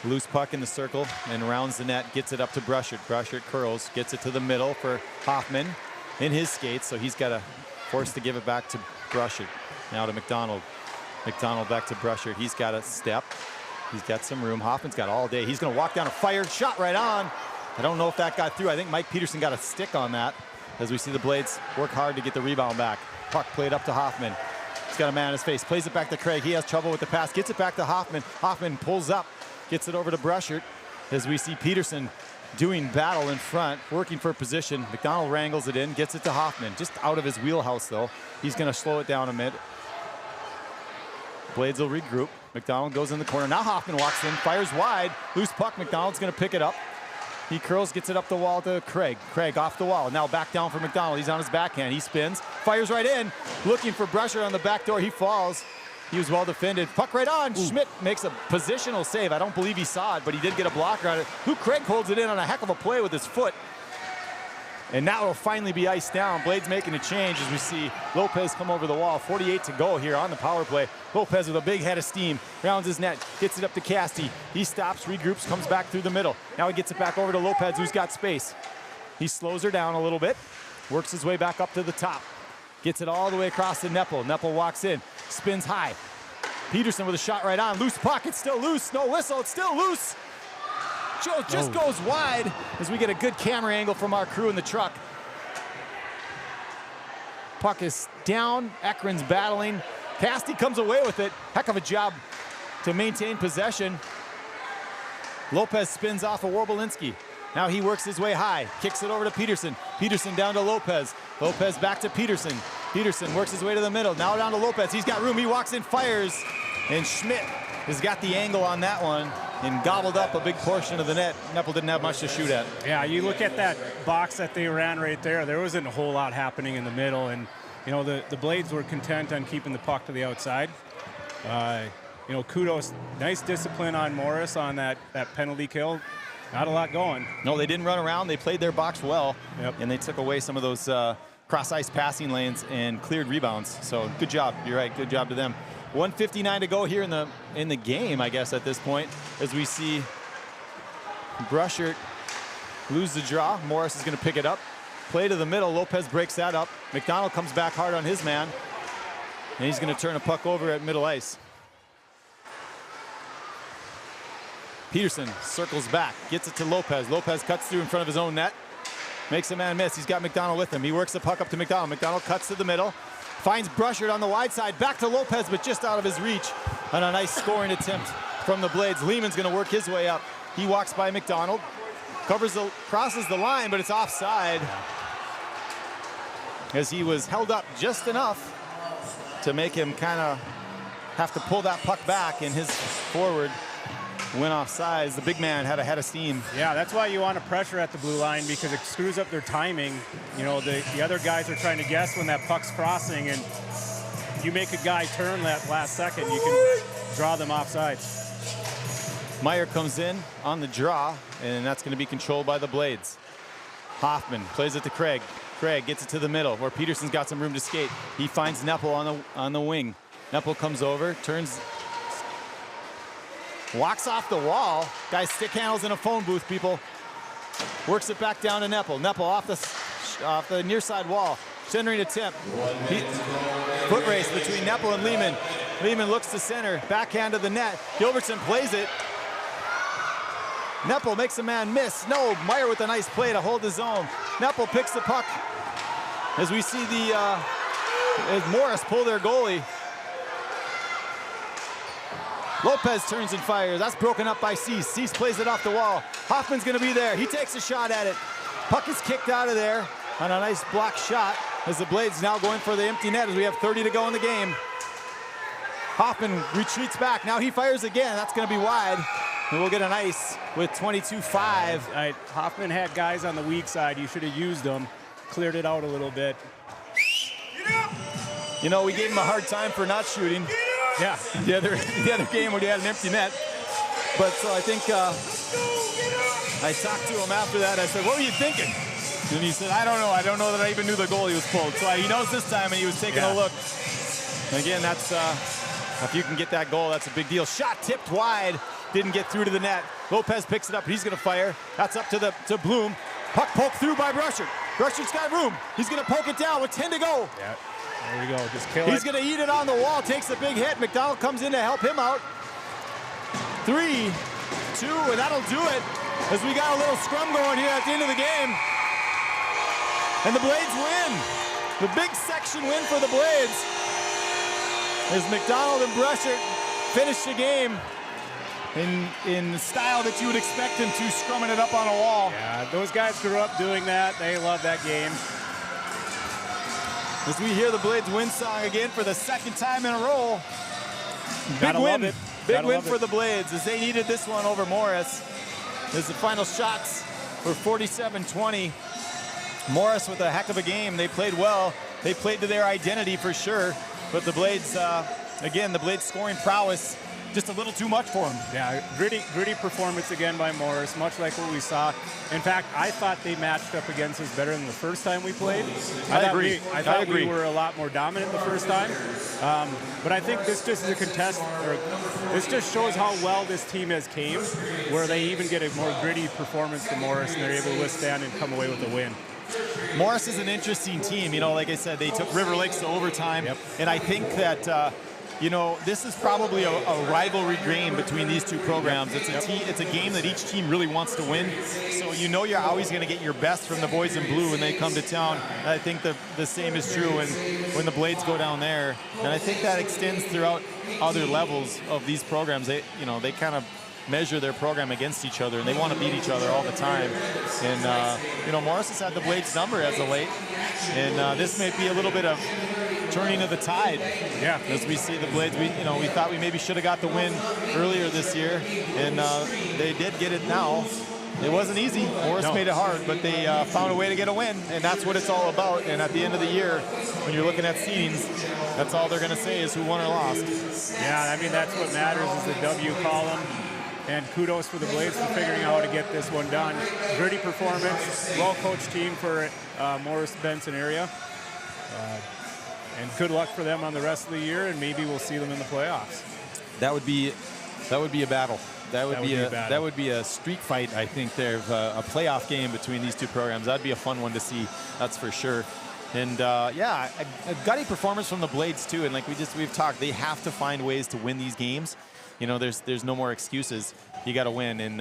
loose puck in the circle and rounds the net, gets it up to Brusher. Brusher curls, gets it to the middle for Hoffman in his skates, so he's got to force to give it back to Brusher. Now to McDonald. McDonald back to Brusher. He's got a step. He's got some room. Hoffman's got all day. He's going to walk down a fire shot right on. I don't know if that got through. I think Mike Peterson got a stick on that, as we see the Blades work hard to get the rebound back. Puck played up to Hoffman. He's got a man in his face. Plays it back to Craig. He has trouble with the pass. Gets it back to Hoffman. Hoffman pulls up. Gets it over to Brushert, as we see Peterson doing battle in front, working for position. McDonald wrangles it in, gets it to Hoffman. Just out of his wheelhouse, though. He's going to slow it down a bit. Blades will regroup. McDonald goes in the corner. Now Hoffman walks in, fires wide. Loose puck. McDonald's going to pick it up. He curls, gets it up the wall to Craig. Craig off the wall. Now back down for McDonald. He's on his backhand. He spins, fires right in, looking for Brusher on the back door. He falls. He was well defended. Puck right on. Ooh. Schmidt makes a positional save. I don't believe he saw it, but he did get a blocker on it. Luke Craig holds it in on a heck of a play with his foot. And now it'll finally be iced down. Blades making a change as we see Lopez come over the wall. 48 to go here on the power play. Lopez with a big head of steam. Rounds his net. Gets it up to Casti. He stops, regroups, comes back through the middle. Now he gets it back over to Lopez, who's got space. He slows her down a little bit. Works his way back up to the top. Gets it all the way across to Neppel. Neppel walks in. Spins high. Peterson with a shot right on. Loose puck. It's still loose. No whistle. It's still loose. Just goes wide as we get a good camera angle from our crew in the truck. Puck is down. Ekran's battling. Casti comes away with it. Heck of a job to maintain possession. Lopez spins off of Warbelinski. Now he works his way high. Kicks it over to Peterson. Peterson down to Lopez. Lopez back to Peterson. Peterson works his way to the middle. Now down to Lopez. He's got room. He walks in, fires. And Schmidt has got the angle on that one and gobbled up a big portion of the net. Neppel didn't have much to shoot at. Yeah, you look at that box that they ran right there. There wasn't a whole lot happening in the middle. And, you know, the Blades were content on keeping the puck to the outside. You know, kudos. Nice discipline on Morris on that penalty kill. Not a lot going. No, they didn't run around. They played their box well. Yep. And they took away some of those cross-ice passing lanes and cleared rebounds. So good job. You're right. Good job to them. 1:59 to go here in the game, I guess, at this point, as we see Brushert lose the draw. Morris is going to pick it up. Play to the middle. Lopez breaks that up. McDonald comes back hard on his man. And he's going to turn a puck over at middle ice. Peterson circles back, gets it to Lopez. Lopez cuts through in front of his own net. Makes a man miss. He's got McDonald with him. He works the puck up to McDonald. McDonald cuts to the middle. Finds Brushert on the wide side. Back to Lopez, but just out of his reach. And a nice scoring attempt from the Blades. Lehman's going to work his way up. He walks by McDonald. Crosses the line, but it's offside. As he was held up just enough to make him kind of have to pull that puck back, and his forward went offside. The big man had a head of steam. Yeah, that's why you want to pressure at the blue line, because it screws up their timing. You know, the other guys are trying to guess when that puck's crossing, and you make a guy turn that last second, you can draw them off sides. Meyer comes in on the draw, and that's going to be controlled by the Blades. Hoffman plays it to Craig. Craig gets it to the middle where Peterson's got some room to skate. He finds Neppel on the wing. Neppel comes over, turns, walks off the wall. Guy stick handles in a phone booth, people. Works it back down to Neppel. Neppel off the near side wall. Centering attempt. Foot race between Neppel and Lehman. Lehman looks to center. Backhand to the net. Gilbertson plays it. Neppel makes a man miss. No, Meyer with a nice play to hold his own. Neppel picks the puck. As we see as Morris pull their goalie. Lopez turns and fires. That's broken up by Cease. Cease plays it off the wall. Hoffman's gonna be there. He takes a shot at it. Puck is kicked out of there on a nice block shot as the Blades now going for the empty net as we have 30 to go in the game. Hoffman retreats back. Now he fires again. That's gonna be wide. And we'll get an ice with 22-5. Hoffman had guys on the weak side. You should have used them, cleared it out a little bit. You know, we gave him a hard time for not shooting. Yeah. The other game where he had an empty net. But so I think I talked to him after that. I said, "What were you thinking?" And he said, "I don't know. I don't know that I even knew the goalie was pulled." So he knows this time, and he was taking a look. And again, that's if you can get that goal, that's a big deal. Shot tipped wide. Didn't get through to the net. Lopez picks it up. He's going to fire. That's up to Bloom. Puck poked through by Brushard. Brushard's got room. He's going to poke it down with 10 to go. Yeah. There you go. Just kill it. He's going to eat it on the wall. Takes a big hit. McDonald comes in to help him out. 3, 2, and that'll do it. As we got a little scrum going here at the end of the game. And the Blades win. The big section win for the Blades. As McDonald and Brushard finish the game in the style that you would expect him to, scrumming it up on a wall. Yeah, those guys grew up doing that. They love that game. As we hear the Blades win song again for the second time in a row. Big win. Big win for the Blades as they needed this one over Morris. As the final shots were 47-20. Morris with a heck of a game. They played well. They played to their identity for sure. But the Blades, again, the Blades scoring prowess, just a little too much for them. Yeah, gritty performance again by Morris, much like what we saw. In fact, I thought they matched up against us better than the first time we played. I agree. I thought we were a lot more dominant the first time. But I think this just is a contest, or this just shows how well this team has came, where they even get a more gritty performance from Morris, and they're able to withstand and come away with a win. Morris is an interesting team. You know, like I said, they took River Lakes to overtime. Yep. And I think that, you know, this is probably a rivalry game between these two programs. It's a game that each team really wants to win. So you know you're always going to get your best from the boys in blue when they come to town. And I think the same is true when the Blades go down there. And I think that extends throughout other levels of these programs. They kind of measure their program against each other, and they want to beat each other all the time. And you know, Morris has had the Blades number as of late, and this may be a little bit of turning of the tide. Yeah, as we see the Blades, we thought we maybe should have got the win earlier this year, and they did get it now. It wasn't easy. Morris made it hard, but they found a way to get a win, and that's what it's all about. And at the end of the year, when you're looking at seedings, that's all they're going to say is who won or lost. Yeah, I mean, that's what matters is the W column. And kudos for the Blades for figuring out how to get this one done. Gritty performance, well-coached team for Morris Benson area. And good luck for them on the rest of the year, and maybe we'll see them in the playoffs. That would be a battle. That would be a street fight, I think. There's a playoff game between these two programs. That'd be a fun one to see, that's for sure. And yeah, a gutty performance from the Blades too. And like we've talked, they have to find ways to win these games. You know, there's no more excuses. You got to win. And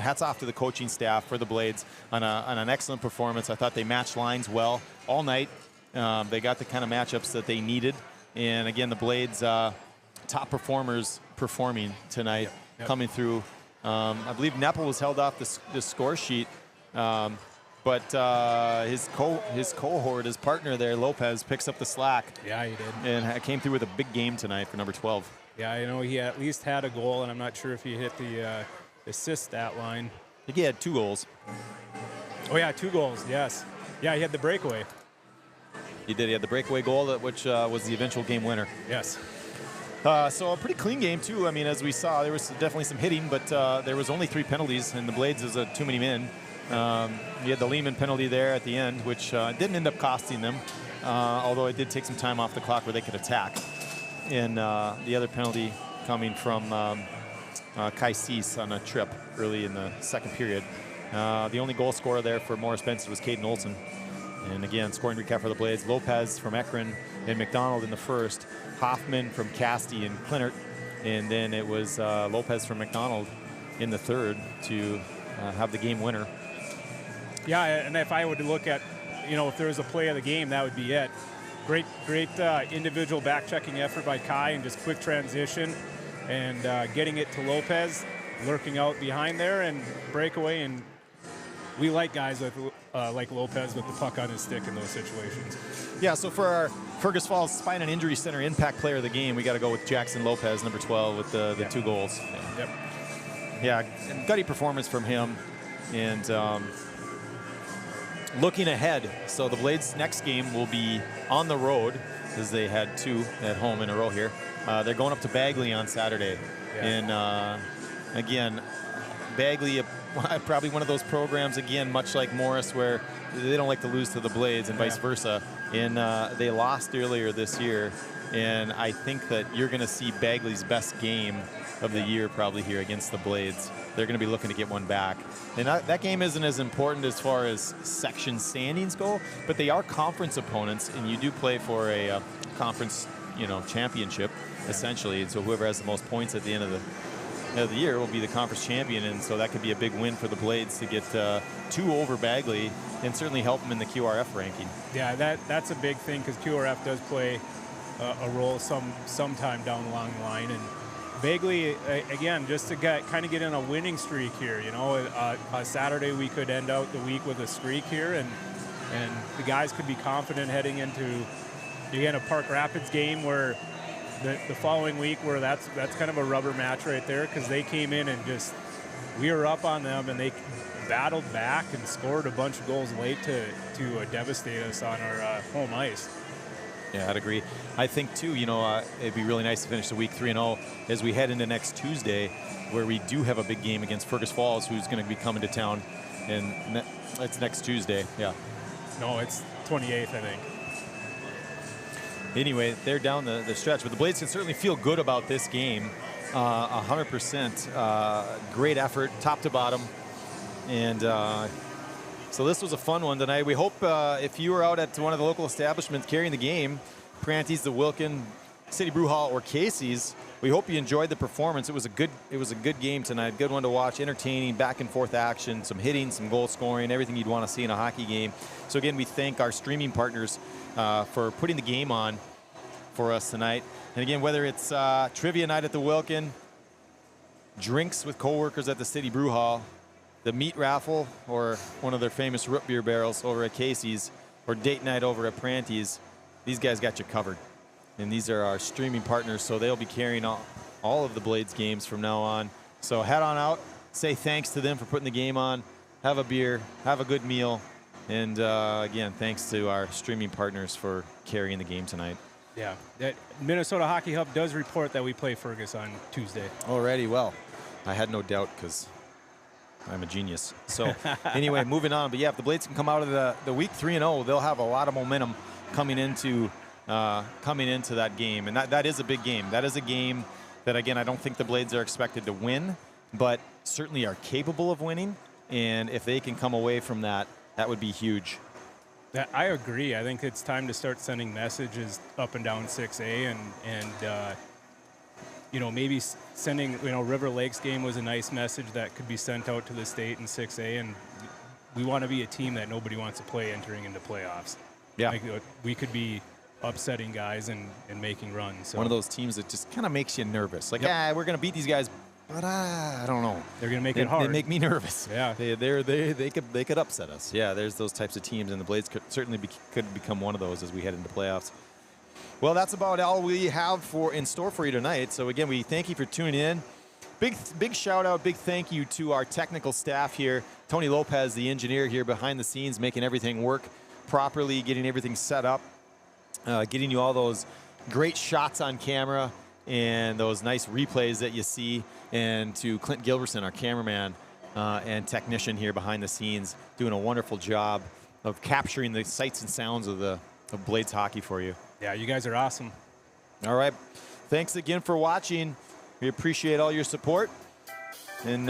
hats off to the coaching staff for the Blades on an excellent performance. I thought they matched lines well all night. They got the kind of matchups that they needed. And again, the Blades top performers performing tonight, coming through. I believe Neppel was held off the score sheet. But his cohort, his partner there, Lopez, picks up the slack. Yeah, he did. And came through with a big game tonight for number 12. Yeah, I know he at least had a goal, and I'm not sure if he hit the assist stat line. I think he had 2 goals. Oh, yeah, 2 goals, yes. Yeah, he had the breakaway. He did. He had the breakaway goal, which was the eventual game winner. Yes. So a pretty clean game, too. I mean, as we saw, there was definitely some hitting, but there was only 3 penalties, and the Blades is too many men. You had the Lehman penalty there at the end, which didn't end up costing them, although it did take some time off the clock where they could attack. And the other penalty coming from Kai Cease on a trip early in the second period. The only goal scorer there for Morris Benson was Caden Olsen. And again, scoring recap for the Blades. Lopez from Ekron and McDonald in the first. Hoffman from Casti and Clinert. And then it was Lopez from McDonald in the third to have the game winner. Yeah, and if I were to look at, if there was a play of the game, that would be it. Great individual back-checking effort by Kai and just quick transition and getting it to Lopez, lurking out behind there and breakaway. And we like guys like Lopez with the puck on his stick in those situations. Yeah, so for our Fergus Falls Spine and Injury Center impact player of the game, we got to go with Jackson Lopez, number 12, with the 2 goals. Yep. Yeah, gutty performance from him. And looking ahead, so the Blades' next game will be on the road, as they had 2 at home in a row here. They're going up to Bagley on Saturday. Yeah. And again, Bagley, probably one of those programs, again, much like Morris, where they don't like to lose to the Blades and vice versa. And they lost earlier this year. And I think that you're going to see Bagley's best game of the year probably here against the Blades. They're going to be looking to get one back. And that game isn't as important as far as section standings go, but they are conference opponents, and you do play for a conference, championship, essentially. And so whoever has the most points at the end of the year will be the conference champion, and so that could be a big win for the Blades to get 2 over Bagley and certainly help them in the QRF ranking. Yeah, that's a big thing because QRF does play a role sometime down along the line. And Bagley, again, just to kind of get in a winning streak here. Saturday we could end out the week with a streak here, and the guys could be confident heading into, again, a Park Rapids game where the following week where that's kind of a rubber match right there, because they came in and we were up on them and they battled back and scored a bunch of goals late to devastate us on our home ice. Yeah, I'd agree. I think, too, it'd be really nice to finish the week 3-0 as we head into next Tuesday, where we do have a big game against Fergus Falls, who's going to be coming to town. And it's next Tuesday, yeah. No, it's 28th, I think. Anyway, they're down the stretch. But the Blades can certainly feel good about this game. 100%. Great effort, top to bottom. And so this was a fun one tonight. We hope if you were out at one of the local establishments carrying the game, Pranti's, the Wilkin, City Brew Hall, or Casey's, we hope you enjoyed the performance. It was a good game tonight. Good one to watch. Entertaining, back and forth action, some hitting, some goal scoring, everything you'd want to see in a hockey game. So again, we thank our streaming partners for putting the game on for us tonight. And again, whether it's trivia night at the Wilkin, drinks with coworkers at the City Brew Hall, the meat raffle, or one of their famous root beer barrels over at Casey's, or date night over at Pranti's, these guys got you covered. And these are our streaming partners, so they'll be carrying all of the Blades games from now on. So head on out, say thanks to them for putting the game on, have a beer, have a good meal, and again, thanks to our streaming partners for carrying the game tonight. Yeah, that Minnesota Hockey Hub does report that we play Fergus on Tuesday. Alrighty, well, I had no doubt because I'm a genius. So anyway, moving on. But yeah, if the Blades can come out of the week 3-0, they'll have a lot of momentum coming into that game. And that is a big game. That is a game that, again, I don't think the Blades are expected to win, but certainly are capable of winning. And if they can come away from that, that would be huge. I agree. I think it's time to start sending messages up and down 6A and maybe sending, River Lakes game was a nice message that could be sent out to the state in 6A, and we want to be a team that nobody wants to play entering into playoffs. Yeah. Like, we could be upsetting guys and making runs. So. One of those teams that just kind of makes you nervous. Like, we're going to beat these guys, but I don't know. They're going to make it hard. They make me nervous. Yeah. They could upset us. Yeah, there's those types of teams, and the Blades could become one of those as we head into playoffs. Well, that's about all we have in store for you tonight. So again, we thank you for tuning in. Big shout out, big thank you to our technical staff here. Tony Lopez, the engineer here behind the scenes, making everything work properly, getting everything set up. getting you all those great shots on camera and those nice replays that you see, and to Clint Gilbertson, our cameraman and technician here behind the scenes, doing a wonderful job of capturing the sights and sounds of Blades hockey for you. Yeah, you guys are awesome. All right. Thanks again for watching. We appreciate all your support. And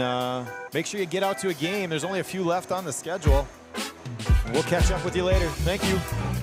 make sure you get out to a game. There's only a few left on the schedule. We'll catch up with you later. Thank you.